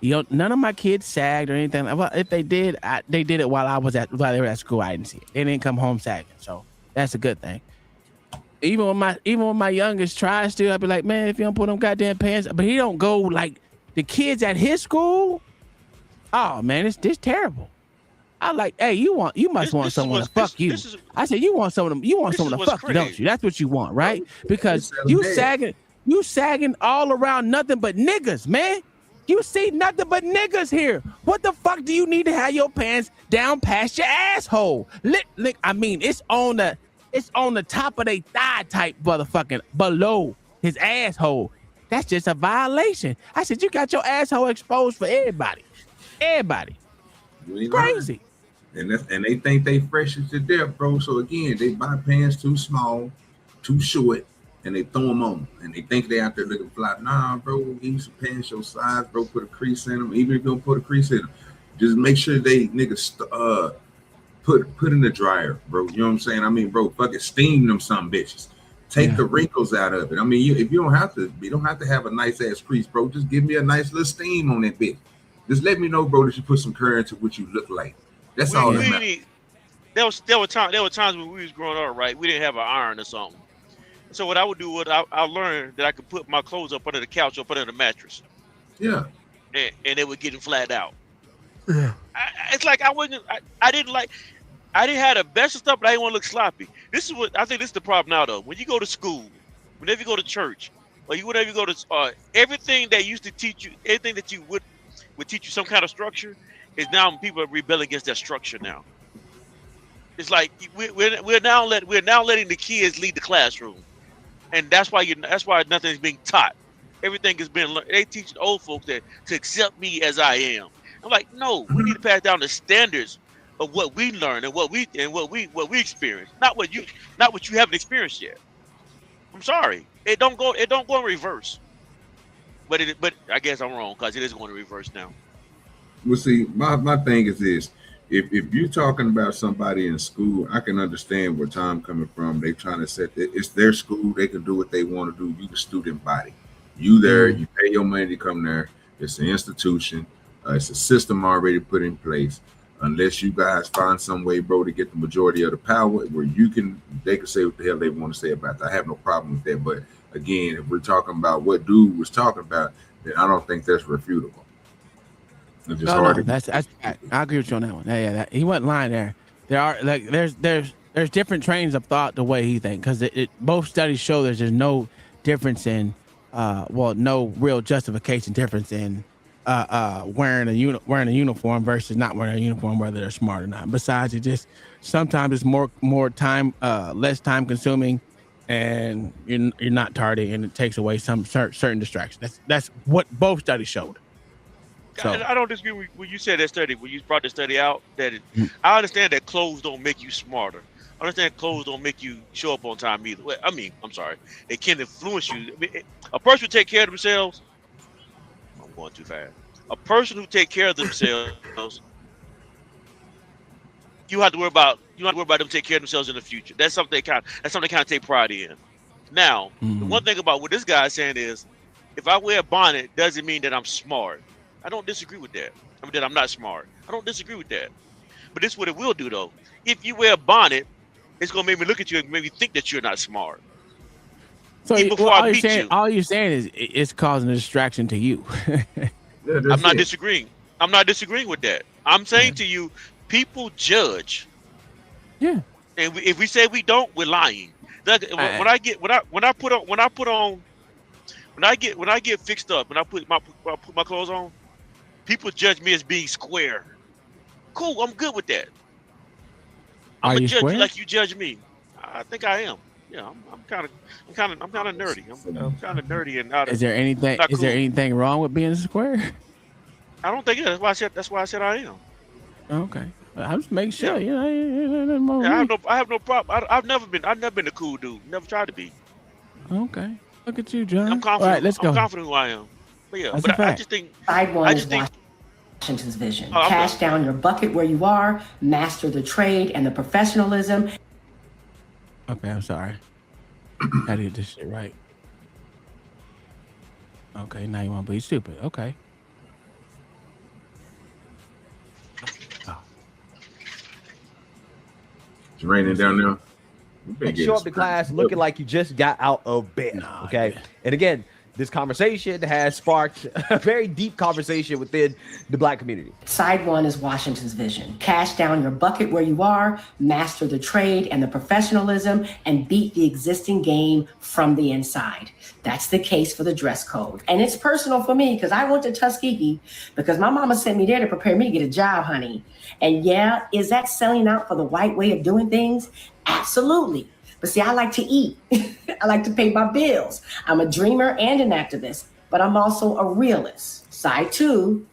None of my kids sagged or anything. Well, if they did, they did it while they were at school. I didn't see it. They didn't come home sagging, so that's a good thing. Even when my youngest tries to, I'd be like, man, if you don't put them goddamn pants, but he don't go like the kids at his school. Oh man, it's terrible. I like, hey, you must want someone to fuck you. I said, you want someone to fuck you, don't you? That's what you want, right? Because you sagging all around nothing but niggas, man. You see nothing but niggas here. What the fuck do you need to have your pants down past your asshole? I mean, it's on the top of their thigh type motherfucking below his asshole. That's just a violation. I said, you got your asshole exposed for everybody. Everybody. Crazy. And they think they fresh as to death, bro. So again, they buy pants too small, too short, and they throw them on. And they think they out there looking fly. Nah, bro, give you some pants your size, bro. Put a crease in them. Even if you don't put a crease in them, just make sure they niggas put in the dryer, bro. You know what I'm saying? I mean, bro, fucking steam them some bitches. Take the wrinkles out of it. I mean, if you don't have to have a nice ass crease, bro. Just give me a nice little steam on that bitch. Just let me know, bro, that you put some current to what you look like. That's all that matters. There were times when we was growing up, right? We didn't have an iron or something. So what I would do was I learned that I could put my clothes up under the couch, up under the mattress. Yeah. And they would get flat out. Yeah. It's like I didn't have the best of stuff, but I didn't want to look sloppy. This is what I think. This is the problem now, though. When you go to school, whenever you go to church, or whenever you go to everything that used to teach you, anything that you would teach you some kind of structure, is now people are rebelling against that structure now. It's like we're now letting the kids lead the classroom, and that's why nothing's being taught. Everything is being learned. They teach old folks that to accept me as I am. I'm like, no, we need to pass down the standards of what we learn and what we experience, not what you haven't experienced yet. I'm sorry, it don't go in reverse. But I guess I'm wrong because it is going to reverse now. Well, see, my thing is this: if you're talking about somebody in school, I can understand where Tom coming from. They trying to set it's their school; they can do what they want to do. You the student body, you there, you pay your money to come there. It's an institution. It's a system already put in place. Unless you guys find some way, bro, to get the majority of the power where they can say what the hell they want to say about that. I have no problem with that. But again, if we're talking about what dude was talking about, then I don't think that's refutable. It's just hard. I agree with you on that one. Yeah, he wasn't lying there. There's different trains of thought the way he thinks, because both studies show there's no difference in no real justification difference in wearing a uniform versus not wearing a uniform, whether they're smart or not. Besides, it just sometimes it's more time, less time consuming, and you're not tardy, and it takes away some certain distractions. That's what both studies showed. So I don't disagree with when you said that study, when you brought the study out, that I understand that clothes don't make you smarter. I understand clothes don't make you show up on time either. I mean, I'm sorry, it can influence you. I mean, a person who take care of themselves. I'm going too fast. A person who take care of themselves, you have to worry about them take care of themselves in the future. That's something they kind of take pride in. Now, the one thing about what this guy is saying is, if I wear a bonnet, doesn't mean that I'm smart. I don't disagree with that. I mean, that I'm not smart. I don't disagree with that. But this is what it will do, though. If you wear a bonnet, it's gonna make me look at you and make me think that you're not smart. So all you're saying is it's causing a distraction to you. I'm not disagreeing. I'm not disagreeing with that. I'm saying to you, people judge. Yeah. And if we say we don't, we're lying. When I get fixed up, when I put my clothes on, people judge me as being square. Cool, I'm good with that. I'm gonna judge you like you judge me. I think I am. Yeah, I'm kind of nerdy. I'm kind of nerdy and out of. Is there anything wrong with being a square? I don't think it is. That's why I said I am. Okay, I'm just making sure. Yeah. I have no problem. I've never been a cool dude. Never tried to be. Okay, look at you, John. I'm confident. All right, let's go. I'm confident who I am. But yeah, That's I just think. Side one is Washington's vision. Cash down your bucket where you are, master the trade and the professionalism. Okay, I'm sorry. I did this shit right. Okay, now you want to be stupid. Okay. It's raining down there. And show up to class looking like you just got out of bed. Okay. And again, this conversation has sparked a very deep conversation within the Black community. Side one is Washington's vision. Cash down your bucket where you are, master the trade and the professionalism, and beat the existing game from the inside. That's the case for the dress code. And it's personal for me because I went to Tuskegee because my mama sent me there to prepare me to get a job, honey. And yeah, is that selling out for the white way of doing things? Absolutely. But see, I like to eat. I like to pay my bills. I'm a dreamer and an activist, but I'm also a realist. Side 2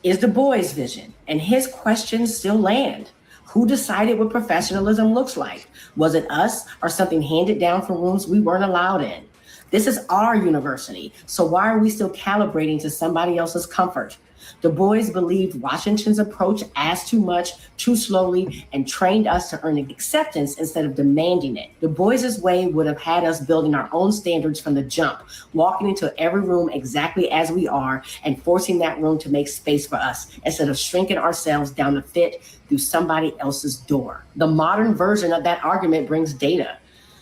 is Du Bois' vision, and his questions still land. Who decided what professionalism looks like? Was it us or something handed down from rooms we weren't allowed in? This is our university, so why are we still calibrating to somebody else's comfort? Du Bois believed Washington's approach asked too much, too slowly, and trained us to earn acceptance instead of demanding it. Du Bois's way would have had us building our own standards from the jump, walking into every room exactly as we are, and forcing that room to make space for us, instead of shrinking ourselves down to fit through somebody else's door. The modern version of that argument brings data.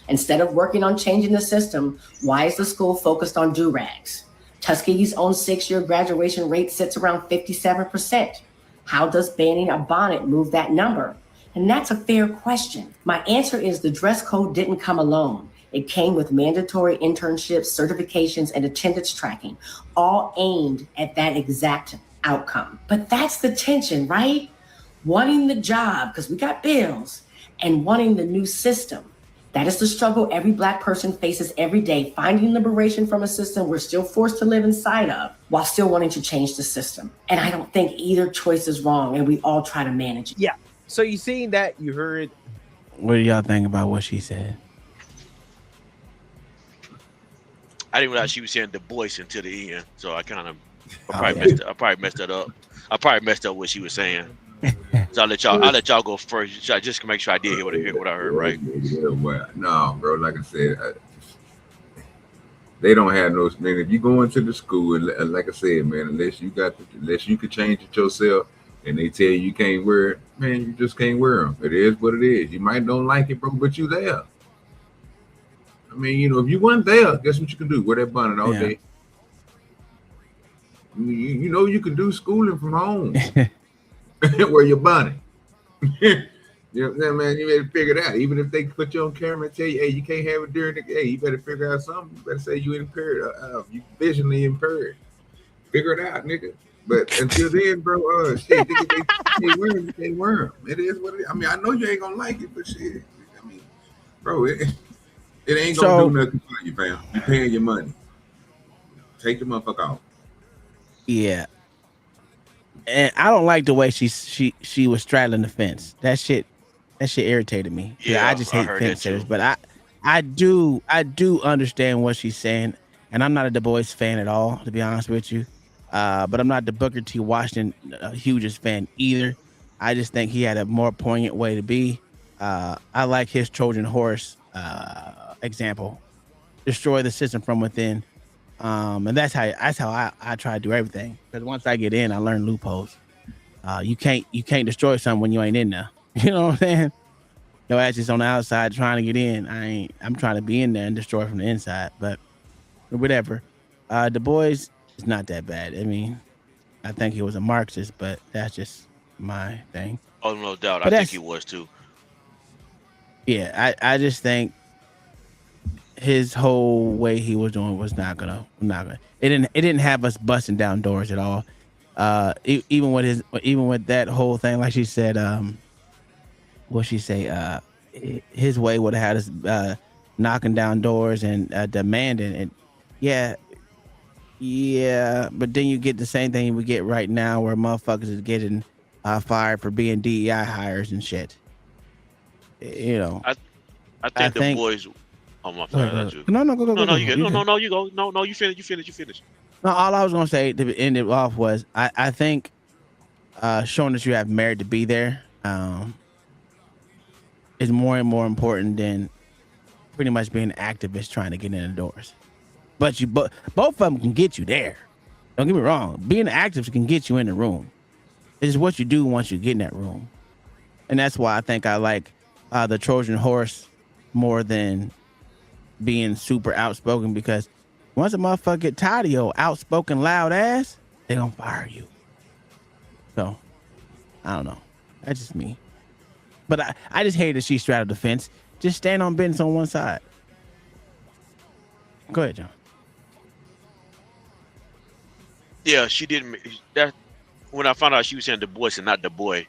Instead of working on changing the system, why is the school focused on do-rags? Tuskegee's own 6-year graduation rate sits around 57%. How does banning a bonnet move that number? And that's a fair question. My answer is the dress code didn't come alone. It came with mandatory internships, certifications, and attendance tracking, all aimed at that exact outcome. But that's the tension, right? Wanting the job, because we got bills, and wanting the new system. That is the struggle every Black person faces every day, finding liberation from a system we're still forced to live inside of while still wanting to change the system. And I don't think either choice is wrong, and we all try to manage it. Yeah. So you seen that, you heard. What do y'all think about what she said? I didn't realize she was saying Du Bois until the end, so I probably messed that up. I probably messed up what she was saying. So I'll let y'all go first, just to make sure I did hear what I heard, right? No, bro. Like I said, they don't have no. Man, if you go into the school, and like I said, man, unless you can change it yourself, and they tell you can't wear it, man, you just can't wear them. It is what it is. You might don't like it, bro, but you there. I mean, you know, if you weren't there, guess what you can do? Wear that bonnet all day. You know, you can do schooling from home. Wear your bonnet. You know what I'm saying, man? You better figure it out. Even if they put you on camera and tell you, hey, you can't have it during the day, you better figure out something. You better say you impaired, you visually impaired. Figure it out, nigga. But until then, bro, shit, nigga, they can't wear them. It is what it is. I mean, I know you ain't gonna like it, but shit, I mean, bro, it ain't gonna do nothing for you, fam. You paying your money. Take the motherfucker off. Yeah. And I don't like the way she was straddling the fence. That shit irritated me. Yeah, I just hate fence sitters. But I do understand what she's saying, and I'm not a Du Bois fan at all, to be honest with you. But I'm not the Booker T. Washington hugest fan either. I just think he had a more poignant way to be. I like his Trojan horse example. Destroy the system from within. And that's how I try to do everything. Because once I get in, I learn loopholes. You can't destroy something when you ain't in there. You know what I'm saying? Your ass is on the outside trying to get in. I'm trying to be in there and destroy from the inside. But whatever. Du Bois is not that bad. I mean, I think he was a Marxist, but that's just my thing. Oh, no doubt. But I think he was too. Yeah, I just think his whole way he was doing was not gonna. It didn't have us busting down doors at all. Even with that whole thing, like she said, what she say? His way would have had us knocking down doors and demanding it. Yeah, but then you get the same thing we get right now, where motherfuckers is getting fired for being DEI hires and shit. You know, I think the boys. Oh my God! No, go. No, you go. No, you go. No, you finish. No, all I was gonna say to end it off was I think showing that you have merit to be there is more and more important than pretty much being an activist trying to get in the doors. But both of them can get you there. Don't get me wrong. Being an activist can get you in the room. It's what you do once you get in that room, and that's why I think I like the Trojan horse more than being super outspoken, because once a motherfucker get tired of your outspoken loud ass, they gonna fire you. So I don't know. That's just me. But I just hate that she straddled the fence. Just stand on business on one side. Go ahead, John. Yeah, she didn't. That when I found out she was saying Du Bois and not the boy,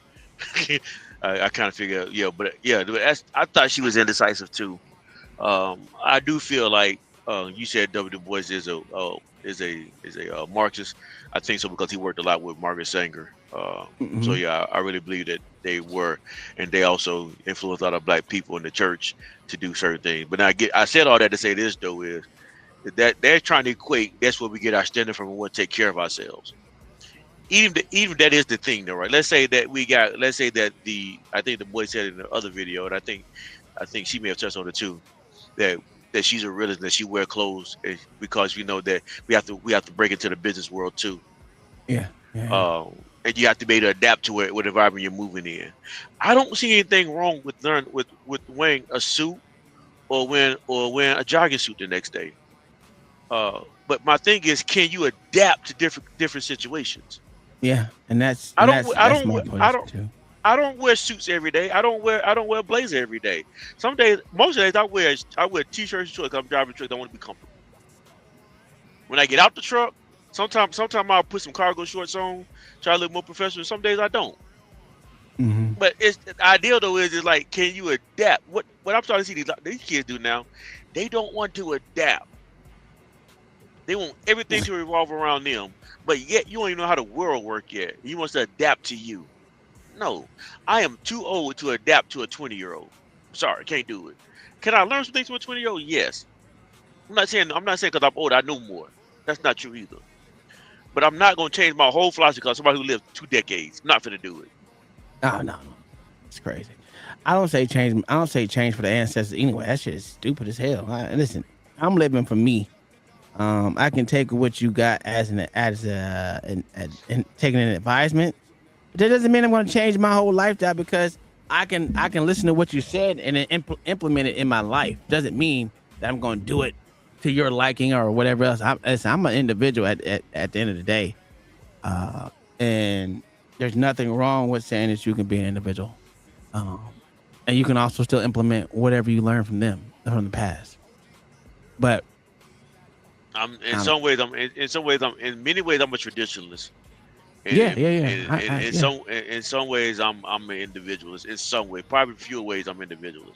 I kind of figured, but I thought she was indecisive too. I do feel like you said W. Du Bois is a Marxist. I think so because he worked a lot with Margaret Sanger. So yeah, I really believe that they were, and they also influenced a lot of black people in the church to do certain things. But I said all that to say this though is that they're trying to equate. That's where we get our standard from. We want to take care of ourselves. Even that is the thing though, right? Let's say that I think the boy said in the other video, and I think she may have touched on it too, that she's a realist, that she wear clothes because you know that we have to break into the business world too. Yeah. And you have to be able to adapt to it, what environment you're moving in. I don't see anything wrong with wearing a suit or wearing a jogging suit the next day. But my thing is, can you adapt to different situations? Yeah, and that's I my don't too. I don't wear suits every day. I don't wear a blazer every day. Most days I wear t-shirts and shorts. I'm driving the truck. I want to be comfortable. When I get out the truck, sometimes I'll put some cargo shorts on, try to look more professional. Some days I don't. But it's the ideal though is like, can you adapt? What I'm starting to see these kids do now, they don't want to adapt. They want everything to revolve around them, but yet you don't even know how the world works yet. You want to adapt to you. No, I am too old to adapt to a 20-year-old. Sorry, can't do it. Can I learn some things from a 20-year-old? Yes. I'm not saying because I'm old I know more. That's not true either. But I'm not going to change my whole philosophy because somebody who lived 2 decades. I'm not going to do it. No, it's crazy. I don't say change for the ancestors anyway. That shit is stupid as hell. Listen, I'm living for me. I can take what you got as taking an advisement. But that doesn't mean I'm going to change my whole lifestyle because I can listen to what you said and then implement it in my life. Doesn't mean that I'm going to do it to your liking or whatever else. I'm an individual at the end of the day, and there's nothing wrong with saying that you can be an individual, and you can also still implement whatever you learn from them from the past. But in many ways I'm a traditionalist. In some ways I'm an individualist. In some way, probably fewer ways I'm individual.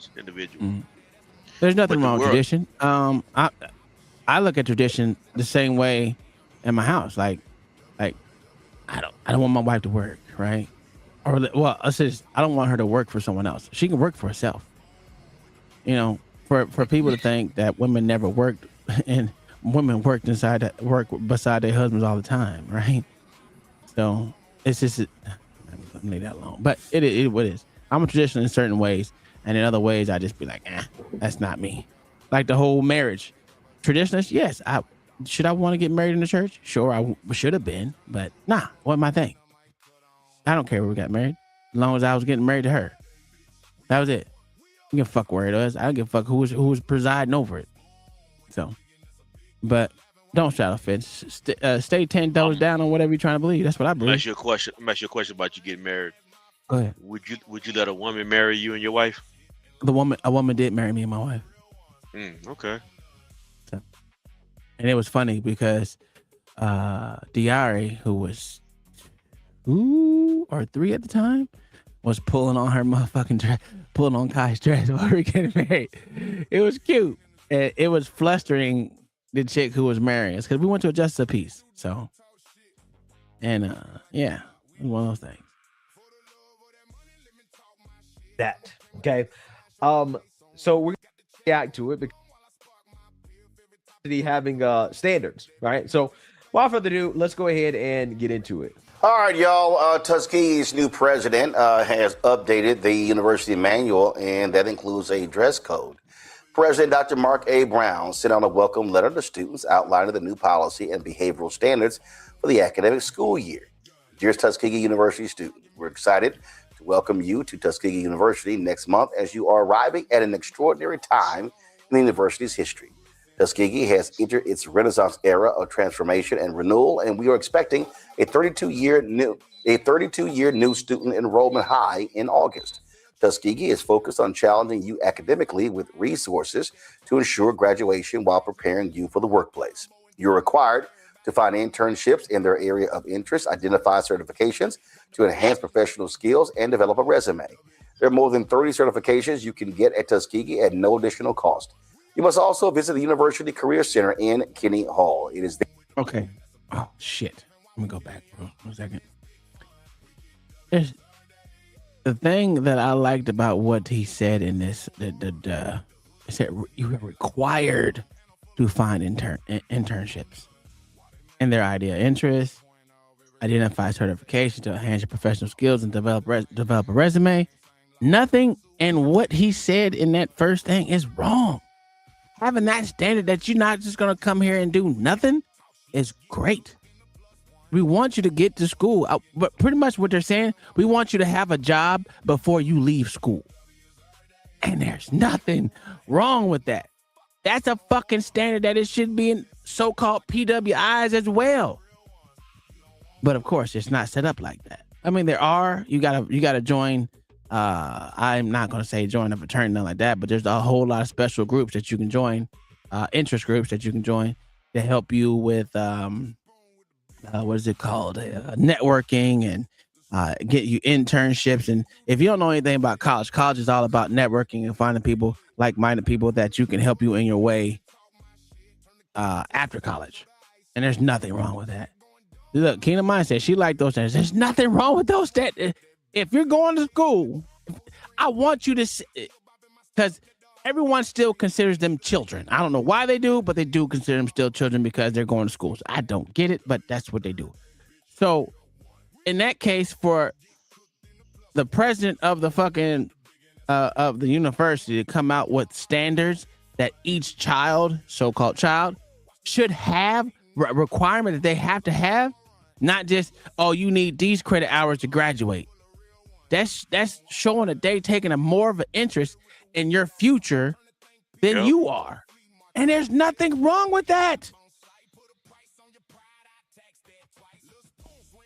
There's nothing wrong with tradition. I look at tradition the same way in my house. Like I don't want my wife to work, right? Or I don't want her to work for someone else. She can work for herself. You know, for people to think that women never worked and women work beside their husbands all the time, right? So it's just let me leave that alone. But it is what it is. I'm a traditionalist in certain ways, and in other ways I just be like, that's not me. Like the whole marriage. Traditionalist, yes. Should I want to get married in the church? Sure, I should have been, but nah, wasn't my thing. I don't care where we got married, as long as I was getting married to her. That was it. I don't give a fuck where it was. I don't give a fuck who was presiding over it. So, but don't shout offense. Stay 10 toes down on whatever you're trying to believe. That's what I believe. I'm asking you a question about you getting married. Go ahead. Would you let a woman marry you and your wife? A woman did marry me and my wife. Okay. So, and it was funny because Diari, who was 2 or 3 at the time, was pulling on her motherfucking dress, pulling on Kai's dress while we were getting married. It was cute. It was flustering the chick who was marrying us because we went to a justice of peace. So, and yeah, it was one of those things. That okay. So we're gonna react to it because having standards, right? So without further ado, let's go ahead and get into it. All right, y'all. Tuskegee's new president has updated the university manual, and that includes a dress code. President Dr. Mark A. Brown sent out a welcome letter to students outlining the new policy and behavioral standards for the academic school year. Dear Tuskegee University students, we're excited to welcome you to Tuskegee University next month as you are arriving at an extraordinary time in the university's history. Tuskegee has entered its Renaissance era of transformation and renewal, and we are expecting a 32-year new student enrollment high in August. Tuskegee is focused on challenging you academically with resources to ensure graduation while preparing you for the workplace. You're required to find internships in their area of interest, identify certifications to enhance professional skills, and develop a resume. There are more than 30 certifications you can get at Tuskegee at no additional cost. You must also visit the University Career Center in Kenny Hall. It is okay. Oh shit. Let me go back, bro. 1 second. There's the thing that I liked about what he said in this. It said you are required to find internships and their idea of interest, identify certification to enhance your professional skills, and develop a resume. Nothing in what he said in that first thing is wrong. Having that standard that you're not just going to come here and do nothing is great. We want you to get to school, but pretty much what they're saying, we want you to have a job before you leave school. And there's nothing wrong with that. That's a fucking standard that it should be in so-called PWIs as well. But of course, it's not set up like that. I mean, there are, you gotta join. I'm not gonna say join a fraternity, nothing like that, but there's a whole lot of special groups that you can join, interest groups that you can join to help you with what is it called, networking and get you internships. And if you don't know anything about college is all about networking and finding people, like-minded people that you can help you in your way after college. And there's nothing wrong with that. Look, Kingdom Mind said she liked those standards. There's nothing wrong with those standards. If you're going to school, I want you to, because everyone still considers them children. I don't know why they do, but they do consider them still children because they're going to schools. I don't get it, but that's what they do. So in that case, for the president of the fucking of the university to come out with standards that each child, so-called child, should have, requirement that they have to have, not just, oh, you need these credit hours to graduate. That's showing that they're taking a more of an interest in your future than you are. And there's nothing wrong with that.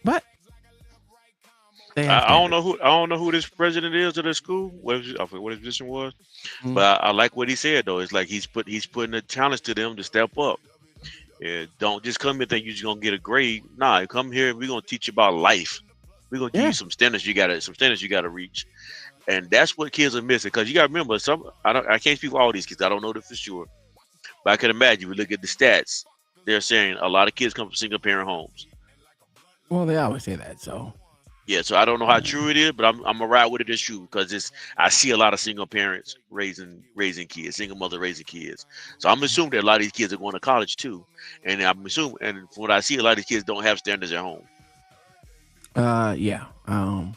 But I don't know who this president is of the school. What his position was, but I like what he said though. It's like he's putting a challenge to them to step up. Yeah, don't just come here and think you're just gonna get a grade. Nah, come here and we're gonna teach you about life. We're gonna give you some standards you gotta reach. And that's what kids are missing. Because you gotta remember, I can't speak for all these kids, I don't know that for sure. But I can imagine, we look at the stats, they're saying a lot of kids come from single parent homes. Well, they always say that, so yeah, so I don't know how true it is, but I'm gonna ride with it as true because I see a lot of single parents raising kids, single mother raising kids. So I'm assuming that a lot of these kids are going to college too, and I'm assuming, and from what I see, a lot of these kids don't have standards at home. Yeah. And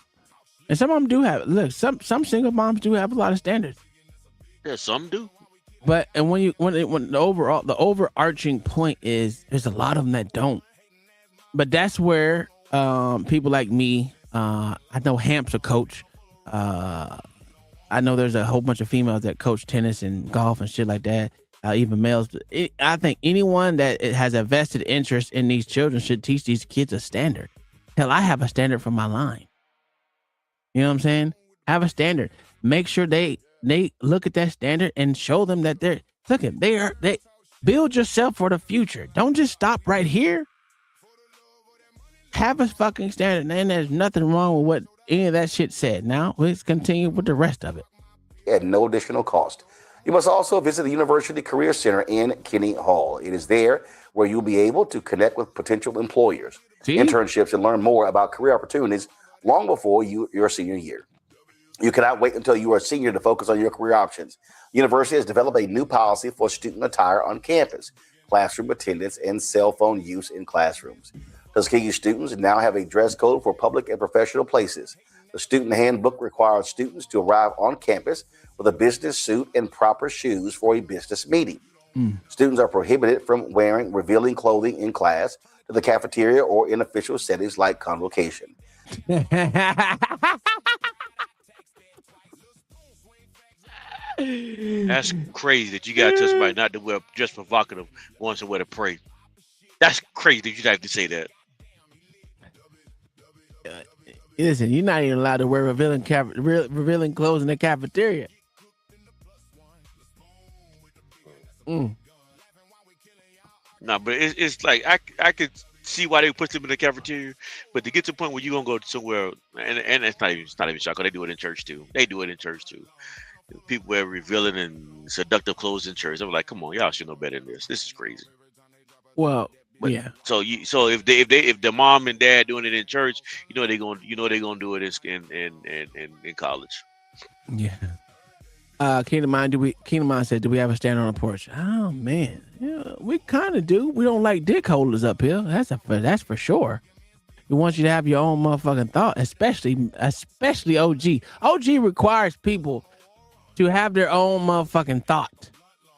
some of them do have. Look, some single moms do have a lot of standards. Yeah, some do. But and when the overarching point is, there's a lot of them that don't. But that's where people like me. I know Hamp's a coach. I know there's a whole bunch of females that coach tennis and golf and shit like that. Even males. I think anyone that has a vested interest in these children should teach these kids a standard. Hell, I have a standard for my line. You know what I'm saying? Have a standard. Make sure they look at that standard and show them that they build yourself for the future. Don't just stop right here. Have a fucking standard, and there's nothing wrong with what any of that shit said. Now let's continue with the rest of it. At no additional cost. You must also visit the University Career Center in Kenny Hall. It is there where you'll be able to connect with potential employers, internships, and learn more about career opportunities long before your senior year. You cannot wait until you are a senior to focus on your career options. The university has developed a new policy for student attire on campus, classroom attendance, and cell phone use in classrooms. Tuskegee students now have a dress code for public and professional places. The student handbook requires students to arrive on campus with a business suit and proper shoes for a business meeting. Students are prohibited from wearing revealing clothing in class, to the cafeteria, or in official settings like convocation. That's crazy that you gotta tell somebody not to wear just provocative ones to wear to pray. That's crazy that you have to say that. Listen, you're not even allowed to wear revealing clothes in the cafeteria. No, but it's like I could see why they put them in the cafeteria, but to get to the point where you're gonna go somewhere, and it's not even shocking. They do it in church too. people wear revealing and seductive clothes in church. I'm like, come on, y'all should know better than this. This is crazy. Well, But yeah. so if the mom and dad doing it in church, they're gonna do it in college. Yeah. Kingdom Mind said, do we have a stand on the porch? Oh man, yeah, we kind of do. We don't like dick holders up here. That's for sure. We want you to have your own motherfucking thought, especially OG. OG requires people to have their own motherfucking thought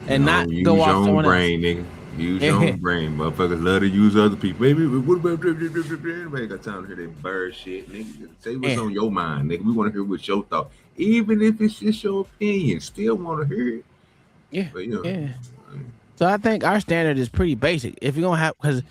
and not go off your someone own brain, else. nigga. Use your own brain. Motherfuckers love to use other people. Baby, what about anybody got time to hear that bird shit, nigga? Say what's on your mind, nigga. We want to hear what's your thought. Even if it's just your opinion, still want to hear it. Yeah. But, yeah. So I think our standard is pretty basic. If you're gonna have, because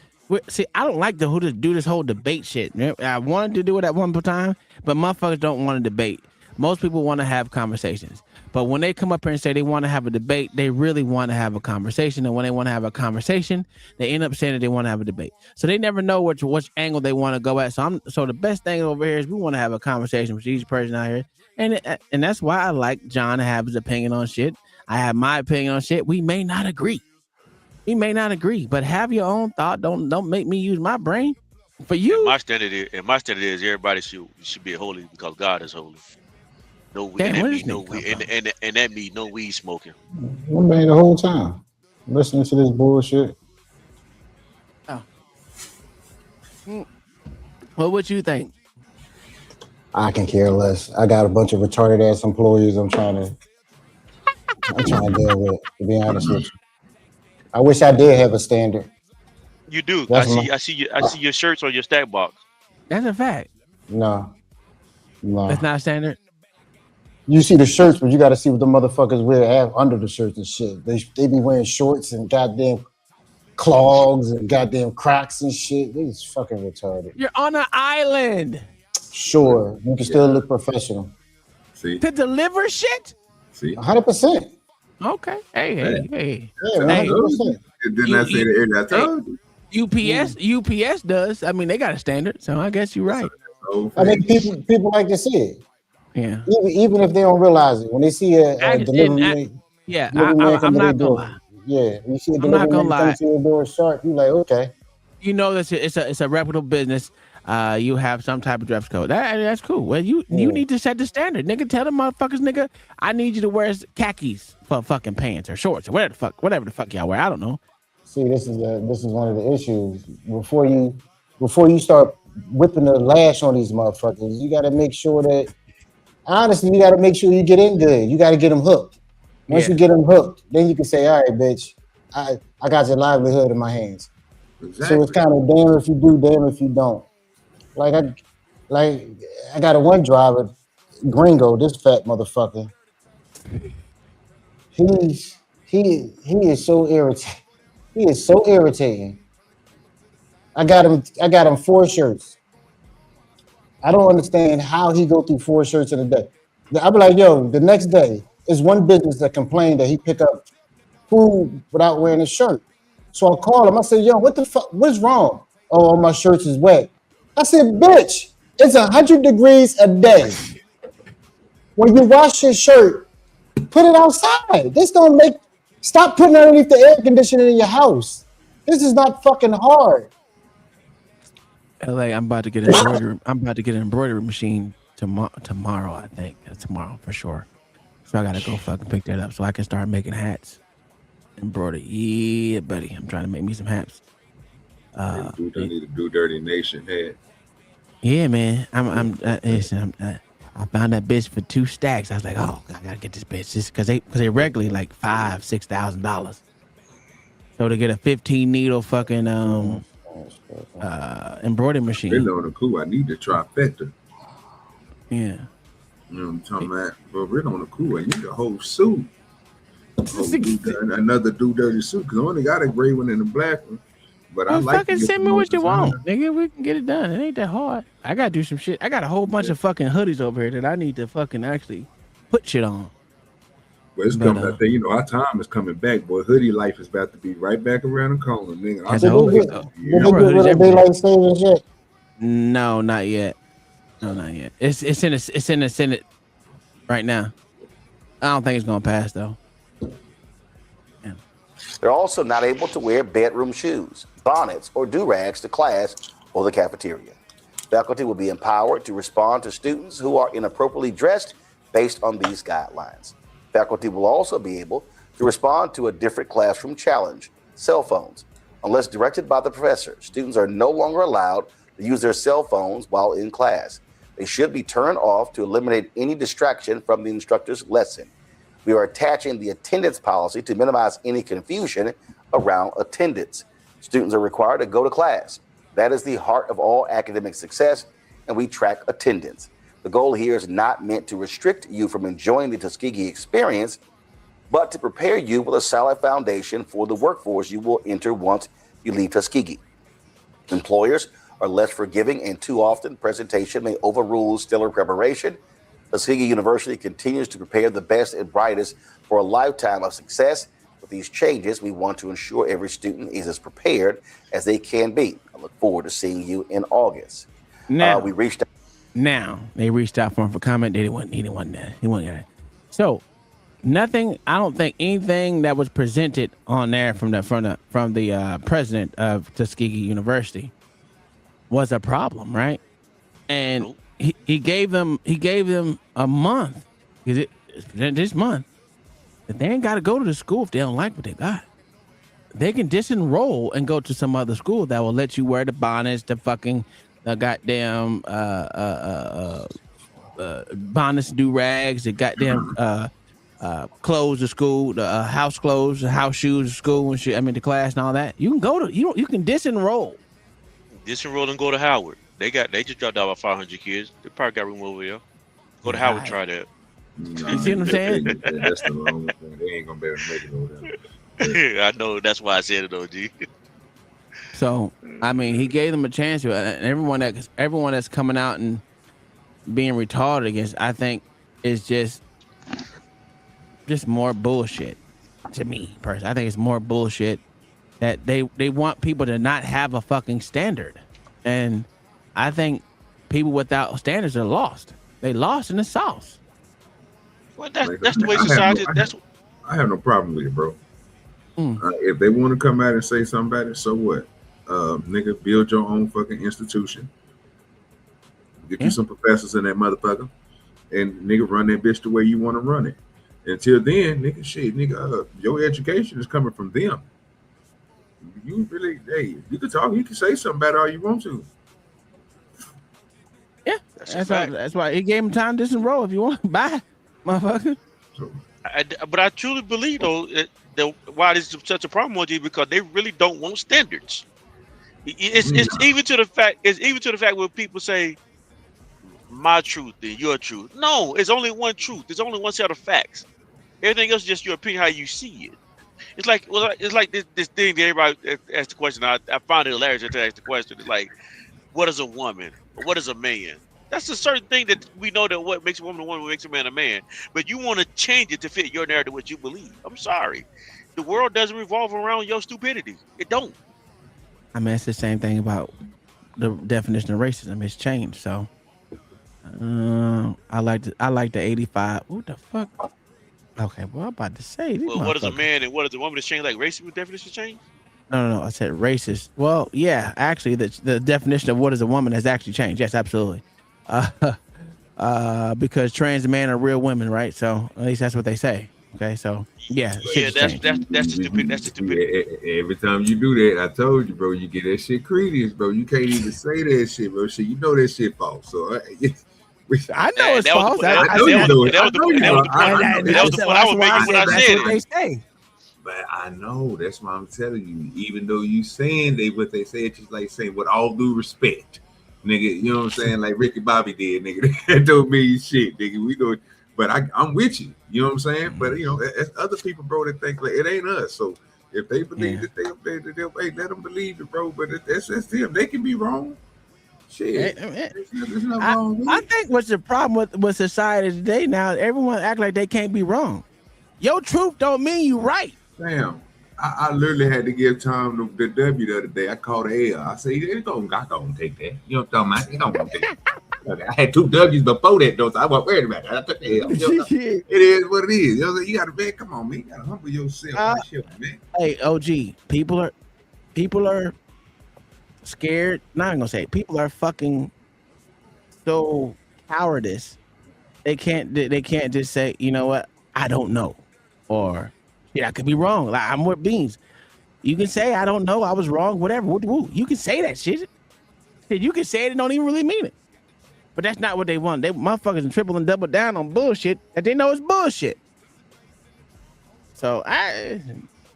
see, I don't like to do this whole debate shit. I wanted to do it at one time, but motherfuckers don't want to debate. Most people want to have conversations. But when they come up here and say they want to have a debate, they really want to have a conversation. And when they want to have a conversation, they end up saying that they want to have a debate. So they never know which angle they want to go at. So the best thing over here is we want to have a conversation with each person out here. And that's why I like John to have his opinion on shit. I have my opinion on shit. We may not agree. But have your own thought. Don't make me use my brain for you. And my standard is everybody should be holy because God is holy. No weed, and that means no weed smoking. I'm been the whole time listening to this bullshit. Oh. Well, what you think? I can care less. I got a bunch of retarded ass employees I'm trying to deal with, to be honest with you. I wish I did have a standard. You do. I see your shirts on your stack box. That's a fact. No. That's not standard. You see the shirts, but you got to see what the motherfuckers wear under the shirts and shit. They be wearing shorts and goddamn clogs and goddamn Crocs and shit. They just fucking retarded. You're on an island. Sure, you can still look professional. See, to deliver shit. See, 100%. Okay. Hey. Yeah, 100%. Didn't I say that earlier? I told you. UPS does. I mean, they got a standard, so I guess you're right. I mean, people like to see it. Yeah. Even if they don't realize it, when they see a delivery man, I'm not gonna lie. Yeah, you see a I'm not delivery gonna man come lie. to your door sharp, you like, okay. You know that it's a reputable business. You have some type of dress code. That's cool. Well, you need to set the standard, nigga. Tell them motherfuckers, nigga, I need you to wear khakis for fucking pants or shorts or whatever the fuck y'all wear. I don't know. See, this is one of the issues. Before you start whipping the lash on these motherfuckers, you got to make sure that. Honestly, you got to make sure you get in good. You got to get them hooked. Once you get them hooked, then you can say, all right, bitch, I got your livelihood in my hands. Exactly. So it's kind of damn if you do, damn if you don't. Like I got a one driver, Gringo, this fat motherfucker. He is so irritating. He is so irritating. I got him 4 shirts. I don't understand how he go through 4 shirts in a day. I'll be like, yo, the next day is one business that complained that he pick up food without wearing a shirt. So I call him. I said, yo, what the fuck? What's wrong? Oh, my shirts is wet. I said, bitch, it's 100 degrees a day. When you wash your shirt, put it outside. Stop putting it underneath the air conditioner in your house. This is not fucking hard. LA, I'm about to get an embroidery machine tomorrow. I think tomorrow for sure. So I gotta go fucking pick that up so I can start making hats. Embroidery, yeah, buddy. I'm trying to make me some hats. I need a DoDirty Nation hat. Yeah, man. I found that bitch for 2 stacks. I was like, oh, I gotta get this bitch just because they regularly like $5,000-$6,000. So to get a 15 needle fucking embroidery machine. Really on the cool. I need the trifecta. Yeah. You know what I'm talking about? But really on the cool. I need a whole suit. Another DoDirty suit because I only got a gray one and a black one. But I like fucking send me what you want, nigga. We can get it done. It ain't that hard. I gotta do some shit. I got a whole bunch of fucking hoodies over here that I need to fucking actually put shit on. But it's coming. I think our time is coming back, boy. Hoodie life is about to be right back around the corner, nigga. No, not yet. No, not yet. It's in the Senate right now. I don't think it's gonna pass though. They're also not able to wear bedroom shoes, bonnets, or do-rags to class or the cafeteria. Faculty will be empowered to respond to students who are inappropriately dressed based on these guidelines. Faculty will also be able to respond to a different classroom challenge, cell phones. Unless directed by the professor, students are no longer allowed to use their cell phones while in class. They should be turned off to eliminate any distraction from the instructor's lesson. We are attaching the attendance policy to minimize any confusion around attendance. Students are required to go to class. That is the heart of all academic success, and we track attendance. The goal here is not meant to restrict you from enjoying the Tuskegee experience, but to prepare you with a solid foundation for the workforce you will enter once you leave Tuskegee. Employers are less forgiving, and too often presentation may overrule stellar preparation. Tuskegee University continues to prepare the best and brightest for a lifetime of success. With these changes, we want to ensure every student is as prepared as they can be. I look forward to seeing you in August. Now we reached out. Now they reached out for him for comment. He didn't want that. So nothing. I don't think anything that was presented on there from the president of Tuskegee University was a problem, right? And he gave them a month. This month, if they ain't got to go to the school if they don't like what they got, they can disenroll and go to some other school that will let you wear the bonnets, the fucking goddamn bonnets, do rags, the goddamn clothes of school, the house clothes, the house shoes of school and shit. I mean, the class and all that. You can go to you can disenroll. Disenroll and go to Howard. They just dropped out about 500 kids. They probably got room over there. Go to Howard, try that. You see what I'm saying? That's the long one. They ain't gonna be able to make it over there. I know. That's why I said it, OG. So I mean, he gave them a chance. And everyone that's coming out and being retarded against, I think, is just more bullshit. To me, personally, I think it's more bullshit that they want people to not have a fucking standard, and I think people without standards are lost. They lost in the sauce. Well, that's the way society. I have no problem with it, bro. If they want to come out and say something about it, so what? Nigga, build your own fucking institution. Get you some professors in that motherfucker, and nigga, run that bitch the way you want to run it. Until then, nigga, your education is coming from them. You really, you can talk, you can say something about it all you want to. Yeah, that's why he gave him time to disenroll if you want. Bye, motherfucker. But I truly believe though that why this is such a problem with you, because they really don't want standards. It's even to the fact where people say my truth and your truth. No, it's only one truth. There's only one set of facts. Everything else is just your opinion, how you see it. It's like this thing that everybody asks the question. I find it hilarious to ask the question. It's like, what is a woman? Or what is a man? That's a certain thing that we know that what makes a woman, what makes a man a man. But you want to change it to fit your narrative, what you believe. I'm sorry. The world doesn't revolve around your stupidity. It don't. I mean, it's the same thing about the definition of racism. It's changed. So I like the 85. What the fuck? Okay, well, I'm about to say. Well, what is a man and what is a woman? Is changed like racism definition change? No. I said racist. Well, yeah, actually, the definition of what is a woman has actually changed. Yes, absolutely. Because trans men are real women, right? So at least that's what they say. Okay, so yeah, that's the stupid. That's the stupid. Every time you do that, I told you, bro, you get that shit credence, bro. You can't even say that shit, bro. Shit, you know that shit false. So I know it's false. That was the point I was making when I said it. They say. But I know, that's why I'm telling you. Even though you saying what they say, it's just like saying, with all due respect, nigga. You know what I'm saying? Like Ricky Bobby did, nigga. That don't mean shit, nigga. We go, but I'm with you. You know what I'm saying? But you know, it's other people, bro, that think like it ain't us. So if they believe that they'll let them believe it, bro. But that's them. They can be wrong. Shit. There's nothing wrong with it. I think what's the problem with society today now? Everyone act like they can't be wrong. Your truth don't mean you right. Damn, I literally had to give Tom the W the other day. I called the L. I said, I don't take that. You know what I'm talking about? He don't want that. I had 2 W's before that, though, so I wasn't worried about that. I took the L. It is what it is. You got to, man, come on, man. You got to humble yourself, man. Hey, OG, people are scared. Not even gonna say it. People are fucking so cowardice. They can't just say, you know what, I don't know, or yeah, I could be wrong. Like, I'm with Beans. You can say I don't know, I was wrong, whatever. You can say that shit. You can say it and don't even really mean it. But that's not what they want. They motherfuckers triple and double down on bullshit that they know is bullshit. So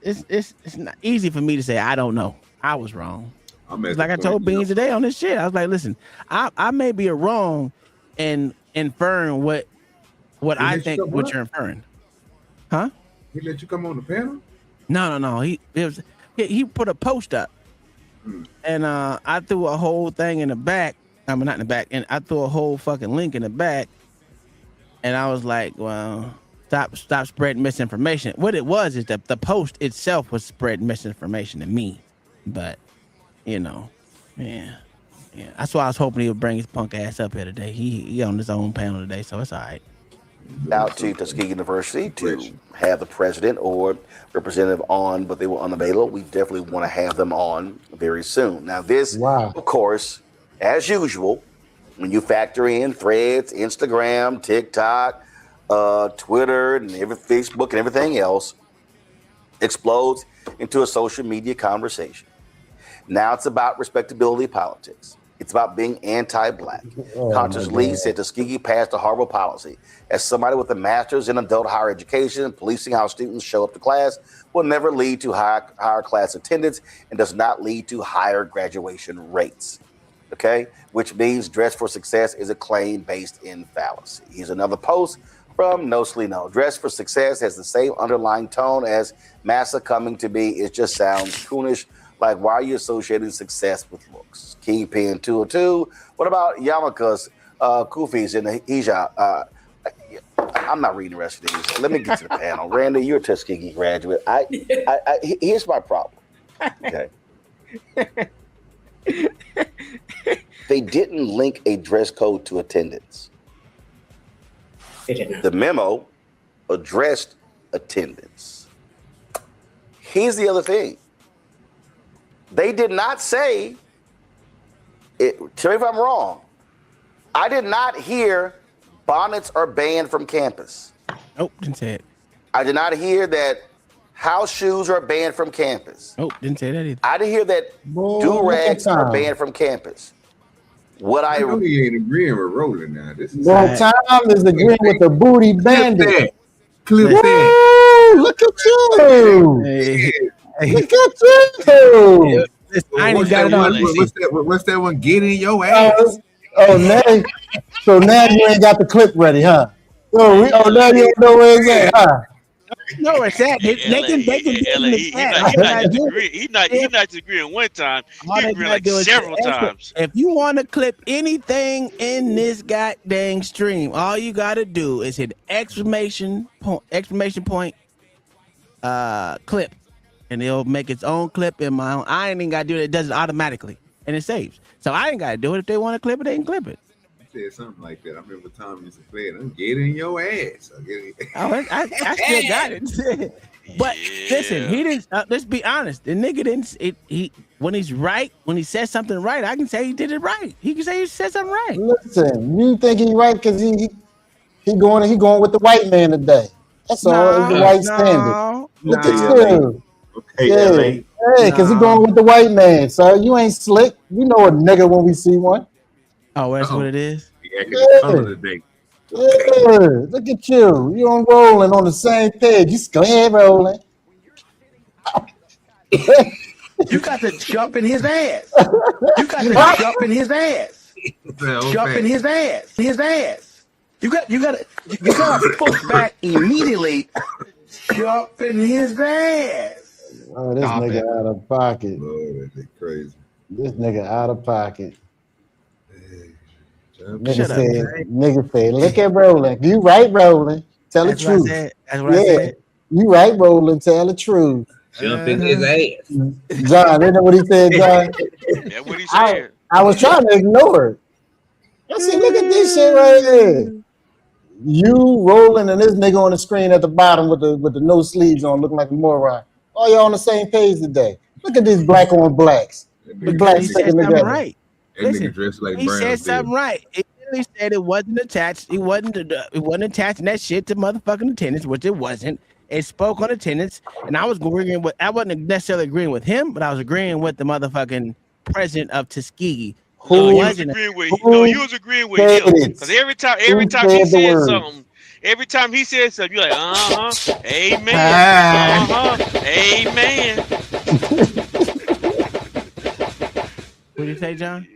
it's not easy for me to say I don't know. I was wrong. Like I told Beans today on this shit. I was like, listen, I may be wrong in inferring what I think what you're inferring. Huh? He let you come on the panel? No. He put a post up. And I threw a whole thing in the back. I mean, not in the back. And I threw a whole fucking link in the back. And I was like, well, stop spreading misinformation. What it was is that the post itself was spreading misinformation to me. But, you know, yeah. That's why I was hoping he would bring his punk ass up here today. He on his own panel today, so it's all right. Out to Tuskegee University to have the president or representative on, but they were unavailable. We definitely want to have them on very soon. Now, this, of course, as usual, when you factor in Threads, Instagram, TikTok, Twitter, and Facebook and everything else, explodes into a social media conversation. Now it's about respectability politics. It's about being anti-black. Conscious Lee said Tuskegee passed a horrible policy. As somebody with a master's in adult higher education, policing how students show up to class will never lead to higher class attendance and does not lead to higher graduation rates. Okay? Which means dress for success is a claim based in fallacy. Here's another post from No Slee No. Dress for success has the same underlying tone as massa coming to be. It just sounds coonish. Like, why are you associating success with looks? Kingpin 202. What about Yamaka's Kufis in the hijab? I'm not reading the rest of these. Let me get to the panel. Randy, you're a Tuskegee graduate. Here's my problem. Okay. They didn't link a dress code to attendance. The memo addressed attendance. Here's the other thing. They did not say, tell me if I'm wrong, I did not hear bonnets are banned from campus. Nope, didn't say it. I did not hear that house shoes are banned from campus. Nope, didn't say that either. I didn't hear that do-rags are banned from campus. I know he ain't agreeing with Roland now. Tom is agreeing with the booty bandit. Clip that. Look at you. Look at you. I ain't got it on. What's that one? Get in your ass. So now you ain't got the clip ready, huh? Now you don't know where it's at, huh? No, it's that. They can He's not disagreeing one time. He agreeing like several times. If you want to clip anything in this goddamn stream, all you got to do is hit exclamation point clip, and it'll make its own clip in my own. I ain't even got to do it. It does it automatically, and it saves. So I ain't got to do it. If they want to clip it, they can clip it. Said something like that. I remember Tom used to play it. I'm getting your ass. I still got it. But listen, he didn't. Let's be honest. The nigga didn't. He when he's right, when he says something right, I can say he did it right. He can say he said something right. Listen, you think he right because he going with the white man today. That's all. It's the white standard. Look at you. Okay, hey, because he going with the white man. So you ain't slick. You know a nigga when we see one. Oh, that's what it is? Yeah, look at you. You on Rolling on the same page. You go ahead, Rolling. You got to jump in his ass. You got to jump in his ass. Jump in his ass. His ass. You got to push back immediately. Jump in his ass. Oh, this nigga out of pocket. Lord, that's crazy. This nigga out of pocket. Nigga said, look at Roland. You right, Roland. Tell the truth. That's what I said. You right, Roland. Tell the truth. Jump in his ass. John, isn't that what he said, John? That's what he said. I was trying to ignore it. I said, look at this shit right here. You rolling and this nigga on the screen at the bottom with the no sleeves on, looking like a moron. All y'all on the same page today. Look at these black on blacks. The blacks He said sticking something together. right. Listen, he said something right. He literally said it wasn't attached. It wasn't attaching that shit to motherfucking attendance, which it wasn't. It spoke on attendance, and I was agreeing with. I wasn't necessarily agreeing with him, but I was agreeing with the motherfucking president of Tuskegee. You was agreeing with him. Because every time he said something, you're like, amen. Amen. What did you say, John?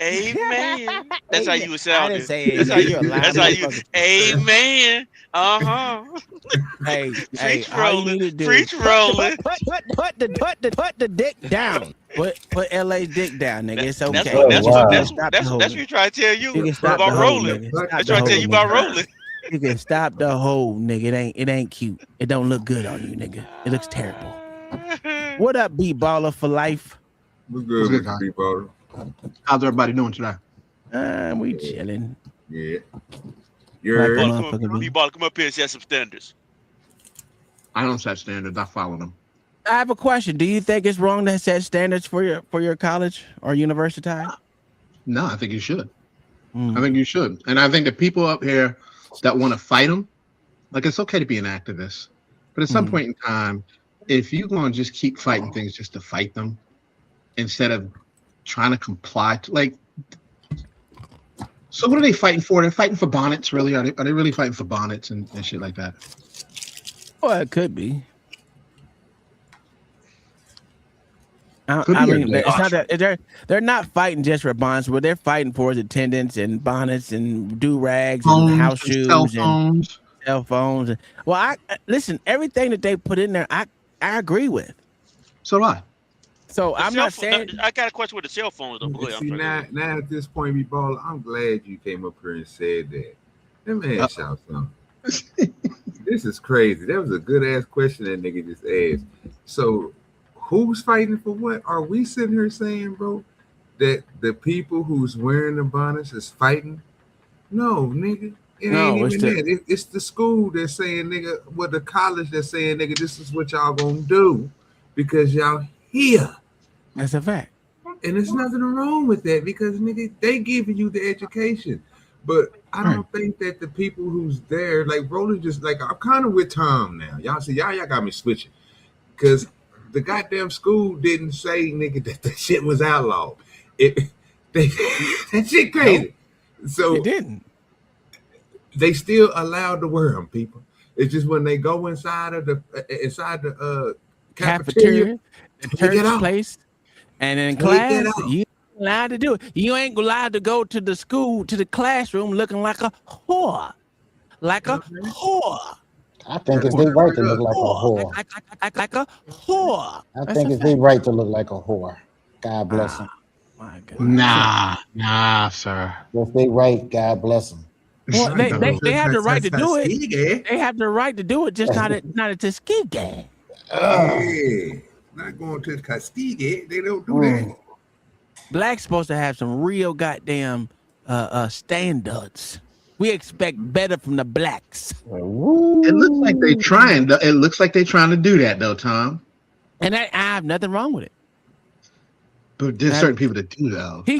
Amen. That's how you were sounding. I didn't say that's how you. Amen. Hey, preach all you rolling. need to do Preach rolling. Put the dick down. Put LA's dick down, nigga. It's okay. That's what you're trying to tell you about rolling. That's trying to tell you about rolling. You can stop the hole, nigga. It ain't cute. It don't look good on you, nigga. It looks terrible. What up, B-baller for life? What's good, B-baller? How's everybody doing today? We chilling. Yeah. B-baller, come up here and set some standards. I don't set standards. I follow them. I have a question. Do you think it's wrong to set standards for your college or university? No, I think you should. I think you should. And I think the people up here that want to fight them, like, it's okay to be an activist. But at some point in time, if you're going to just keep fighting things just to fight them, instead of trying to comply to, like, so what are they fighting for? They're fighting for bonnets, really? Are they really fighting for bonnets and shit like that? Well, it could be. I mean, it's not that they're not fighting just for bonnets. What they're fighting for is attendance and bonnets and do-rags and house shoes and cell phones. Well, I listen, everything that they put in there, I agree with. So do I. So I'm not saying I got a question with the cell phones though. See, now at this point, B-baller, I'm glad you came up here and said that. That man shout something. This is crazy. That was a good ass question that nigga just asked. So who's fighting for what? Are we sitting here saying, bro, that the people who's wearing the bonnets is fighting? No, nigga. It ain't even that. It's the school that's saying, nigga, the college that's saying, nigga, this is what y'all gonna do because y'all here. That's a fact. And there's nothing wrong with that because, nigga, they giving you the education. But I don't think that the people who's there, like Roland, just like, I'm kind of with Tom now. Y'all see, y'all got me switching. Because the goddamn school didn't say, nigga, that the shit was outlawed. That shit crazy. Nope. So it didn't. They still allowed to wear them, people. It's just when they go inside the cafeteria, the church place, and in class, you ain't allowed to do it. You ain't allowed to go to the school, to the classroom looking like a whore. Like a whore. I think it's their right to look like a whore. Like a whore. I think it's their right to look like a whore. God bless them. My God. Nah, sir. If they right, God bless them. Well, they have the right to do it. They have the right to do it, just not at Tuskegee. Yeah. Not going to Tuskegee. They don't do that. Black's supposed to have some real goddamn standards. We expect better from the blacks. It looks like they trying. It looks like they're trying to do that, though, Tom. And I have nothing wrong with it. But there's certain people that do, though. He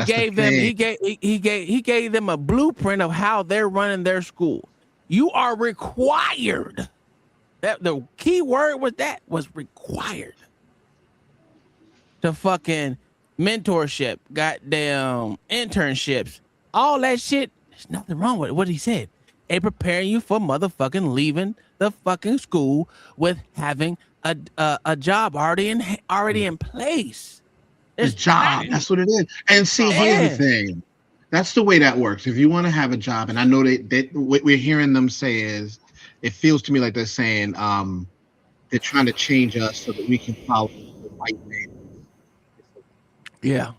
gave them a blueprint of how they're running their school. You are required. That the key word was required. To fucking mentorship, goddamn internships, all that shit. There's nothing wrong with it. What he said. They preparing you for motherfucking leaving the fucking school with having a job already in place. It's job. That's what it is. And see, here's the thing. That's the way that works. If you want to have a job, and I know that what we're hearing them say is, it feels to me like they're saying they're trying to change us so that we can follow the white man. Yeah.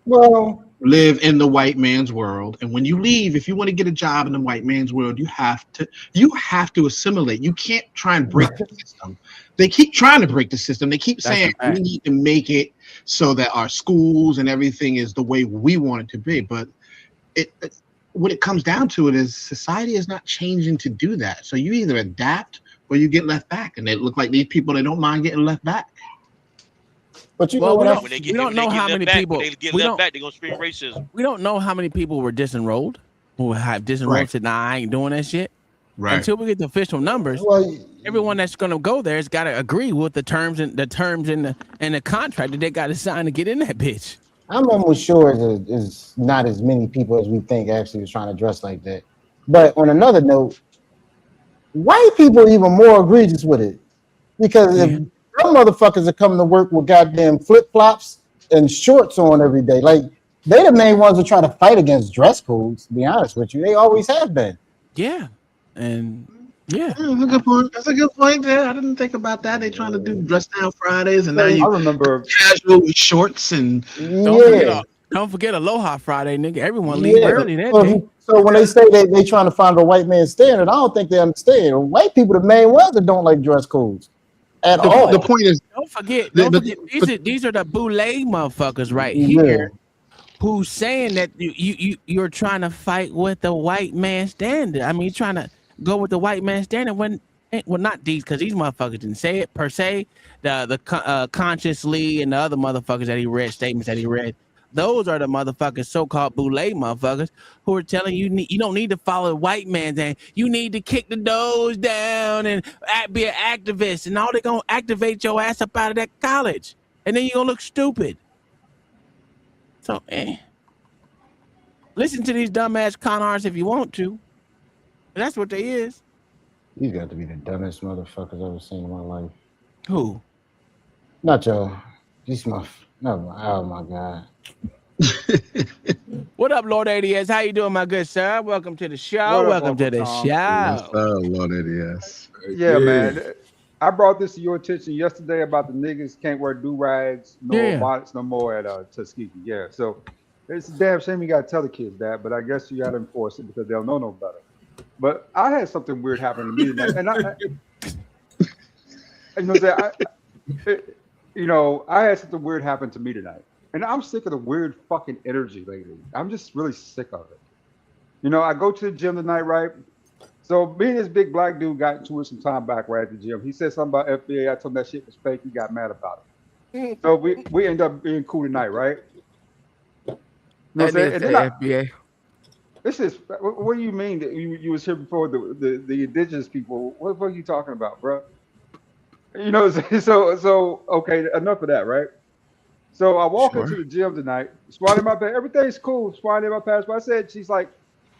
Well, live in the white man's world, and when you leave, if you want to get a job in the white man's world, you have to assimilate. You can't try and break the system. They keep trying to break the system. They keep saying we need to make it so that our schools and everything is the way we want it to be. But what it comes down to it is society is not changing to do that. So you either adapt or you get left back. And they look like these people, they don't mind getting left back. But we don't know how many people. When they get left back, they're gonna scream racism. We don't know how many people were disenrolled, who have disenrolled said, "Nah, I ain't doing that shit." Right. Until we get the official numbers, everyone that's gonna go there has got to agree with the terms in the contract that they got to sign to get in that bitch. I'm almost sure it's not as many people as we think actually is trying to dress like that. But on another note, white people are even more egregious with it, because if some motherfuckers are coming to work with goddamn flip-flops and shorts on every day, like they the main ones that try to fight against dress codes, to be honest with you. They always have been. Yeah. And that's a good point. That's a good point there. I didn't think about that. They trying to do dress down Fridays, and now I remember casual with shorts and don't forget Aloha Friday, nigga. Everyone leave early that day. So when they say they trying to find a white man standard, I don't think they understand. White people the main ones that don't like dress codes at all. The point is, don't forget these are the boule motherfuckers right here who's saying that you're trying to fight with the white man standard. I mean, you're trying to go with the white man standard when, well, not these, because these motherfuckers didn't say it per se. The consciously and the other motherfuckers that he read, statements that he read, those are the motherfuckers, so-called boule motherfuckers, who are telling you you don't need to follow the white man's and you need to kick the doors down and be an activist, and all they gonna activate your ass up out of that college, and then you're gonna look stupid. So, listen to these dumbass con artists if you want to. But that's what they is. These got to be the dumbest motherfuckers I've ever seen in my life. Who? Not y'all. Oh my God. What up, Lord ADS? How you doing, my good sir? Welcome to the show. Welcome to the show. Lord ADS. Yeah, man. I brought this to your attention yesterday about the niggas can't wear do-rags nor bonnets no more at Tuskegee. Yeah, so it's a damn shame you got to tell the kids that, but I guess you got to enforce it because they'll know no better. But I had something weird happen to me tonight, and I had something weird happen to me tonight, and I'm sick of the weird fucking energy lately. I'm just really sick of it. I go to the gym tonight, right? So me and this big black dude got into it some time back right at the gym. He said something about FBA. I told him that shit was fake. He got mad about it. So we end up being cool tonight, right? You know what I'm saying? FBA. This is, what do you mean that you was here before the indigenous people? What are you talking about, bro? So okay, enough of that, right? So I walk into the gym tonight, swatting my pants. Everything's cool, swatting my pants. But I said, she's like,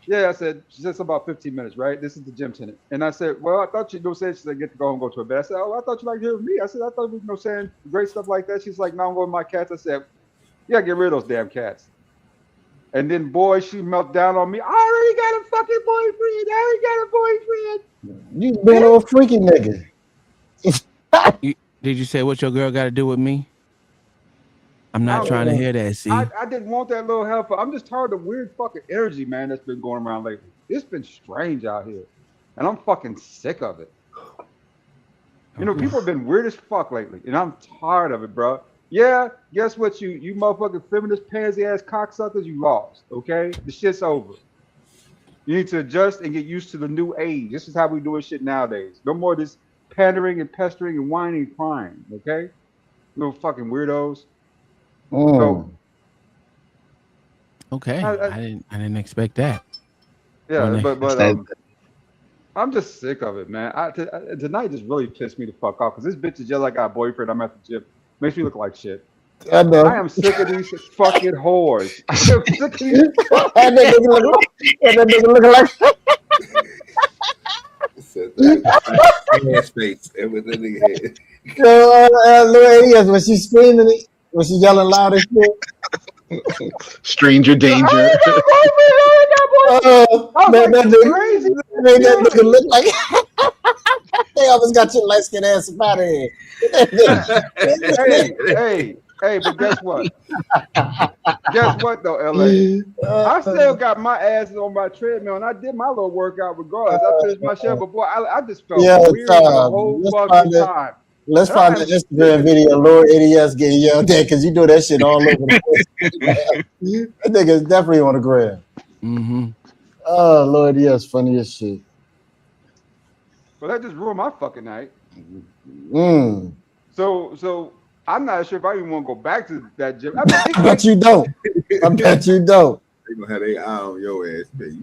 yeah, she said about 15 minutes, right? This is the gym tenant. And I said, well, I thought you said she said get to go home and go to her bed. I said, oh, I thought you liked to hear with me. I said, I thought we were saying great stuff like that. She's like, no, I'm going with my cats. I said, yeah, get rid of those damn cats. And then, boy, she melted down on me. I already got a fucking boyfriend. You been old freaky nigga. Did you say what your girl got to do with me? I'm not trying to hear that, see? I didn't want that little help. I'm just tired of the weird fucking energy, man, that's been going around lately. It's been strange out here. And I'm fucking sick of it. People have been weird as fuck lately. And I'm tired of it, bro. Yeah, guess what, you motherfucking feminist pansy ass cocksuckers, you lost, okay? The shit's over. You need to adjust and get used to the new age. This is how we doing shit nowadays. No more this pandering and pestering and whining and crying, okay? Little fucking weirdos. So, okay, I didn't expect that. Yeah, but I'm just sick of it, man. Tonight just really pissed me the fuck off because this bitch is just like our boyfriend. I'm at the gym. Makes me look like shit. I know. I am sick of these fucking whores. I'm sick of these that nigga looking like face. It was in the head. So, when she's screaming, when she's yelling loud as shit. Stranger danger. That nigga look like they always got your light skin ass up out of here. Hey, Hey, but guess what? Guess what though, LA? I still got my ass on my treadmill, and I did my little workout regardless. I finished my show, but boy, I just felt weird the whole fucking time. Let's find the Instagram video of Lord ADS getting yelled at because you do that shit all over the place. That nigga's definitely on the gram. Mm-hmm. Oh, Lord, yes, funny as shit. Well, that just ruined my fucking night. Mm. So I'm not sure if I even want to go back to that gym. I bet you don't. I bet you don't. They gonna have their eye on your ass, baby.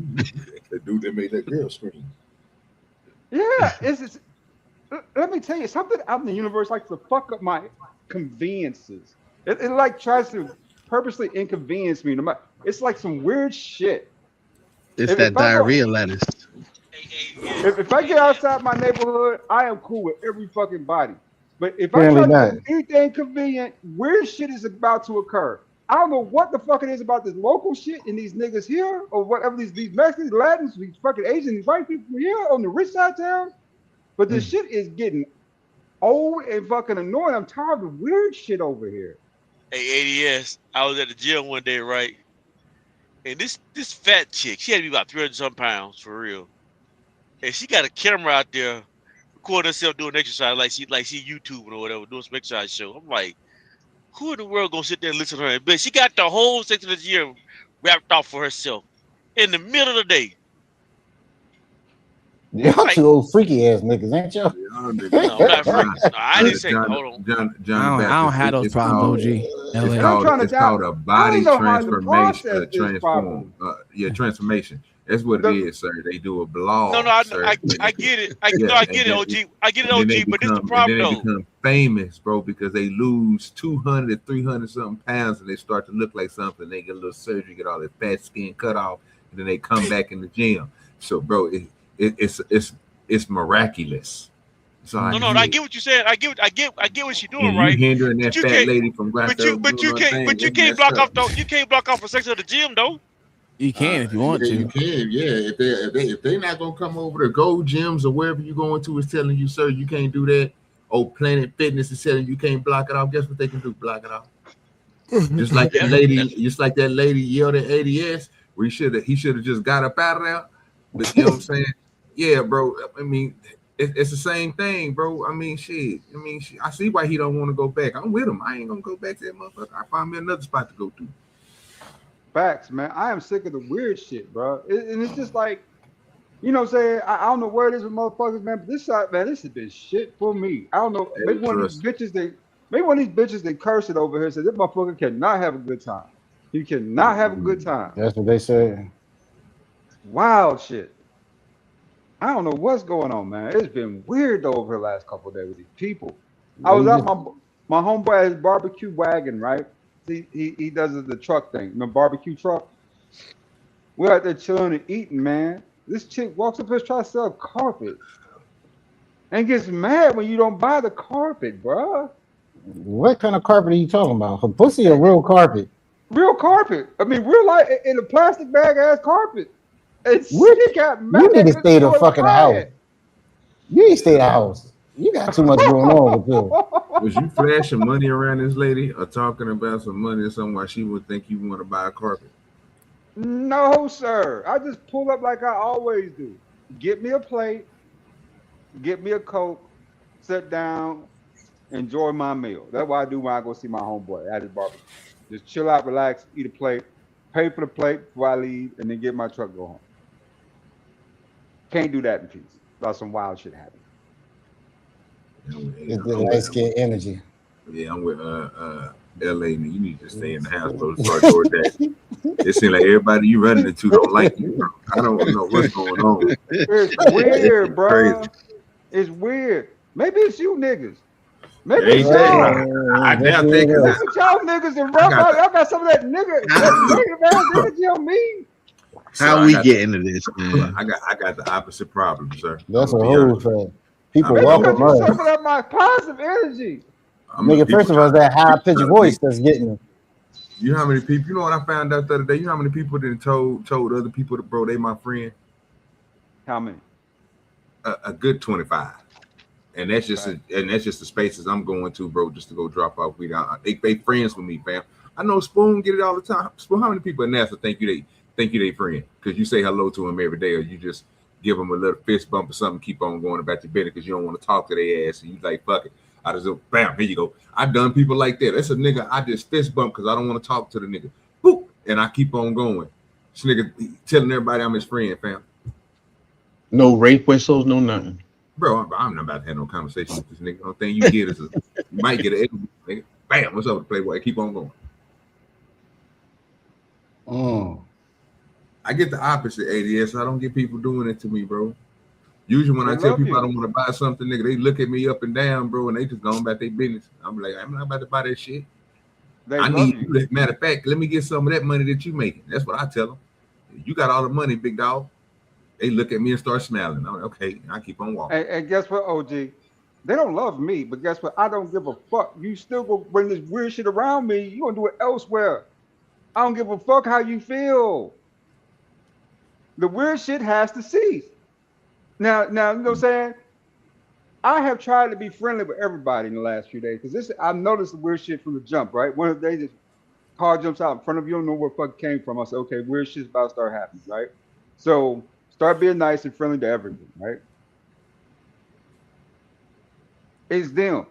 The dude that made that girl scream. Yeah, it's let me tell you, something out in the universe likes to fuck up my conveniences. It like tries to purposely inconvenience me. It's like some weird shit. It's that diarrhea lettuce. If I get outside my neighborhood, I am cool with every fucking body. But if I try to do anything convenient, weird shit is about to occur. I don't know what the fuck it is about this local shit and these niggas here, or whatever these Mexicans, Latins, these fucking Asians, these white people here on the rich side of town. But this shit is getting old and fucking annoying. I'm tired of weird shit over here. Hey, ADS, I was at the gym one day, right? And this fat chick, she had to be about 300-some pounds for real. And she got a camera out there recording herself doing exercise like she YouTubing or whatever, doing some exercise show. I'm like, who in the world gonna sit there and listen to her? But she got the whole section of the gym wrapped off for herself in the middle of the day. Y'all two old freaky ass niggas, ain't y'all? No, not freaks. No, I didn't say. Hold on. John I don't have those problems, OG. It's called a body transformation. Transformation. That's what it is, sir. They do a blog. No, I get it. I get it, OG. I get it, OG. But this the problem, though. They become famous, bro, because they lose 200, 300 something pounds, and they start to look like something. They get a little surgery, get all their fat skin cut off, and then they come back in the gym. So, bro, it's miraculous. So I get what you said. I get what she's doing, right? You hindering that fat lady from but you can't block off though. You can't block off a section of the gym though. You can if you want to. You can, yeah. If they're not gonna come over to Gold Gyms or wherever you're going to is telling you, sir, you can't do that. Oh, Planet Fitness is telling you can't block it off. Guess what they can do? Block it off. Just like that lady yelled at ADS, where he should have just got up out of there. But you know what I'm saying? Yeah, bro. I mean, it's the same thing, bro. I mean, shit. I see why he don't want to go back. I'm with him. I ain't gonna go back to that motherfucker. I find me another spot to go to. Facts, man. I am sick of the weird shit, bro. And it's just like, you know what I'm saying? I don't know where it is with motherfuckers, man. But this side, man, this has been shit for me. I don't know. Maybe one of these bitches they curse it over here says this motherfucker cannot have a good time. He cannot have a good time. That's what they say. Wild shit. I don't know what's going on, man. It's been weird over the last couple of days with these people. I was out my homeboy had his barbecue wagon, right? He does the truck thing, the barbecue truck. We're out there chilling and eating, man. This chick walks up here trying to sell carpet and gets mad when you don't buy the carpet, bro. What kind of carpet are you talking about? Her pussy or real carpet? Real carpet. I mean, real life in a plastic bag ass carpet. And she got mad. You need to stay the fucking house. You need to stay the house. You got too much going on with you. Was you flashing money around this lady or talking about some money or something why she would think you want to buy a carpet? No, sir. I just pull up like I always do. Get me a plate, get me a Coke, sit down, enjoy my meal. That's what I do when I go see my homeboy at his barbecue. Just chill out, relax, eat a plate, pay for the plate before I leave, and then get my truck, go home. Can't do that in peace. About some wild shit happening. It's the light skin energy. Yeah, I'm with LA. You need to stay in the house, bro. Start doing that. It seems like everybody you running into don't like you, bro. I don't know what's going on. It's weird, bro. It's weird. Maybe it's you niggas. Maybe it's y'all. I now think y'all niggas and rough. Y'all got some of that nigga energy on me. How we get into this, man? I got the opposite problem, sir. That's a whole thing. People welcome us. Sucking up my positive energy. Nigga, first of all, that high pitched voice that's getting them. You know how many people? You know what I found out the other day? You know how many people that told other people that, bro, they my friend? How many? A good 25. And that's just the spaces I'm going to, bro, just to go drop off weed. They friends with me, fam. I know Spoon get it all the time. Spoon, how many people in NASA think you they friend? Because you say hello to them every day, or you just give them a little fist bump or something, keep on going about your business because you don't want to talk to their ass, and you like, fuck it. I just go, bam, here you go. I've done people like that. That's a nigga I just fist bump because I don't want to talk to the nigga. Boop, and I keep on going. This nigga telling everybody I'm his friend, fam. No rape whistles, no nothing. Bro, I'm not about to have no conversation with this nigga. The only thing you get is you might get an nigga. Bam, what's up, Playboy? Keep on going. I get the opposite, ADS. I don't get people doing it to me, bro. Usually when I tell people I don't want to buy something, nigga, they look at me up and down, bro, and they just going about their business. I'm like, I'm not about to buy that shit. I need you. Matter of fact, let me get some of that money that you making. That's what I tell them. You got all the money, big dog. They look at me and start smiling. I'm like, okay, I keep on walking. And guess what, OG? They don't love me, but guess what? I don't give a fuck. You still go bring this weird shit around me. You gonna do it elsewhere. I don't give a fuck how you feel. The weird shit has to cease. Now, you know what I'm saying? I have tried to be friendly with everybody in the last few days because I've noticed the weird shit from the jump, right? One of the days, this car jumps out in front of you, don't know where the fuck it came from. I said, okay, weird shit's about to start happening, right? So start being nice and friendly to everything, right? It's them.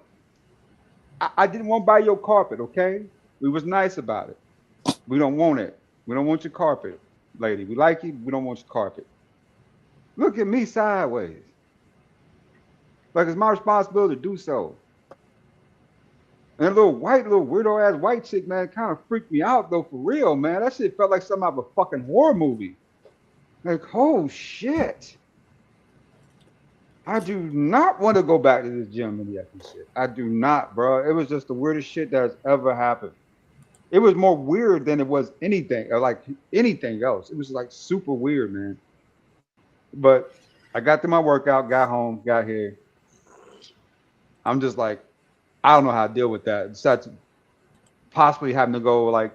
I didn't want to buy your carpet, okay? We was nice about it. We don't want it. We don't want your carpet, lady. We like you. We don't want your carpet. Look at me sideways. Like it's my responsibility to do so. And a little weirdo ass white chick, man, kind of freaked me out though, for real, man. That shit felt like something out of a fucking horror movie. Like, oh shit. I do not want to go back to this gym and that shit. I do not, bro. It was just the weirdest shit that has ever happened. It was more weird than it was anything, or like anything else. It was like super weird, man. But I got through my workout, got home, got here. I'm just like, I don't know how to deal with that. Besides possibly having to go like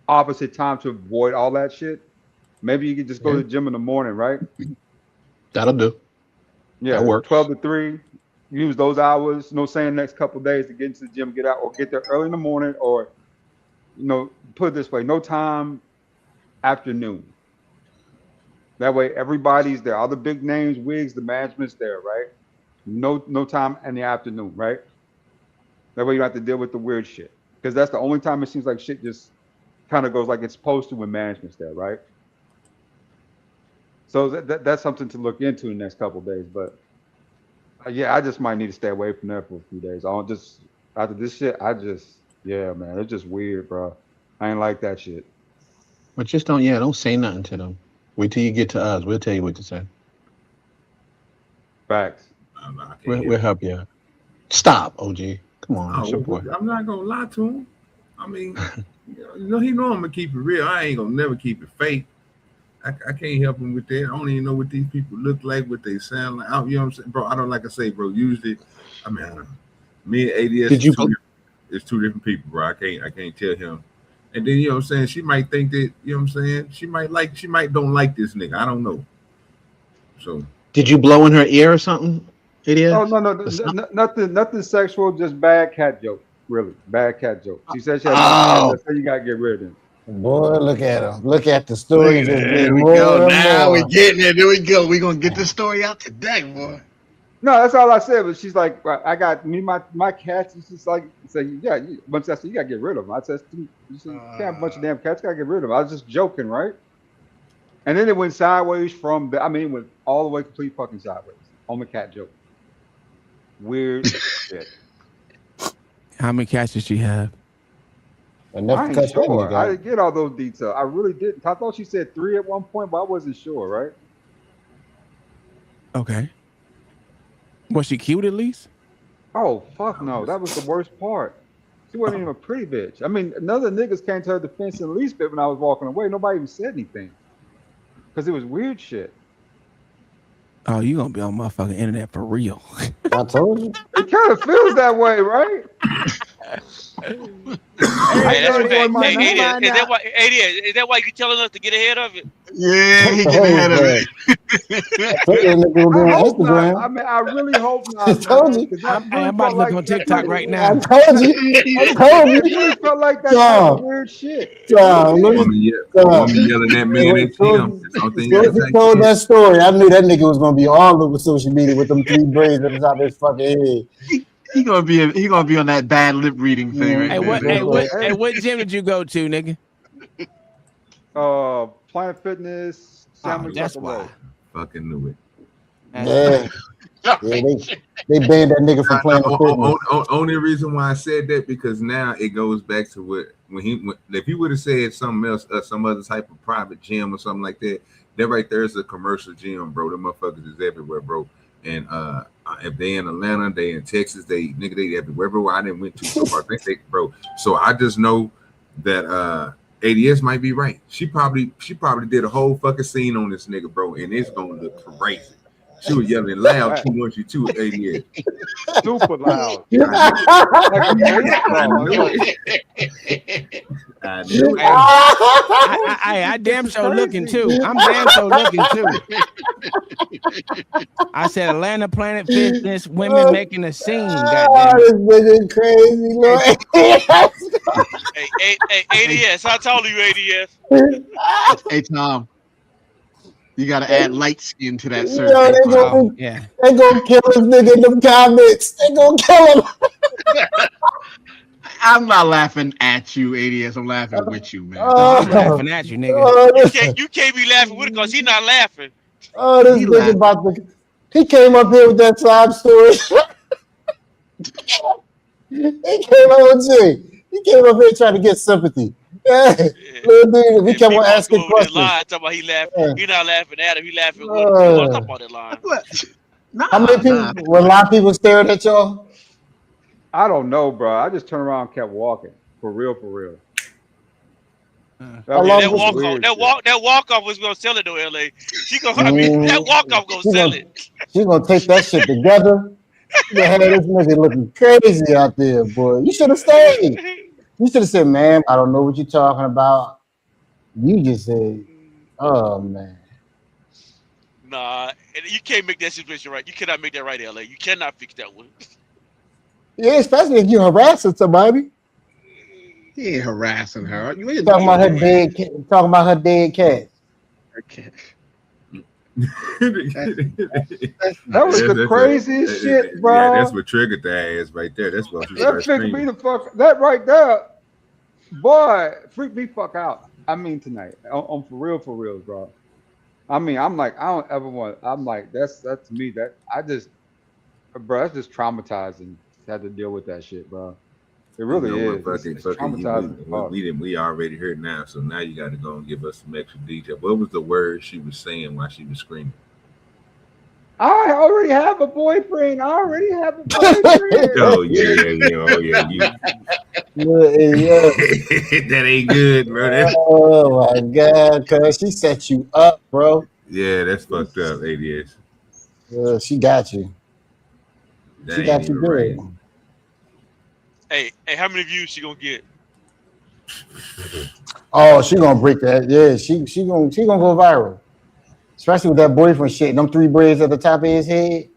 opposite time to avoid all that shit. Maybe you could just go to the gym in the morning, right? That'll do. Yeah, that works. 12 to 3. Use those hours, saying next couple of days to get into the gym, get out, or get there early in the morning, or, put it this way, no time afternoon. That way everybody's there. All the big names, wigs, the management's there, right? No time in the afternoon, right? That way you don't have to deal with the weird shit. Because that's the only time it seems like shit just kind of goes like it's supposed to when management's there, right? So that's something to look into in the next couple of days. But yeah, I just might need to stay away from there for a few days. After this shit, yeah, man, it's just weird, bro. I ain't like that shit. But just don't say nothing to them. Wait till you get to us. We'll tell you what to say. Facts. We'll help you out. Stop, OG. Come on, it's your boy. I'm not gonna lie to him. I mean, he know I'm gonna keep it real. I ain't gonna never keep it fake. I can't help him with that. I don't even know what these people look like, what they sound like. You know what I'm saying, bro? I don't like I say, bro. Usually, I mean, me and ADS it's two different people, bro. I can't tell him. And then you know what I'm saying, she might think that, you know what I'm saying, she might don't like this nigga. I don't know. So did you blow in her ear or something? ADS? Oh no, nothing sexual, just bad cat joke. Really, bad cat joke. She said she had so you gotta get rid of him. Boy, look at him. Look at the story. There we go. Now we're getting there. There we go. We're gonna get this story out today, boy. No, that's all I said. But she's like, I got my cats. She's just like, yeah. Once I said, you gotta get rid of them. I said, you can't have a bunch of damn cats. Gotta get rid of them. I was just joking, right? And then it went sideways from the. I mean, it went all the way complete fucking sideways on the cat joke. Weird shit. How many cats did she have? I ain't sure. I didn't get all those details. I really didn't. I thought she said 3 at one point, but I wasn't sure, right? Okay. Was she cute at least? Oh, fuck no. That was the worst part. She wasn't even a pretty bitch. I mean, another niggas came to her defense in the least bit when I was walking away. Nobody even said anything. Because it was weird shit. Oh, you gonna be on motherfucking internet for real. I told you. It kind of feels that way, right? Hey, that's what, is that why you telling us to get ahead of it? Yeah, he get ahead of it. I hope not. I mean, I really hope not. I told you. I'm about to look on TikTok right now. I told you. It really felt like that type of weird shit. Woman yelling at man at Tim. He told that story. I knew that nigga was gonna be all over social media with them 3 braids at the top of his fucking head. He gonna be on that bad lip reading thing right Hey, what gym did you go to, nigga? Planet Fitness. That's why. Fucking knew it. Yeah, they banned that nigga from Planet Fitness. Only reason why I said that because now it goes back to what if he would have said something else, some other type of private gym or something like that. That right there is a commercial gym, bro. Them motherfuckers is everywhere, bro. And if they in Atlanta, they in Texas, they everywhere. Everywhere I didn't went to so far, I think they, bro. So I just know that ADS might be right. She probably did a whole fucking scene on this nigga, bro, and it's gonna look crazy. She was yelling loud too much. You too, ADS. Super loud. I knew it. I damn sure looking too. I'm damn sure looking too. I said Atlanta Planet Fitness women making a scene. Goddamn. This nigga crazy, Lord. Hey, ADS. How tall are you, ADS? Hey, Tom. You gotta add light skin to that search. Yo, they gonna kill this nigga in them comments. They gonna kill him. I'm not laughing at you, ADS. I'm laughing with you, man. I'm laughing at you, nigga. You can't be laughing with it because he's not laughing. Oh, this nigga about to. He came up here with that sob story. He came up here trying to get sympathy. Yeah. Little dude, he kept on asking questions. Talking about he laughing. He not laughing at him. He laughing with him. Talk about that line. How many people? Were a lot of people staring at y'all? I don't know, bro. I just turned around and kept walking. For real. That walk off was gonna sell it to LA. That walk off gonna sell it. She's gonna take that shit together. You had this nigga looking crazy out there, boy. You should have stayed. You should have said, "Ma'am, I don't know what you're talking about." You just said, "Oh man." Nah, you can't make that situation right. You cannot make that right, LA. You cannot fix that one. Yeah, especially if you're harassing somebody. He ain't harassing her. You ain't talking about her dead. Talking about her dead cat. Okay. That was the craziest shit, bro. Yeah, that's what triggered the ass right there. That's what that triggered me the fuck. That right there, boy, freak me fuck out. I mean tonight, on for real, bro. I mean, I'm like, I don't ever want. I'm like, that's to me that I just, bro, that's just traumatizing. To have to deal with that shit, bro. It really is. It's traumatizing. We already heard now, so now you got to go and give us some extra detail. What was the word she was saying while she was screaming? I already have a boyfriend. Oh yeah. That ain't good, bro. Oh my god, cuz she set you up, bro. Yeah, that's fucked up, ADS. She got you. She got you good. Right. Hey, how many views she gonna get? Oh, she gonna break that. Yeah, she gonna go viral. Especially with that boyfriend shit. Them 3 braids at the top of his head.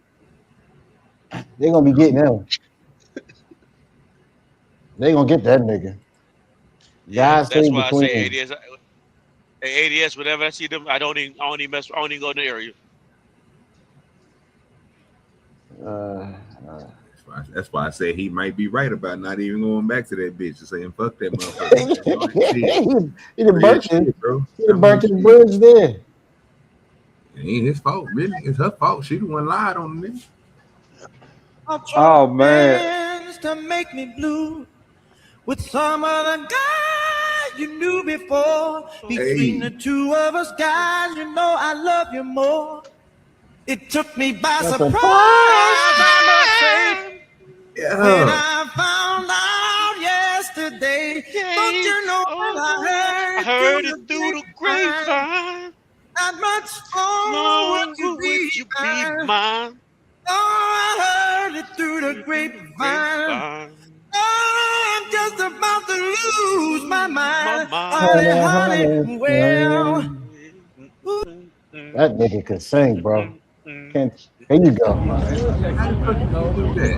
They gonna be getting him. They gonna get that nigga. Yeah, that's why I say ADS. Hey, ADS, whenever I see them, I don't even go in the area. That's why I say he might be right about not even going back to that bitch and saying fuck that motherfucker. He done burnt his bridge there. It ain't his fault, really. It's her fault. She the one lied on me. Oh man. To make me blue with some other guy you knew before. Between the two of us, guys, you know I love you more. It took me by surprise, I must say. Yeah. When I found out yesterday, don't you know I heard it through the grapevine. Not much longer would you be mine. Oh, I heard it through the grapevine. Oh, just about to lose my mind. Honey, well. That nigga could sing, bro. Can't. Here you go. How the fuck you do that?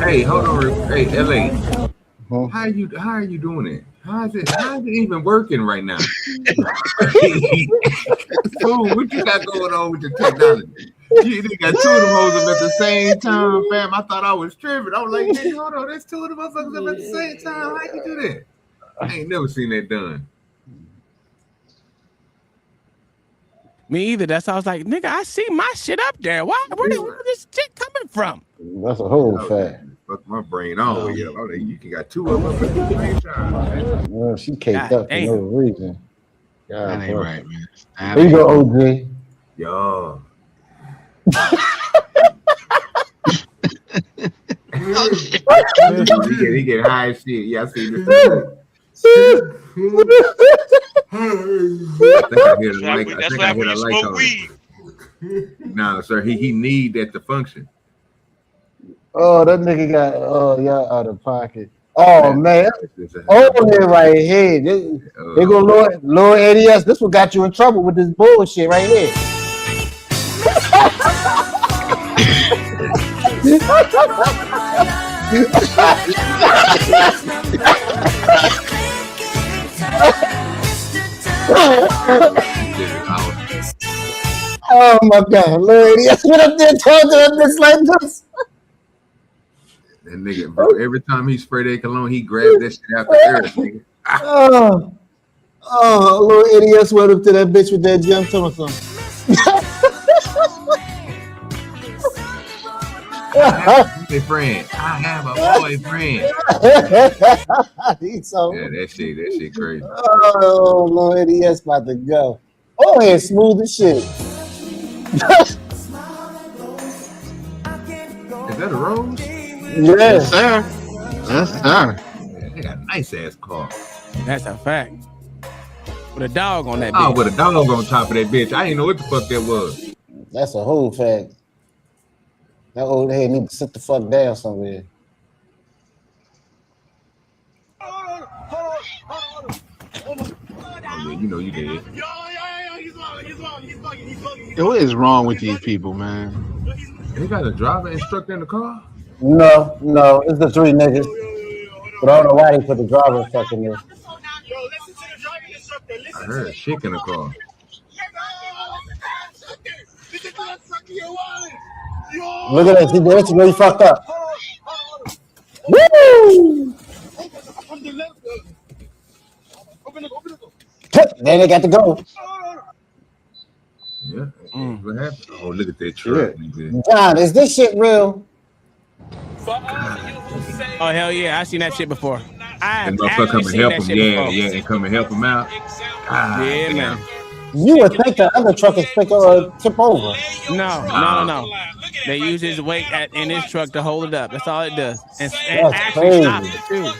Hey, hold on. Hey, LA. How are you doing it? How is it even working right now? Fool, what you got going on with the technology? You got two of them hoes up at the same time, fam. I thought I was tripping. I was like, nigga, hold on, there's two of them motherfuckers up at the same time. How you do that? I ain't never seen that done. Me either. That's how I was like, nigga, I see my shit up there. Where this shit coming from? That's a whole fact. Fuck my brain on. Yeah, you can got two of them at the same time. Well, she caked up for no reason. That ain't right, man. Here you go, OG. Yo. he get high as shit. Yeah, I see this. I think I hear the light. I think I hear the light on. No, sir. He need that to function. Oh, that nigga got y'all out of pocket. Oh man, over here right here. They go lower ADS. This one got you in trouble with this bullshit right here. Oh my God, Lord, yes, what up there talking to this like this? That nigga, bro, every time he spray that cologne, he grabbed that shit out the air, nigga. Little idiot went up to that bitch with that gem to something. Boyfriend. I have a boyfriend. Yeah, that shit crazy. Oh, little idiot's about to go. Oh, yeah, smooth as shit. Is that a rose? Yes, sir. Yes, sir. Yeah, they got a nice ass car. That's a fact. With a dog on that bitch. Oh, with a dog on top of that bitch. I didn't know what the fuck that was. That's a whole fact. That old head need to sit the fuck down somewhere. Oh, yeah, you know you did. Yo, what is wrong with these people, man? They got a driver instructor in the car? No, it's the three niggas. But I don't know why they put the driver instructor in there. I heard a chick in the car. Look at that. See, that's where you fucked up. Woo! Then they got to go. Yeah. What happened? Oh, look at that truck. God, is this shit real? Oh hell yeah, I seen that shit before. I And motherfucker come and help him. Yeah, and come and help him out. God, yeah, man. You would think the other truck is tip over. No. They use his weight in his truck to hold it up. That's all it does. And That's actually stop crazy. it too.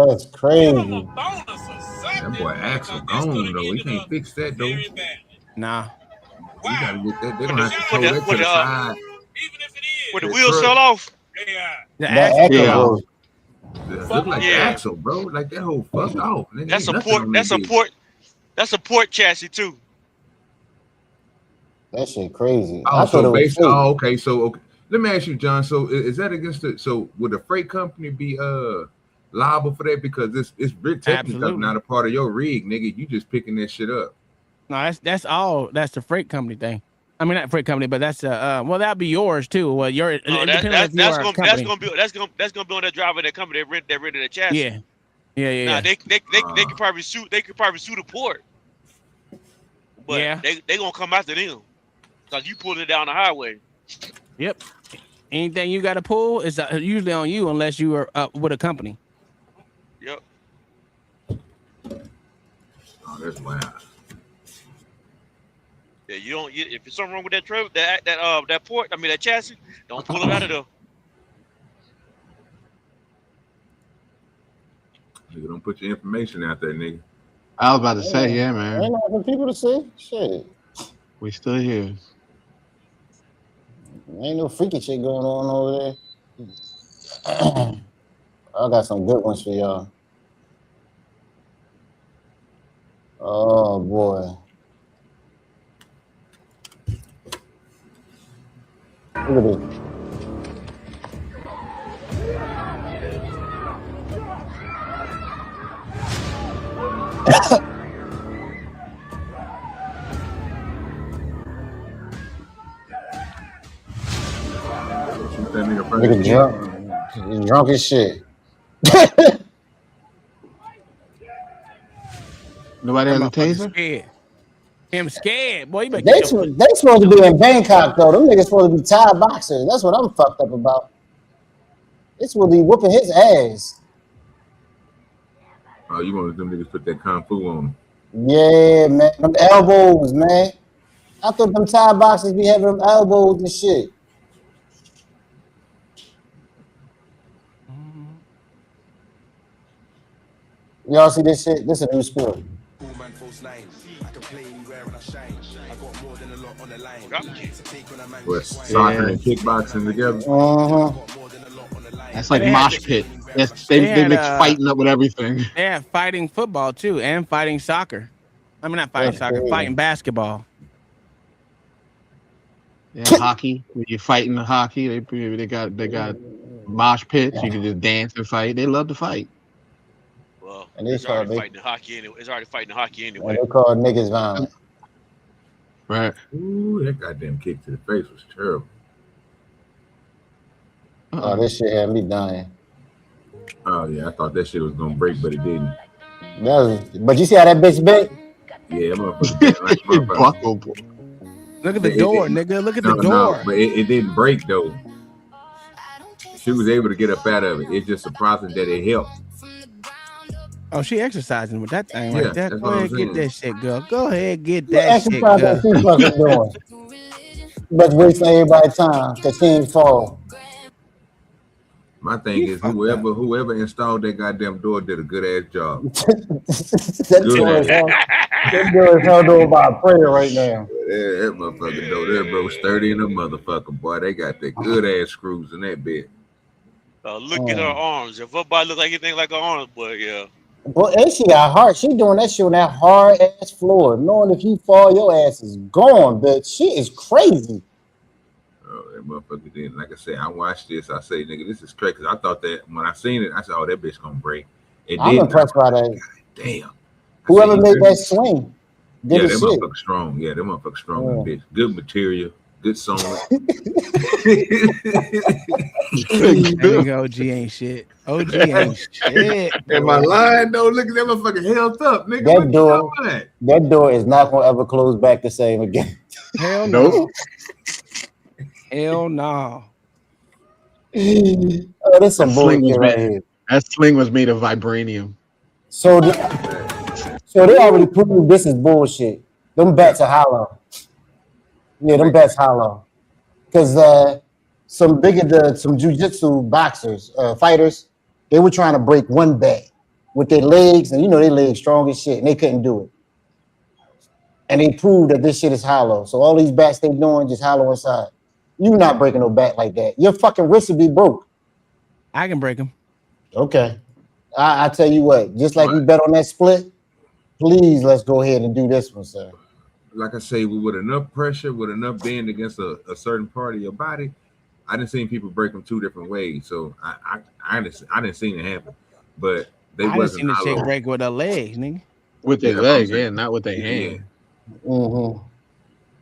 That's crazy. That boy Axel gone though. He can't fix that though. Nah. You gotta get that. They're gonna have to tow that to the side. When the wheels fell off. The axle. Look like the axle, bro. Like that whole fucked off. That's a port chassis too. That shit crazy. Oh, so basically, okay. So okay. Let me ask you, John. So is that against the? So would a freight company be liable for that because it's technically not a part of your rig, nigga? You just picking that shit up. No, that's all. That's the freight company thing. I mean, not freight company, but that's well, that'd be yours too. Well, that's gonna be on that driver that company that rented the chassis. Yeah. Nah, they could probably sue. They could probably sue the port. But they gonna come after them because you pulled it down the highway. Yep. Anything you got to pull is usually on you unless you are with a company. Yep. Oh, that's wild. Yeah, you don't. If there's something wrong with that truck, that port, I mean that chassis, don't pull it out of there. Nigga, don't put your information out there, nigga. I was about to say, yeah, man. Ain't nothing for people to see. Shit. We still here. Ain't no freaky shit going on over there. I got some good ones for y'all. Oh boy. Look at this. Nigga drunk. He's drunk as shit. Nobody has a taser? Scared. I'm scared. Boy, you better They get your supposed to be in Bangkok though. Them niggas supposed to be Thai boxers. That's what I'm fucked up about. They supposed to be whooping his ass. Oh, you want them niggas put that kung fu on them? Yeah, man. Them elbows, man. I thought them Thai boxers be having them elbows and shit. Y'all see this shit? This is a new sport. What, soccer and kickboxing together? That's like mosh pit. They mix fighting up with everything. They have fighting football too, and fighting soccer. I mean, not fighting soccer, fighting basketball. Yeah, hockey. When you're fighting the hockey, they got mosh pits. You can just dance and fight. They love to fight. Well, And it's already fighting the hockey anyway. It's already fighting the hockey anyway. They call niggas violent. Right. Ooh, that goddamn kick to the face was terrible. Oh, this shit had me dying. Oh yeah, I thought that shit was gonna break, but it didn't. But you see how that bitch bit? Yeah, motherfucker. Buckled. Look at the door, nigga. Look at the door. No, but it didn't break though. She was able to get up out of it. It's just surprising that it helped. Oh, she exercising with that thing Yeah, right there. that's Go what I'm ahead, get saying. that shit, girl. Go ahead, get What that shit, exercise that she girl. fucking doing? But wasting everybody's time because she ain't fall. My thing is whoever installed that goddamn door did a good ass job. That door is held over by a prayer right now. Yeah, that motherfucking door there, bro, sturdy in the motherfucker, boy. They got that good ass screws in that bit. Look at her arms. If her body look like anything like her arms, boy, yeah. Well, and she got heart. She doing that shit on that hard ass floor, knowing if you fall, your ass is gone, bitch. She is crazy. Oh, that motherfucker did. Like I said, I watched this. I say, nigga, this is crazy. Cause I thought that when I seen it, I said, oh, that bitch gonna break. I'm impressed by that. Damn. Whoever made that swing did Yeah, the that shit. motherfucker strong. Yeah, that motherfucker strong, bitch. Good material, good sewing. OG ain't shit. OG ain't shit. Am I lying though? Look at that motherfucker held up, nigga. That door is not gonna ever close back the same again. Hell no. Hell no. Oh, this some bullshit right here. That sling was made of vibranium. So they already proved this is bullshit. Them bats are hollow. Yeah, them bats hollow. Because some jiu-jitsu boxers, fighters, they were trying to break one bat with their legs, and you know their legs strong as shit, and they couldn't do it. And they proved that this shit is hollow. So all these bats they doing just hollow inside. You not breaking no bat like that. Your fucking wrist would be broke. I can break them. Okay. I tell you what, just like we bet on that split, please let's go ahead and do this one, sir. Like I say, with enough pressure, with enough bend against a certain part of your body, I didn't see people break them two different ways. So I didn't see it happen. But they I wasn't seen the hollow. chick break with her legs, nigga. With their legs, yeah, not with their hand. Mm-hmm.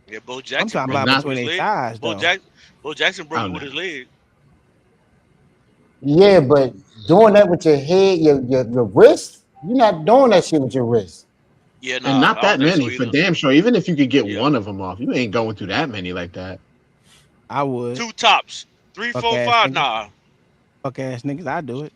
Yeah, Bo Jackson. I'm talking broke about it between with his their leg. thighs, Bo Jackson broke it with his leg. Yeah, but doing that with your head, your wrist, you're not doing that shit with your wrist. Yeah, and not that many for damn sure. Even if you could get one of them off, you ain't going through that many like that. I would. 2 tops. 3, 4, 5, nah. Fuck ass niggas, I do it.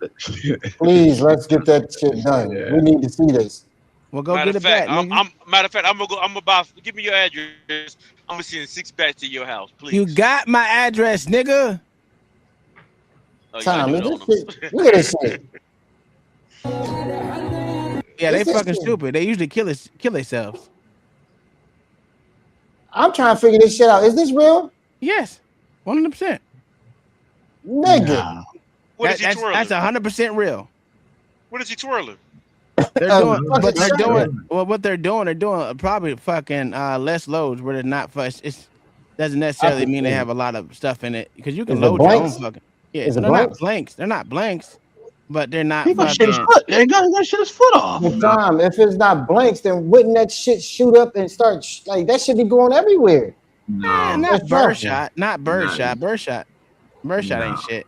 Please, let's get that shit done. Yeah. We need to see this. Well, go Matter get of it back, fact, nigga. matter of fact, I'm gonna buy. Give me your address. I'm gonna send 6 bats to your house, please. You got my address, nigga. Tom, look at this shit. Yeah, they fucking stupid. They usually kill themselves. I'm trying to figure this shit out. Is this real? Yes. 100%. Nigga. What is he twirling? That's 100% real. What is he twirling? They're doing, but they're doing. Well, what they're doing probably fucking less loads where they're not. It doesn't necessarily mean they have a lot of stuff in it because you can load your own fucking. Yeah, so they're not blanks. They're not blanks, but they're not. He gonna shit his foot. They're gonna shit his foot off. Tom, if it's not blanks, then wouldn't that shit shoot up and start like that should be going everywhere? No, not birdshot. Not birdshot. Birdshot ain't shit.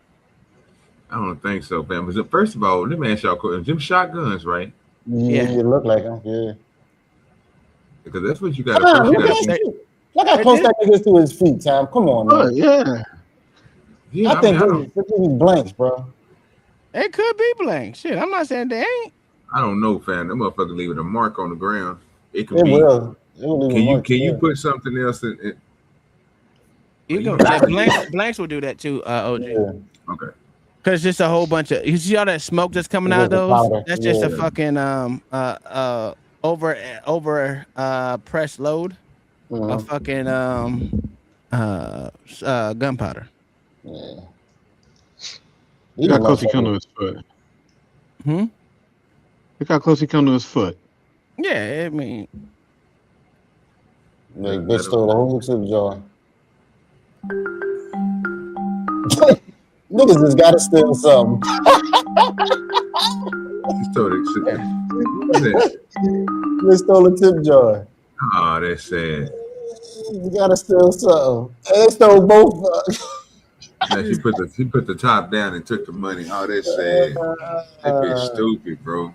I don't think so, fam. But first of all, let me ask y'all a question. Them shotguns, right? Yeah, it look like them. Yeah. Because that's what you got. Look how close that nigga is to his feet, Tom. Come on, man. Yeah. I think this is blanks, bro. It could be blank. Shit, I'm not saying they ain't. I don't know, fam. That motherfucker leaving a mark on the ground. It could It be. will. Can you put something else in it? Blanks will do that too, OG. Yeah. Okay. Cause just a whole bunch of you see all that smoke that's coming out of those. Powder. That's just a fucking over press load of fucking gunpowder. Yeah. Look how close he come to his foot. Look how close he come to his foot. Yeah, I mean, Like bitch stole the whole tip jar. Niggas just gotta steal something. They stole a tip jar. Oh, that's sad. You gotta steal something. They stole both. Now she put the top down and took the money. Oh, that's sad. That bitch stupid, bro.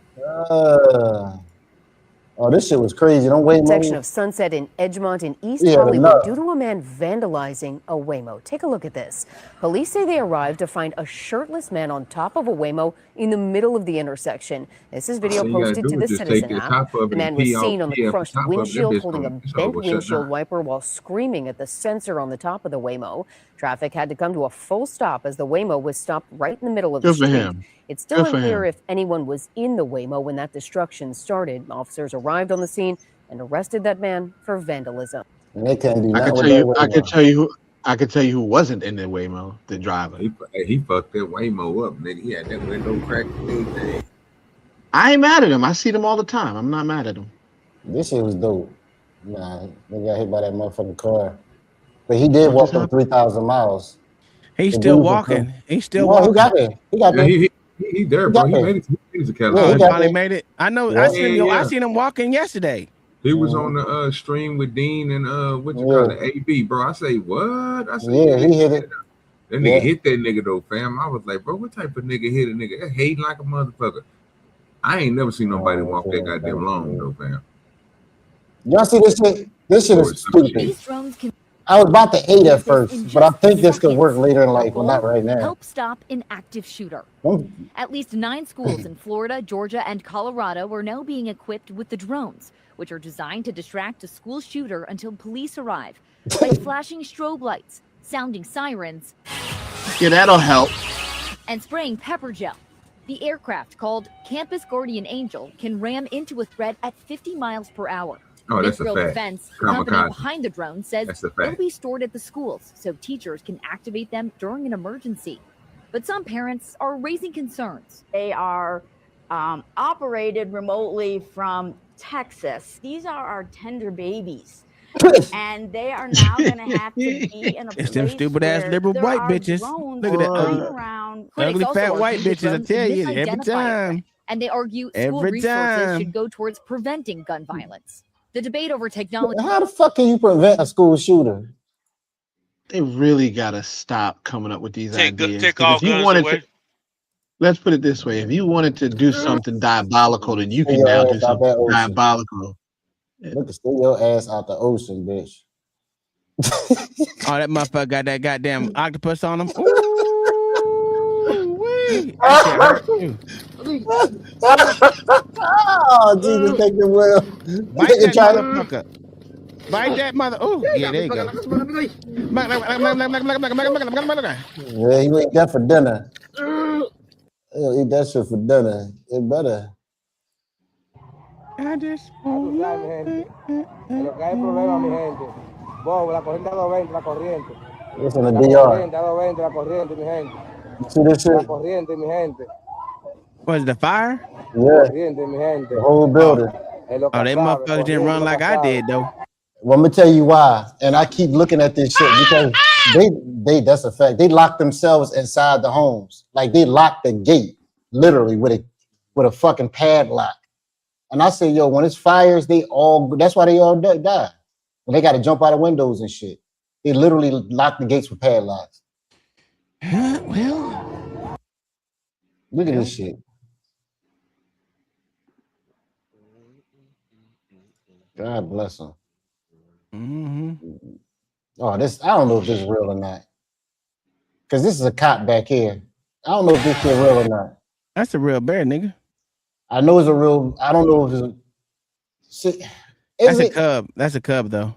Oh, this shit was crazy. Don't wait. Section of Sunset in Edgemont in East Yeah, Hollywood enough. due to a man vandalizing a Waymo. Take a look at this. Police say they arrived to find a shirtless man on top of a Waymo in the middle of the intersection. This is video All you gotta posted do to the is just Citizen take the app. top of The it man and was pee out- seen on pee the off crushed the top of it. That windshield bitch holding a gonna- it's bent over, shut windshield down. wiper while screaming at the sensor on the top of the Waymo. Traffic had to come to a full stop as the Waymo was stopped right in the middle of the Good for street. him. It's still Good for unclear him. if anyone was in the Waymo when that destruction started. Officers arrived on the scene and arrested that man for vandalism. And they can't do I nothing can with tell you. that I Waymo. can tell you who wasn't in the Waymo. The driver. He fucked that Waymo up, nigga. He had that window cracked and everything. I ain't mad at him. I see them all the time. I'm not mad at him. This shit was dope. Nah, they got hit by that motherfucking car. But he did walk them 3,000 miles. he's The still dude was walking. cool. He's still No, walking. he got there. He got Yeah, there. he there, He bro. got He there. made it. He was a Yeah, California. he got Finally there. made it. I know. Yeah. I seen him walking yesterday. He was on the stream with Dean and what you call it, AB, bro. I say what? I say Yeah, he hit it. That nigga hit that nigga though, fam. I was like, bro, what type of nigga hit a nigga? That hating like a motherfucker. I ain't never seen nobody walk that goddamn long though, fam. Y'all see this shit? This shit is stupid. These drones can I was about to hate at first, but I think this could work later in life, but not right now. help stop an active shooter. Don't- At least 9 schools in Florida, Georgia, and Colorado are now being equipped with the drones, which are designed to distract a school shooter until police arrive, by flashing strobe lights, sounding sirens, Yeah, that'll help. and spraying pepper gel. The aircraft, called Campus Guardian Angel, can ram into a threat at 50 miles per hour. Oh, that's a Israel fact. Defense, the company Kamikaze. behind the drone, says That's a they'll fact. be stored at the schools so teachers can activate them during an emergency. But some parents are raising concerns. They are operated remotely from Texas. These are our tender babies. And they are now going to have to be in a place It's them stupid ass where liberal there white are bitches. drones Look at that flying ugly, around. ugly also fat argue white the bitches. I drones tell you every misidentify a time. threat, and they argue school Every resources time. should go towards preventing gun violence. The debate over technology. How the fuck can you prevent a school shooter? They really gotta stop coming up with these ideas. Take 'Cause all if you guns wanted away. to, let's put it this way: if you wanted to do something diabolical, then you can Stay your now ass do out something that ocean. diabolical. Look, stay your ass out the ocean, bitch. Oh, that motherfucker got that goddamn octopus on him. Ooh-wee. That shit hurt too. Oh, Jesus, take the wheel. Bite that motherfucker. Bite that mother. Oh, yeah, there you go. Yeah, you eat that for dinner. You eat that shit for dinner. It better. I just Lo que hay problema, mi gente. Bobo, la corriente a 220, la corriente. It's in the DR. You see this shit? Was the fire? Yeah. The whole building. Oh, they motherfuckers didn't run like I did though. Well, I'm gonna tell you why. And I keep looking at this shit because they that's a fact. They locked themselves inside the homes. Like they locked the gate literally with a fucking padlock. And I say, yo, when it's fires, that's why they all die. When they got to jump out of windows and shit. They literally lock the gates with padlocks. Well, look at this shit. God bless them. Oh, I don't know if this is real or not. Because this is a cop back here. I don't know if this shit real or not. That's a real bear, nigga. I know it's a real. I don't know if it's That's a cub. That's a cub, though.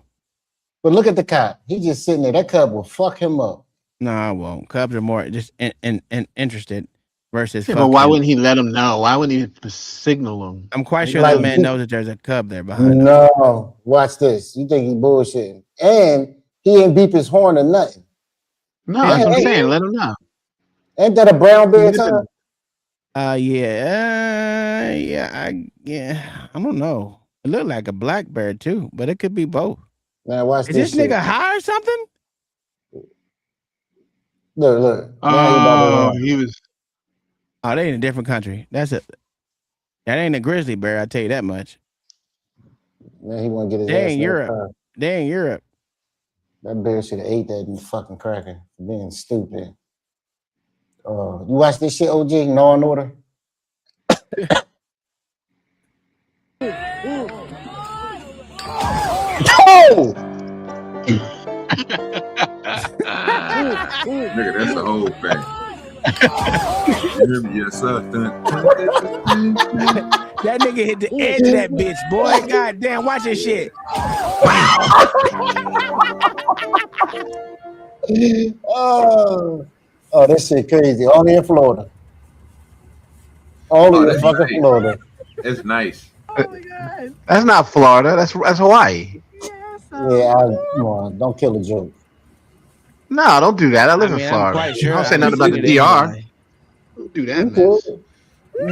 But look at the cop. He's just sitting there. That cub will fuck him up. No, I won't. Cubs are more just interested versus. Yeah, but why wouldn't he let him know? Why wouldn't he signal him? I'm quite sure that man knows that there's a cub there behind him. No, watch this. You think he bullshitting? And he ain't beep his horn or nothing. No, that's what I'm saying. Let him know. Ain't that a brown bear time? I don't know. It looked like a black bear too, but it could be both. Man, watch Is this this nigga high or something? Look. Oh, he was. Oh, they in a different country. That ain't a grizzly bear. I tell you that much. Man, he want to get his They ass in Europe. They in Europe. That bear should have ate that in the fucking cracker for being stupid. You watch this shit, OG? Law and Order? Oh! Nigga, that's the whole thing. Yes, sir. That nigga hit the edge of that bitch, boy. God damn, watch this shit. Oh, this shit crazy. Only in Florida. Only in fucking nice. Florida. That's nice. That's not Florida. That's Hawaii. Yeah, come on. Don't kill a joke. No, don't do that. I live in Florida. quite sure Don't say I nothing about the visited DR. Hawaii. Don't do that, man.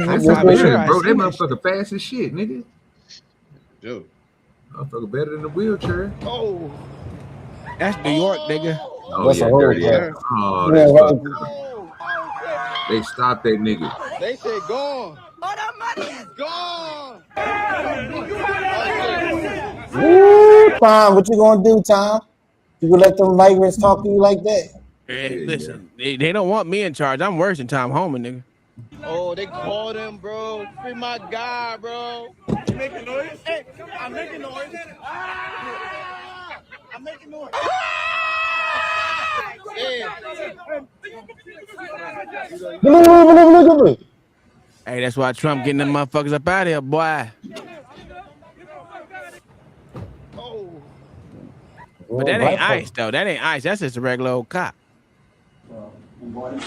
That's I'm what sure I bro. That seen motherfucker fast as shit, nigga. Dude. Motherfucker better than the wheelchair. Oh, that's New York, nigga. Oh, That's yeah, a whole dirty thing. ass. Oh, Yeah, that's right. fucked up. They stopped that nigga. They said gone. All that money is gone. Woo, Tom, what you gonna do, Tom? You gonna let them migrants talk to you like that? Hey, listen, they don't want me in charge. I'm worse than Tom Homan, nigga. Oh, they called him, bro. Free my guy, bro. You making noise? Hey, I'm making noise. I'm making noise. Hey, that's why Trump getting them motherfuckers up out of here, boy. But that ain't ICE, though. That ain't ICE. That's just a regular old cop. What?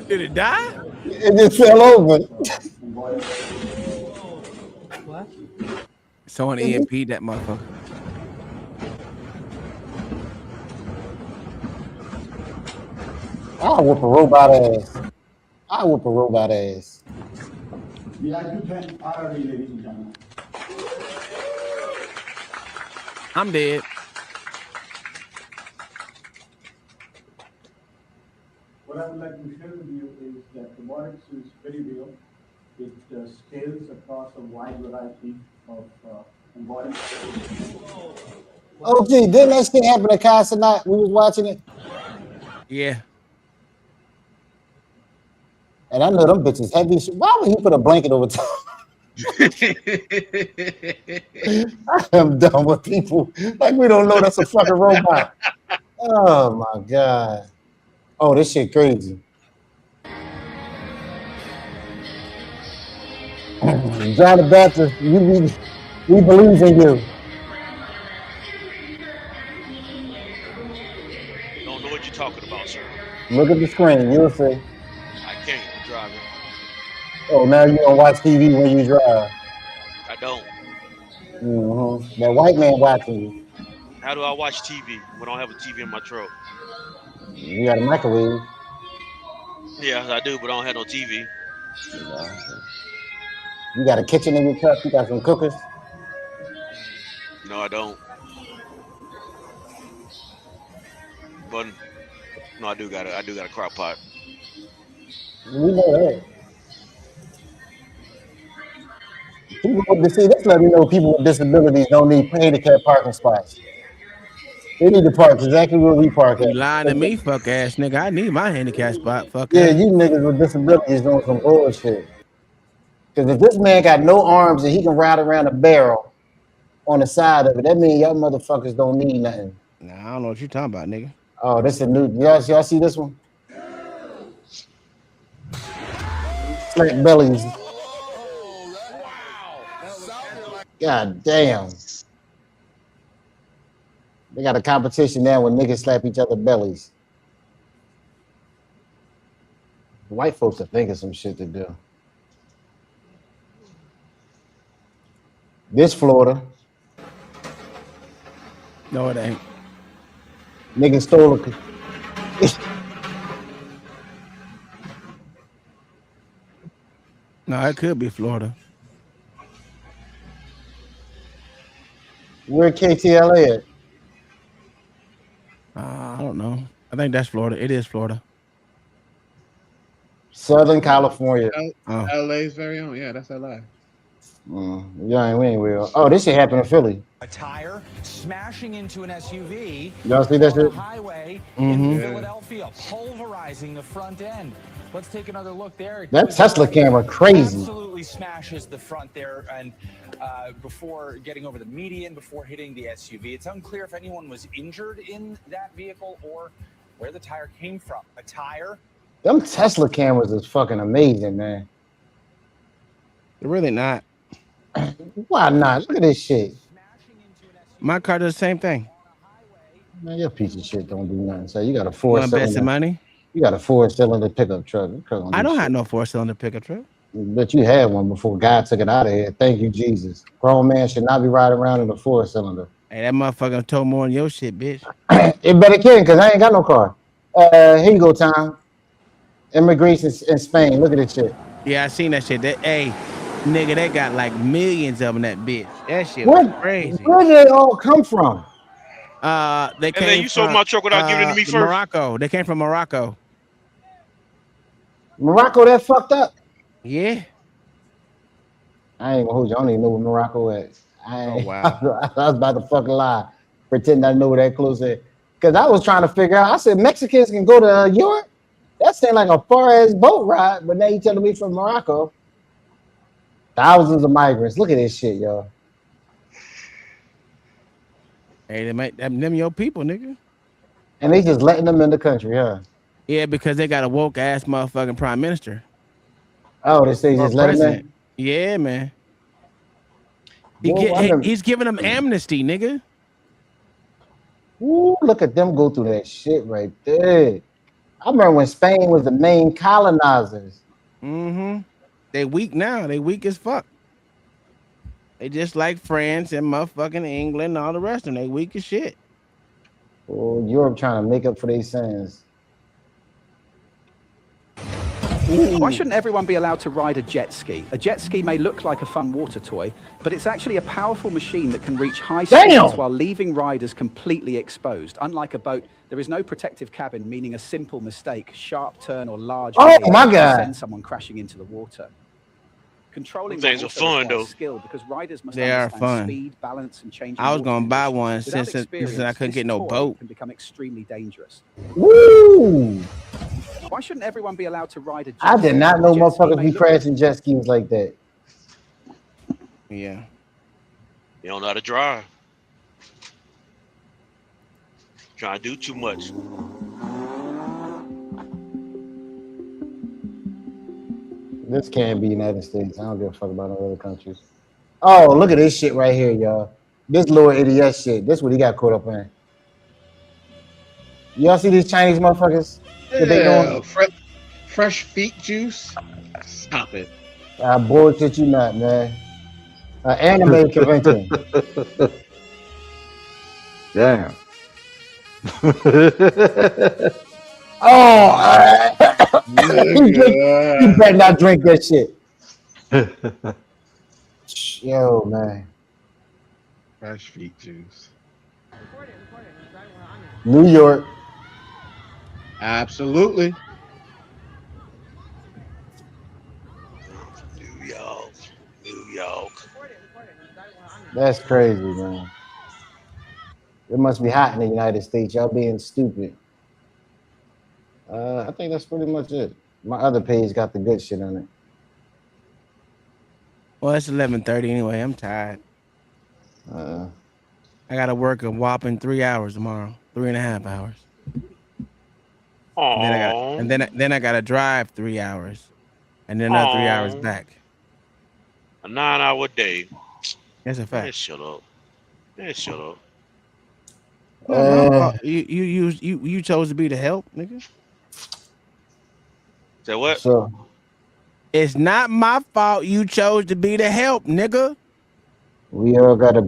Did it die? It just fell over. What? Someone EMP'd that motherfucker. I'll whoop a robot ass. I'll whoop a robot ass. I'm dead. What I would like to share with you is that robotics is very real. It scales across a wide variety of environments. Oh, gee, didn't that shit happen to Casanat? We was watching it. Yeah. And I know them bitches heavy. Why would he put a blanket over top? I am done with people. Like we don't know that's a fucking robot. Oh my God. Oh, this shit crazy. John the Baptist, we believe in you. Don't know what you're talking about, sir. Look at the screen, you'll see. I can't. I'm driving. Oh, now you don't watch TV when you drive. I don't. That white man watching you. How do I watch TV when I don't have a TV in my truck? You got a microwave. Yeah, I do, but I don't have no TV. You got a kitchen in your truck. You got some cookers. No, I don't. But no, I do got a crock pot. We know that. People with let's let me know people with disabilities don't need handicap parking spots. They need to park exactly where we park at. You lying to me, fuck ass nigga. I need my handicap spot. Fuck Yeah, ass. you niggas with disabilities doing some bullshit. Because if this man got no arms and he can ride around a barrel on the side of it, that means y'all motherfuckers don't need nothing. Nah, I don't know what you're talking about, nigga. Oh, this is a new. Y'all see this one? Slack bellies. God damn. They got a competition now when niggas slap each other bellies. White folks are thinking some shit to do. This Florida. No, it ain't. Niggas stole a... No, it could be Florida. Where KTLA at? I don't know. I think that's Florida. It is Florida. Southern California. LA's very own. Yeah, that's LA. Yeah, we ain't real. Oh, this shit happened in Philly. A tire smashing into an SUV. Y'all see that on a shit? highway Mhm. in Yeah. Philadelphia, pulverizing the front end. Let's take another look there. That Tesla camera crazy. Absolutely smashes the front there, and before getting over the median, before hitting the SUV. It's unclear if anyone was injured in that vehicle or where the tire came from. A tire. Them Tesla cameras is fucking amazing, man. They're really not. Why not? Look at this shit. My car does the same thing. Man, your piece of shit don't do nothing. So you got a You wanna bet some four-cylinder. money? You got a four-cylinder pickup truck. I don't have no four-cylinder pickup truck. But you had one before God took it out of here. Thank you, Jesus. Grown man should not be riding around in a four-cylinder. Hey, that motherfucker told more than your shit, bitch. It better can, because I ain't got no car. Here you go, Tom. Immigration in Spain. Look at this shit. Yeah, I seen that shit. Hey, nigga, they got like millions of them, that bitch. That shit was crazy. Where did they all come from? They came then you sold my truck without giving it to me first. Morocco. They came from Morocco. Morocco that fucked up? Yeah. I ain't gonna hold you. I don't even know where Morocco is. Oh, wow. I was about to fucking lie. Pretend I know where that close is. Because I was trying to figure out. I said, Mexicans can go to Europe? That seemed like a far-ass boat ride. But now you telling me from Morocco. Thousands of migrants. Look at this shit, y'all. Hey, they make them your people, nigga. And they just letting them in the country, huh? Yeah, because they got a woke ass motherfucking prime minister. Oh, they say Or just let them in? president. Yeah, man. He's giving them amnesty, nigga. Ooh, look at them go through that shit right there. I remember when Spain was the main colonizers. Mm-hmm. They weak now. They weak as fuck. They just like France and motherfucking England and all the rest of them. They weak as shit. Oh, Europe trying to make up for their sins. Why shouldn't everyone be allowed to ride a jet ski? A jet ski may look like a fun water toy, but it's actually a powerful machine that can reach high speeds while leaving riders completely exposed. Unlike a boat, there is no protective cabin, meaning a simple mistake, sharp turn, or large wave my can God. send someone crashing into the water. Controlling Those things the are water fun, requires though. skill because riders must They are understand fun. speed, balance, and changing I was water gonna buy conditions. one Without since I experience, couldn't get no this boat. can become extremely dangerous. Woo! Why shouldn't everyone be allowed to ride a jet I did ski? not know A jet ski motherfuckers may be look crashing jet skis like that. Yeah. You don't know how to drive. Trying to do too much. This can't be United States. I don't give a fuck about no other countries. Oh, look at this shit right here, y'all. This little idiot shit. This what he got caught up in. Y'all see these Chinese motherfuckers? What they doing? Fresh feet juice. Stop it. I bullshit you not, man. Anime convention. Damn. You better not drink that shit. Yo, man. Fresh feet juice. New York. Absolutely. New York. That's crazy, man. It must be hot in the United States. Y'all being stupid. I think that's pretty much it. My other page got the good shit on it. Well, it's 11:30 anyway. I'm tired. I gotta work a whopping 3 hours tomorrow. 3.5 hours. And then I gotta drive 3 hours, and then another 3 hours back. A 9-hour day. That's a fact. Man, shut up. Man, shut up. You chose to be the help, nigga. Say what? So it's not my fault you chose to be the help, nigga. We all gotta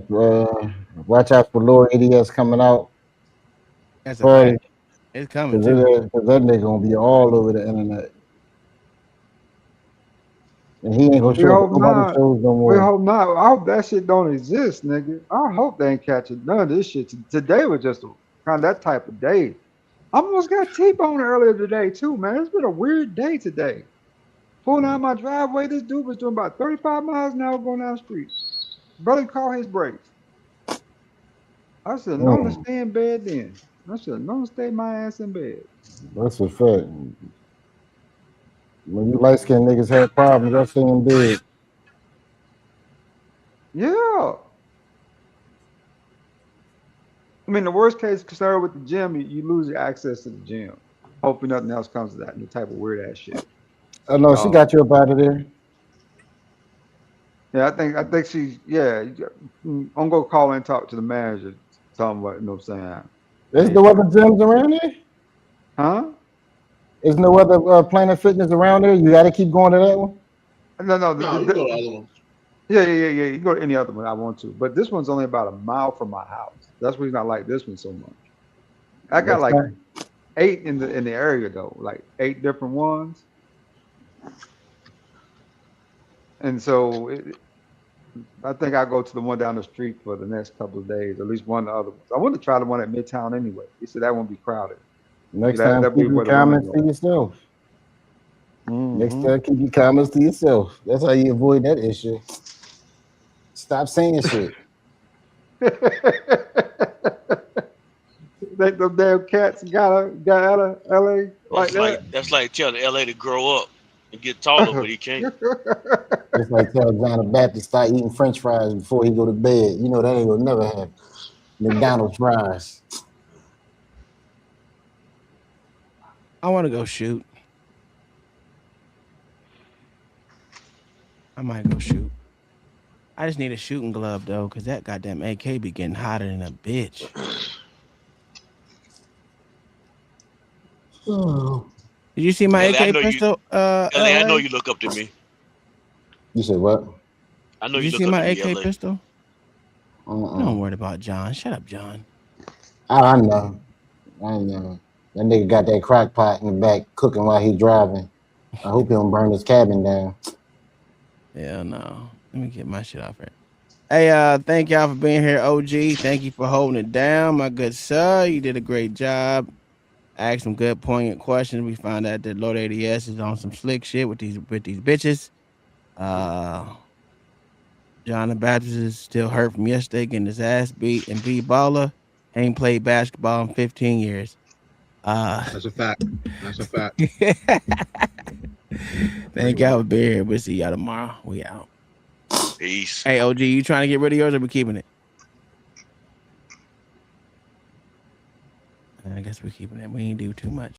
watch out for Lord ADS coming out. That's a fact. It's coming too. Cause that nigga gonna be all over the internet. And he ain't gonna show up nobody shows no more. We hope not. I hope that shit don't exist, nigga. I hope they ain't catching none of this shit. Today was just kind of that type of day. I almost got T-boned earlier today too, man. It's been a weird day today. Pulling out my driveway, this dude was doing about 35 miles an hour going down the street. Brother called his brakes. I should have known to stay in bed then. I should have known to stay my ass in bed. That's a fact. When you light-skinned niggas have problems, I see them big. Yeah. I mean, the worst case scenario with the gym, you lose your access to the gym. Hopefully nothing else comes to that. And the type of weird ass shit. Oh no, she got you up out of there. Yeah, I think she. Yeah, I'm gonna call and talk to the manager. Tell him what. You know what I'm saying? There's no other gyms around there. Huh? There's no other Planet Fitness around there. You got to keep going to that one. No. You go to other ones. Yeah. You can go to any other one I want to, but this one's only about a mile from my house. That's the reason I like this one so much. I got like 8 in the area though, like 8 different ones. And so I think I'll go to the one down the street for the next couple of days, at least one of the other ones. I want to try the one at Midtown anyway. He said that won't be crowded. Next time, keep your comments to yourself. Next time, keep your comments to yourself. That's how you avoid that issue. Stop saying shit. Like them damn cats got out of LA like that. That's like telling LA to grow up and get taller, but he can't. It's like telling John the Baptist start eating French fries before he go to bed. You know that ain't gonna never happen. McDonald's fries. I want to go shoot. I might go shoot. I just need a shooting glove though, cause that goddamn AK be getting hotter than a bitch. Did you see my AK pistol? I know you look up to me. You said what? I know Did you you look see my up to AK me, pistol? Don't worry about John. Shut up, John. I know. That nigga got that crock pot in the back cooking while he driving. I hope he don't burn his cabin down. Hell no. Let me get my shit off here. Hey, thank y'all for being here, OG. Thank you for holding it down, my good sir. You did a great job. Asked some good poignant questions. We found out that Lord ADS is on some slick shit with these bitches. John the Baptist is still hurt from yesterday getting his ass beat, and B Baller ain't played basketball in 15 years. That's a fact. That's a fact. Thank y'all for being here. We'll see y'all tomorrow. We out. Peace. Hey, OG, you trying to get rid of yours or we keeping it? I guess we're keeping it. We ain't do too much.